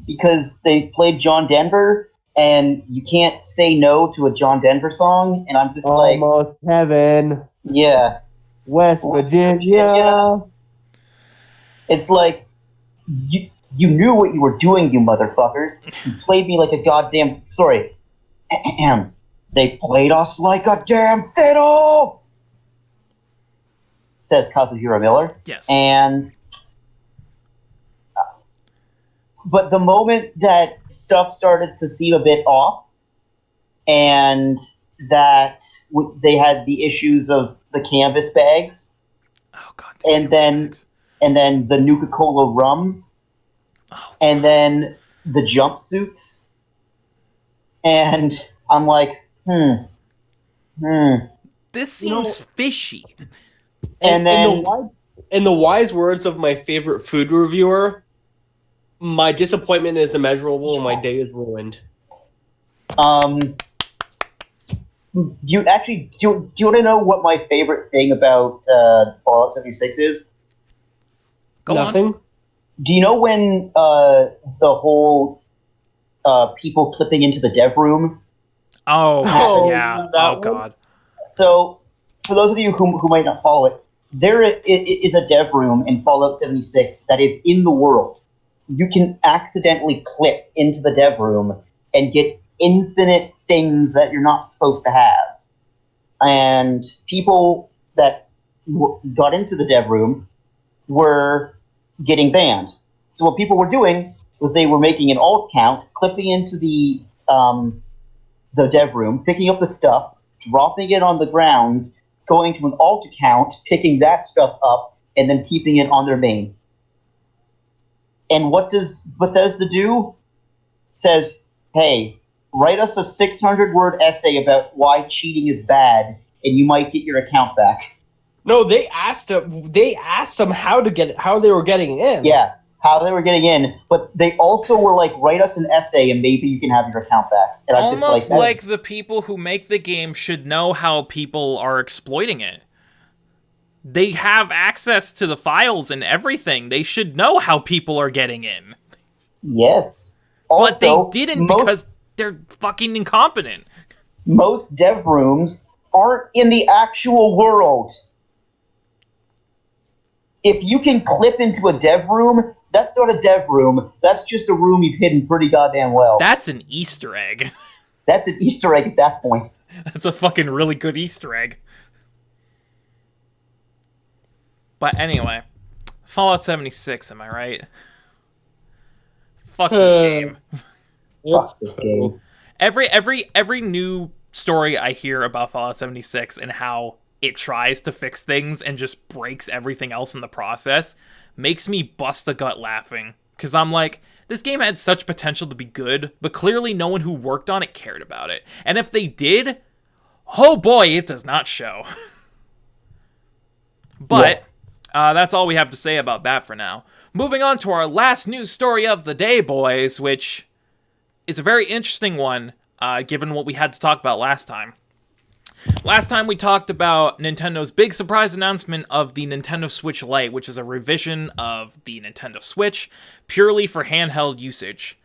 because they played John Denver, and you can't say no to a John Denver song, and I'm just Almost heaven. yeah. West Virginia. It's like, you knew what you were doing, you motherfuckers. You played me like a goddamn... Sorry. They played us like a damn fiddle! Says Kazuhiro Miller. Yes. And... But the moment that stuff started to seem a bit off, and that they had the issues of the canvas bags, Oh god. and then the Nuka-Cola rum, and then the jumpsuits, and I'm like, This seems fishy. And then in the wise words of my favorite food reviewer, my disappointment is immeasurable and my day is ruined. do you want to know what my favorite thing about Fallout 76 is? Nothing. Do you know when the whole people clipping into the dev room? Oh yeah. that Oh god. So, for those of you who might not follow it, there is a dev room in Fallout 76 that is in the world. You can accidentally clip into the dev room and get infinite things that you're not supposed to have. And people that got into the dev room were getting banned. So what people were doing was they were making an alt account, clipping into the dev room, picking up the stuff, dropping it on the ground, going to an alt account, picking that stuff up, and then keeping it on their main. And what does Bethesda do? Says, hey, write us a 600-word essay about why cheating is bad, and you might get your account back. No, they asked them how they were getting in. Yeah, how they were getting in, but they also were like, write us an essay and maybe you can have your account back. And Almost like the people who make the game should know how people are exploiting it. They have access to the files and everything. They should know how people are getting in. Yes. But Also, they didn't because they're fucking incompetent. Most dev rooms aren't in the actual world. If you can clip into a dev room, that's not a dev room. That's just a room you've hidden pretty goddamn well. That's an Easter egg. That's an Easter egg at that point. That's a fucking really good Easter egg. But anyway, Fallout 76, am I right? Fuck this game. Fuck this game. Every new story I hear about Fallout 76 and how it tries to fix things and just breaks everything else in the process makes me bust a gut laughing. Because I'm like, this game had such potential to be good, but clearly no one who worked on it cared about it. And if they did, oh boy, it does not show. But that's all we have to say about that for now. Moving on to our last news story of the day, boys, which is a very interesting one, given what we had to talk about last time. Last time we talked about Nintendo's big surprise announcement of the Nintendo Switch Lite, which is a revision of the Nintendo Switch purely for handheld usage.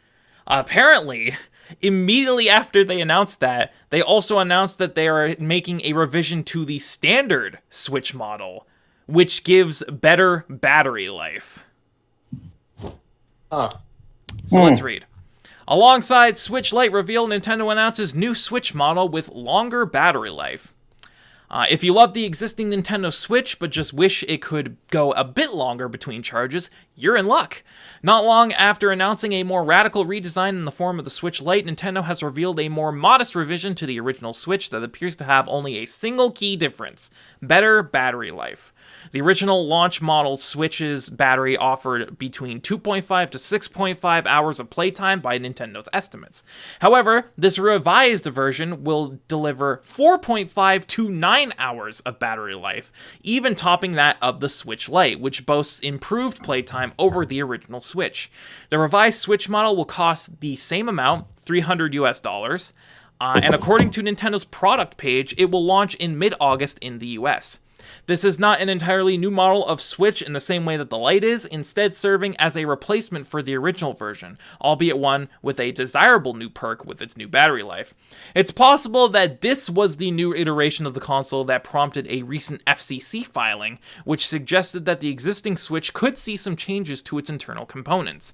Apparently, immediately after they announced that, they also announced that they are making a revision to the standard Switch model, which gives better battery life. So let's read. Alongside Switch Lite reveal, Nintendo announces new Switch model with longer battery life. If you love the existing Nintendo Switch, but just wish it could go a bit longer between charges, you're in luck. Not long after announcing a more radical redesign in the form of the Switch Lite, Nintendo has revealed a more modest revision to the original Switch that appears to have only a single key difference: better battery life. The original launch model Switch's battery offered between 2.5 to 6.5 hours of playtime by Nintendo's estimates. However, this revised version will deliver 4.5 to 9 hours of battery life, even topping that of the Switch Lite, which boasts improved playtime over the original Switch. The revised Switch model will cost the same amount, $300 US, and according to Nintendo's product page, it will launch in mid-August in the US. This is not an entirely new model of Switch in the same way that the Lite is, instead serving as a replacement for the original version, albeit one with a desirable new perk with its new battery life. It's possible that this was the new iteration of the console that prompted a recent FCC filing, which suggested that the existing Switch could see some changes to its internal components.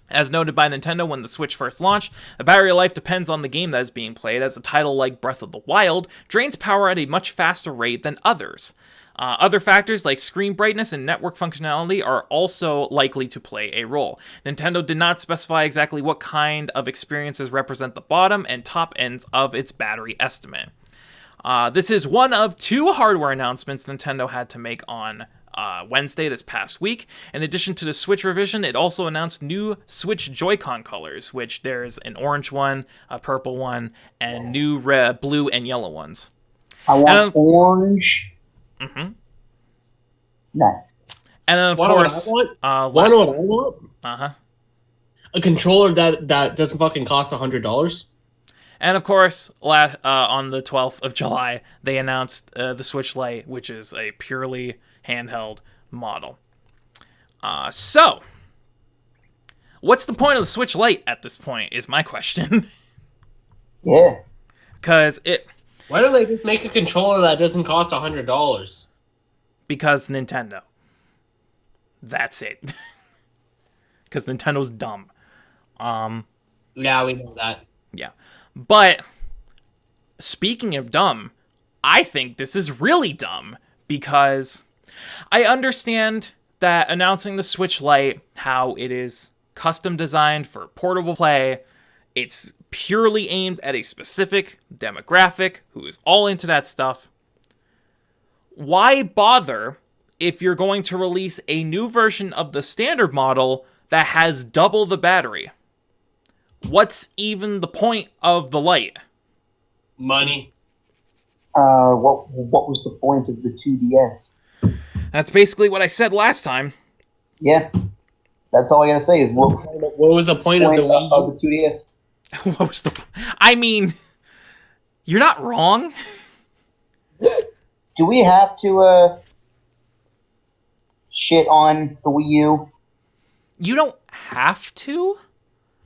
As noted by Nintendo when the Switch first launched, the battery life depends on the game that is being played, as a title like Breath of the Wild drains power at a much faster rate than others. Other factors like screen brightness and network functionality are also likely to play a role. Nintendo did not specify exactly what kind of experiences represent the bottom and top ends of its battery estimate. This is one of two hardware announcements Nintendo had to make on Wednesday this past week. In addition to the Switch revision, it also announced new Switch Joy-Con colors, which there's an orange one, a purple one, and new red, blue, and yellow ones. I want orange. Mm-hmm. Nice. And then, of course... What I want? Uh-huh. A controller that doesn't fucking cost $100. And of course, on the 12th of July, they announced the Switch Lite, which is a purely handheld model. So, what's the point of the Switch Lite at this point, is my question. Yeah. Because Why don't they just make a controller that doesn't cost $100? Because Nintendo. That's it. Because Nintendo's dumb. Yeah, we know that. Yeah. But, speaking of dumb, I think this is really dumb, because I understand that announcing the Switch Lite, how it is custom designed for portable play, it's purely aimed at a specific demographic who is all into that stuff. Why bother if you're going to release a new version of the standard model that has double the battery? What's even the point of the Lite? Money. What was the point of the 2DS? That's basically what I said last time. Yeah. That's all I gotta say is what was the point of the Wii of the 2DS? What was the... I mean, you're not wrong. Do we have to shit on the Wii U? You don't have to,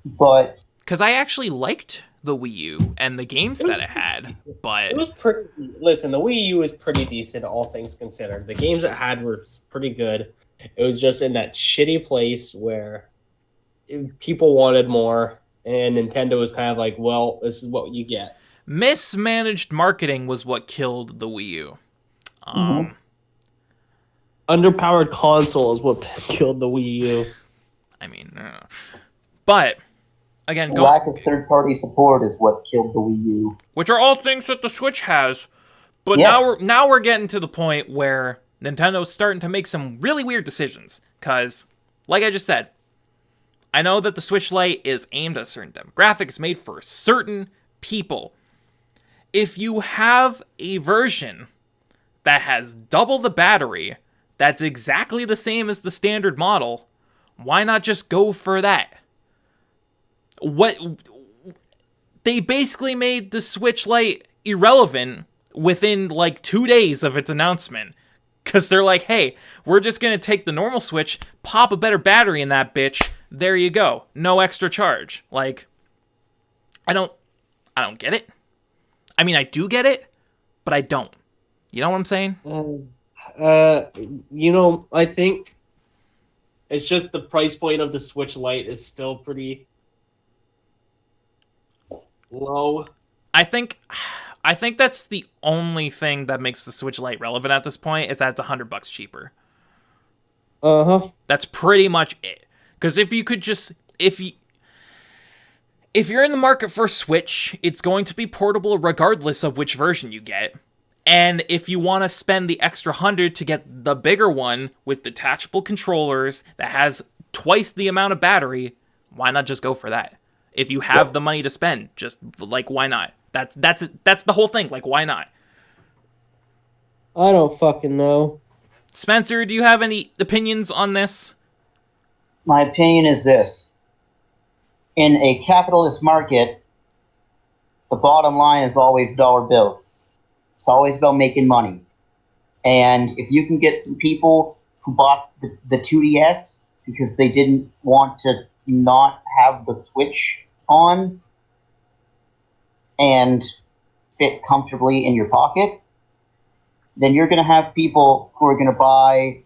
but because I actually liked the Wii U and the games that it had, but... It was pretty... Listen, the Wii U was pretty decent, all things considered. The games it had were pretty good. It was just in that shitty place where people wanted more, and Nintendo was kind of like, well, this is what you get. Mismanaged marketing was what killed the Wii U. Underpowered console is what killed the Wii U. I mean, but... Again, lack of third-party support is what killed the Wii U. Which are all things that the Switch has. But yes. now we're getting to the point where Nintendo's starting to make some really weird decisions. Because, like I just said, I know that the Switch Lite is aimed at a certain demographic. It's made for certain people. If you have a version that has double the battery, that's exactly the same as the standard model, why not just go for that? They basically made the Switch Lite irrelevant within like 2 days of its announcement, because they're like, hey, we're just gonna take the normal Switch, pop a better battery in that bitch, there you go, no extra charge. Like, I don't get it. I mean, I do get it, but I don't. You know what I'm saying? I think it's just the price point of the Switch Lite is still pretty low. I think that's the only thing that makes the Switch Lite relevant at this point, is that it's $100 cheaper. That's pretty much it. Because if you're in the market for Switch, it's going to be portable regardless of which version you get. And if you want to spend the extra $100 to get the bigger one with detachable controllers that has twice the amount of battery, why not just go for that? If you have the money to spend, just like, why not? That's the whole thing. Like, why not? I don't fucking know. Spencer, do you have any opinions on this? My opinion is this. In a capitalist market, the bottom line is always dollar bills. It's always about making money. And if you can get some people who bought the 2DS because they didn't want to not have the Switch on and fit comfortably in your pocket, then you're going to have people who are going to buy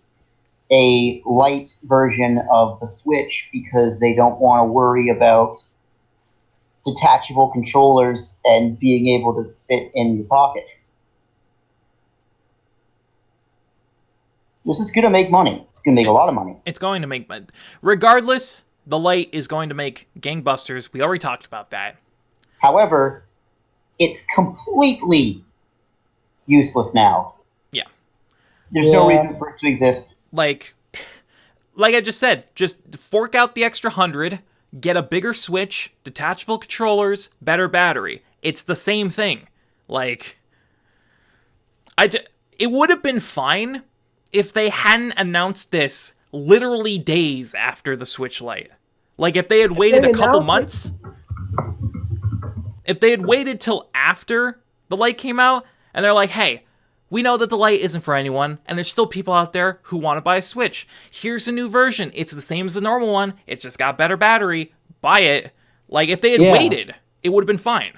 a light version of the Switch because they don't want to worry about detachable controllers and being able to fit in your pocket. This is going to make money. It's going to make a lot of money. It's going to make... Regardless, the Lite is going to make gangbusters. We already talked about that. However, it's completely useless now. Yeah. There's no reason for it to exist. Like I just said, just fork out the extra $100, get a bigger Switch, detachable controllers, better battery. It's the same thing. Like, it would have been fine if they hadn't announced this literally days after the Switch Lite. Like, if they had waited a couple months, if they had waited till after the Lite came out, and they're like, hey, we know that the Lite isn't for anyone, and there's still people out there who want to buy a Switch. Here's a new version. It's the same as the normal one. It's just got better battery. Buy it. Like, if they had waited, it would have been fine.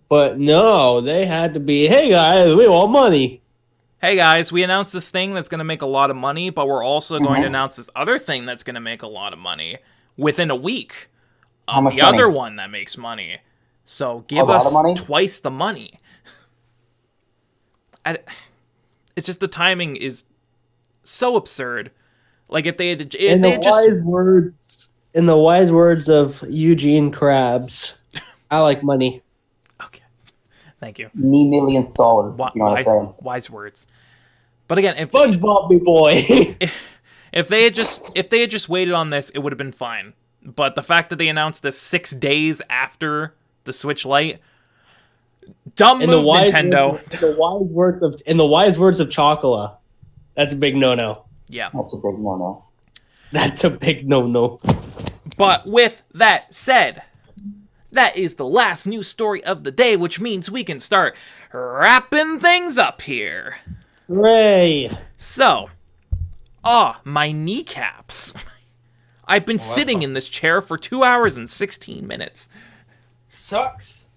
But no, they had to be, hey guys, we want money. Hey guys, we announced this thing that's going to make a lot of money, but we're also going to announce this other thing that's going to make a lot of money within a week of the other one that makes money. So give us twice the money. It's just the timing is so absurd. Like if they had, in the wise words of Eugene Krabs, I like money. Okay, thank you. $1 million. You know what I'm saying? Wise words. But again, if SpongeBob, me boy. if they had just waited on this, it would have been fine. But the fact that they announced this 6 days after the Switch Lite. Dumb move, Nintendo. In the wise words of Chocola, that's a big no-no. Yeah. That's a big no-no. That's a big no-no. But with that said, that is the last news story of the day, which means we can start wrapping things up here. Hooray! So, my kneecaps. I've been sitting in this chair for 2 hours and 16 minutes. Sucks.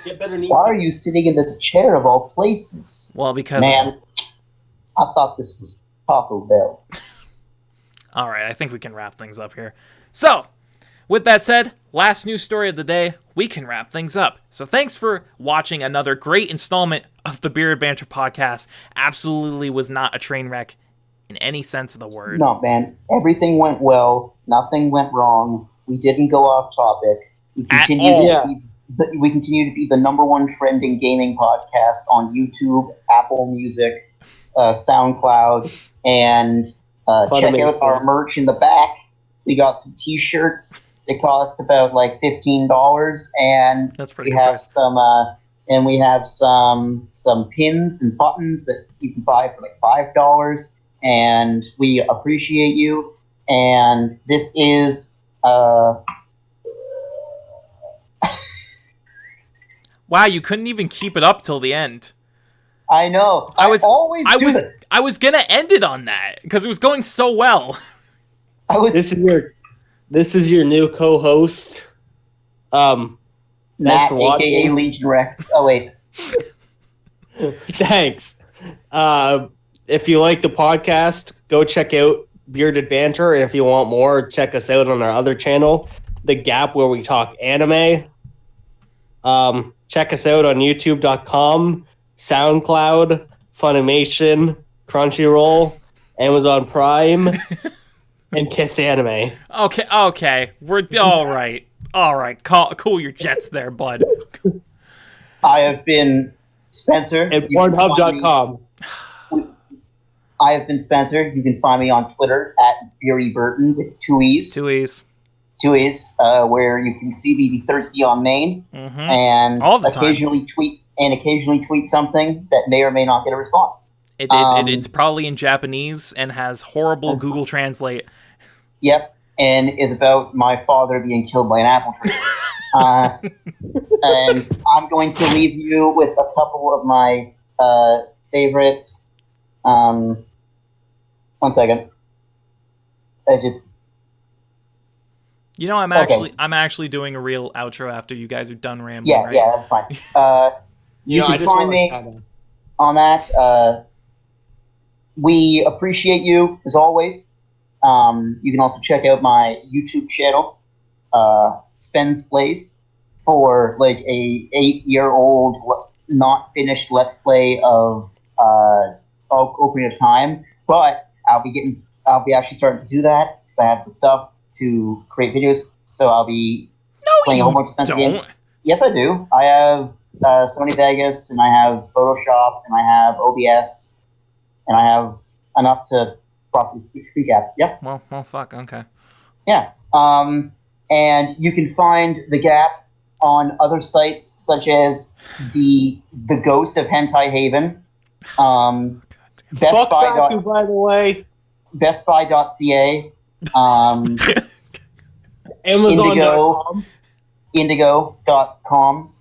Get better knees. Why are you sitting in this chair of all places? Well, because... Man, I thought this was Taco Bell. Alright, I think we can wrap things up here. So, with that said, last news story of the day, we can wrap things up. So thanks for watching another great installment of the Bearded Banter Podcast. Absolutely was not a train wreck in any sense of the word. No, man. Everything went well. Nothing went wrong. We didn't go off topic. We continue to be the #1 trending gaming podcast on YouTube, Apple Music, SoundCloud, and check out our merch in the back. We got some T-shirts. They cost about like $15, and that's pretty we have some pins and buttons that you can buy for like $5. And we appreciate you. And this is wow, you couldn't even keep it up till the end. I know. I was gonna end it on that because it was going so well. This is your new co-host, Matt, aka Legion Rex. Oh wait. Thanks. If you like the podcast, go check out Bearded Banter, and if you want more, check us out on our other channel, The Gap, where we talk anime. Check us out on YouTube.com, SoundCloud, Funimation, Crunchyroll, Amazon Prime, and Kiss Anime. Okay. We're all right. All right. Cool your jets there, bud. I have been Spencer. And Pornhub.com. I have been Spencer. You can find me on Twitter at Beery Burton with 2 E's. 2 E's. 2 E's, where you can see me be thirsty on Maine, and all the occasionally tweet something that may or may not get a response. It's probably in Japanese and has horrible Google Translate. Yep, and is about my father being killed by an apple tree. And I'm going to leave you with a couple of my favorite One second. I just I'm actually doing a real outro after you guys are done rambling. Right? Yeah, that's fine. You can find me on that. We appreciate you as always. You can also check out my YouTube channel, Spence Plays, for like a 8-year-old not finished Let's Play of Ocarina of Time. But I'll be actually starting to do that because I have the stuff to create videos. So I'll be playing a whole bunch of Spencer games. Yes, I do. I have Sony Vegas, and I have Photoshop, and I have OBS, and I have enough to properly speak at. Yeah. Well, fuck. Okay. Yeah. And you can find The Gap on other sites such as the Ghost of Hentai Haven. Fuck Faku, by the way. BestBuy.ca. Amazon.com. Indigo.com.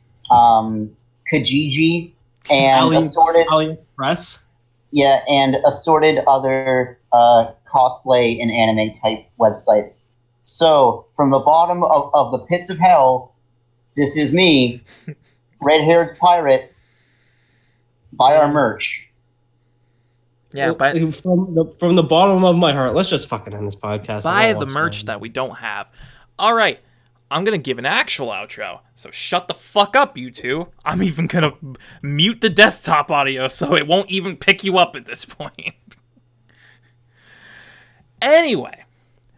Kijiji. And assorted AliExpress. Yeah, and assorted other cosplay and anime type websites. So, from the bottom of the pits of hell, this is me, red-haired pirate. Buy our merch. Yeah, but from the bottom of my heart, let's just fucking end this podcast. Buy the merch that we don't have. All right, I'm gonna give an actual outro. So shut the fuck up, you two. I'm even gonna mute the desktop audio so it won't even pick you up at this point. Anyway,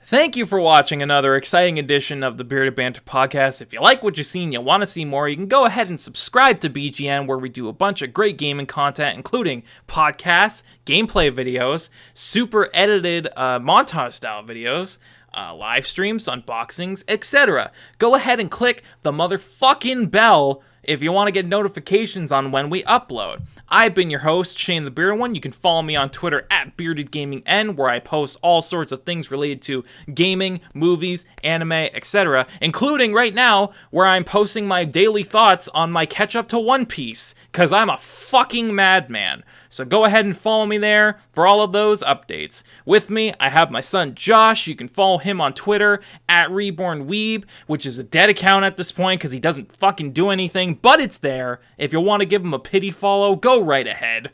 thank you for watching another exciting edition of the Bearded Banter Podcast. If you like what you've seen, you want to see more, you can go ahead and subscribe to BGN, where we do a bunch of great gaming content, including podcasts, gameplay videos, super edited montage-style videos, live streams, unboxings, etc. Go ahead and click the motherfucking bell if you want to get notifications on when we upload. I've been your host, Shane the Bearded One. You can follow me on Twitter at BeardedGamingN, where I post all sorts of things related to gaming, movies, anime, etc., including right now, where I'm posting my daily thoughts on my catch-up to One Piece, because I'm a fucking madman. So go ahead and follow me there for all of those updates. With me, I have my son Josh. You can follow him on Twitter at RebornWeeb, which is a dead account at this point because he doesn't fucking do anything, but it's there. If you want to give him a pity follow, go right ahead.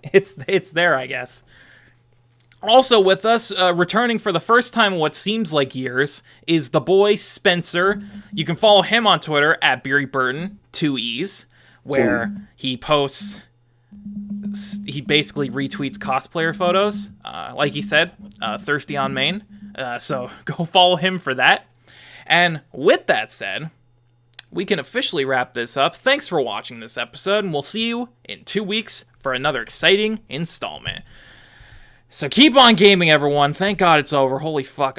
It's there, I guess. Also with us, returning for the first time in what seems like years, is the boy Spencer. You can follow him on Twitter at Beery Burton, 2 E's, where he posts... He basically retweets cosplayer photos, like he said, thirsty on main. So go follow him for that. And with that said, we can officially wrap this up. Thanks for watching this episode, and we'll see you in 2 weeks for another exciting installment. So keep on gaming, everyone. Thank God it's over. Holy fuck.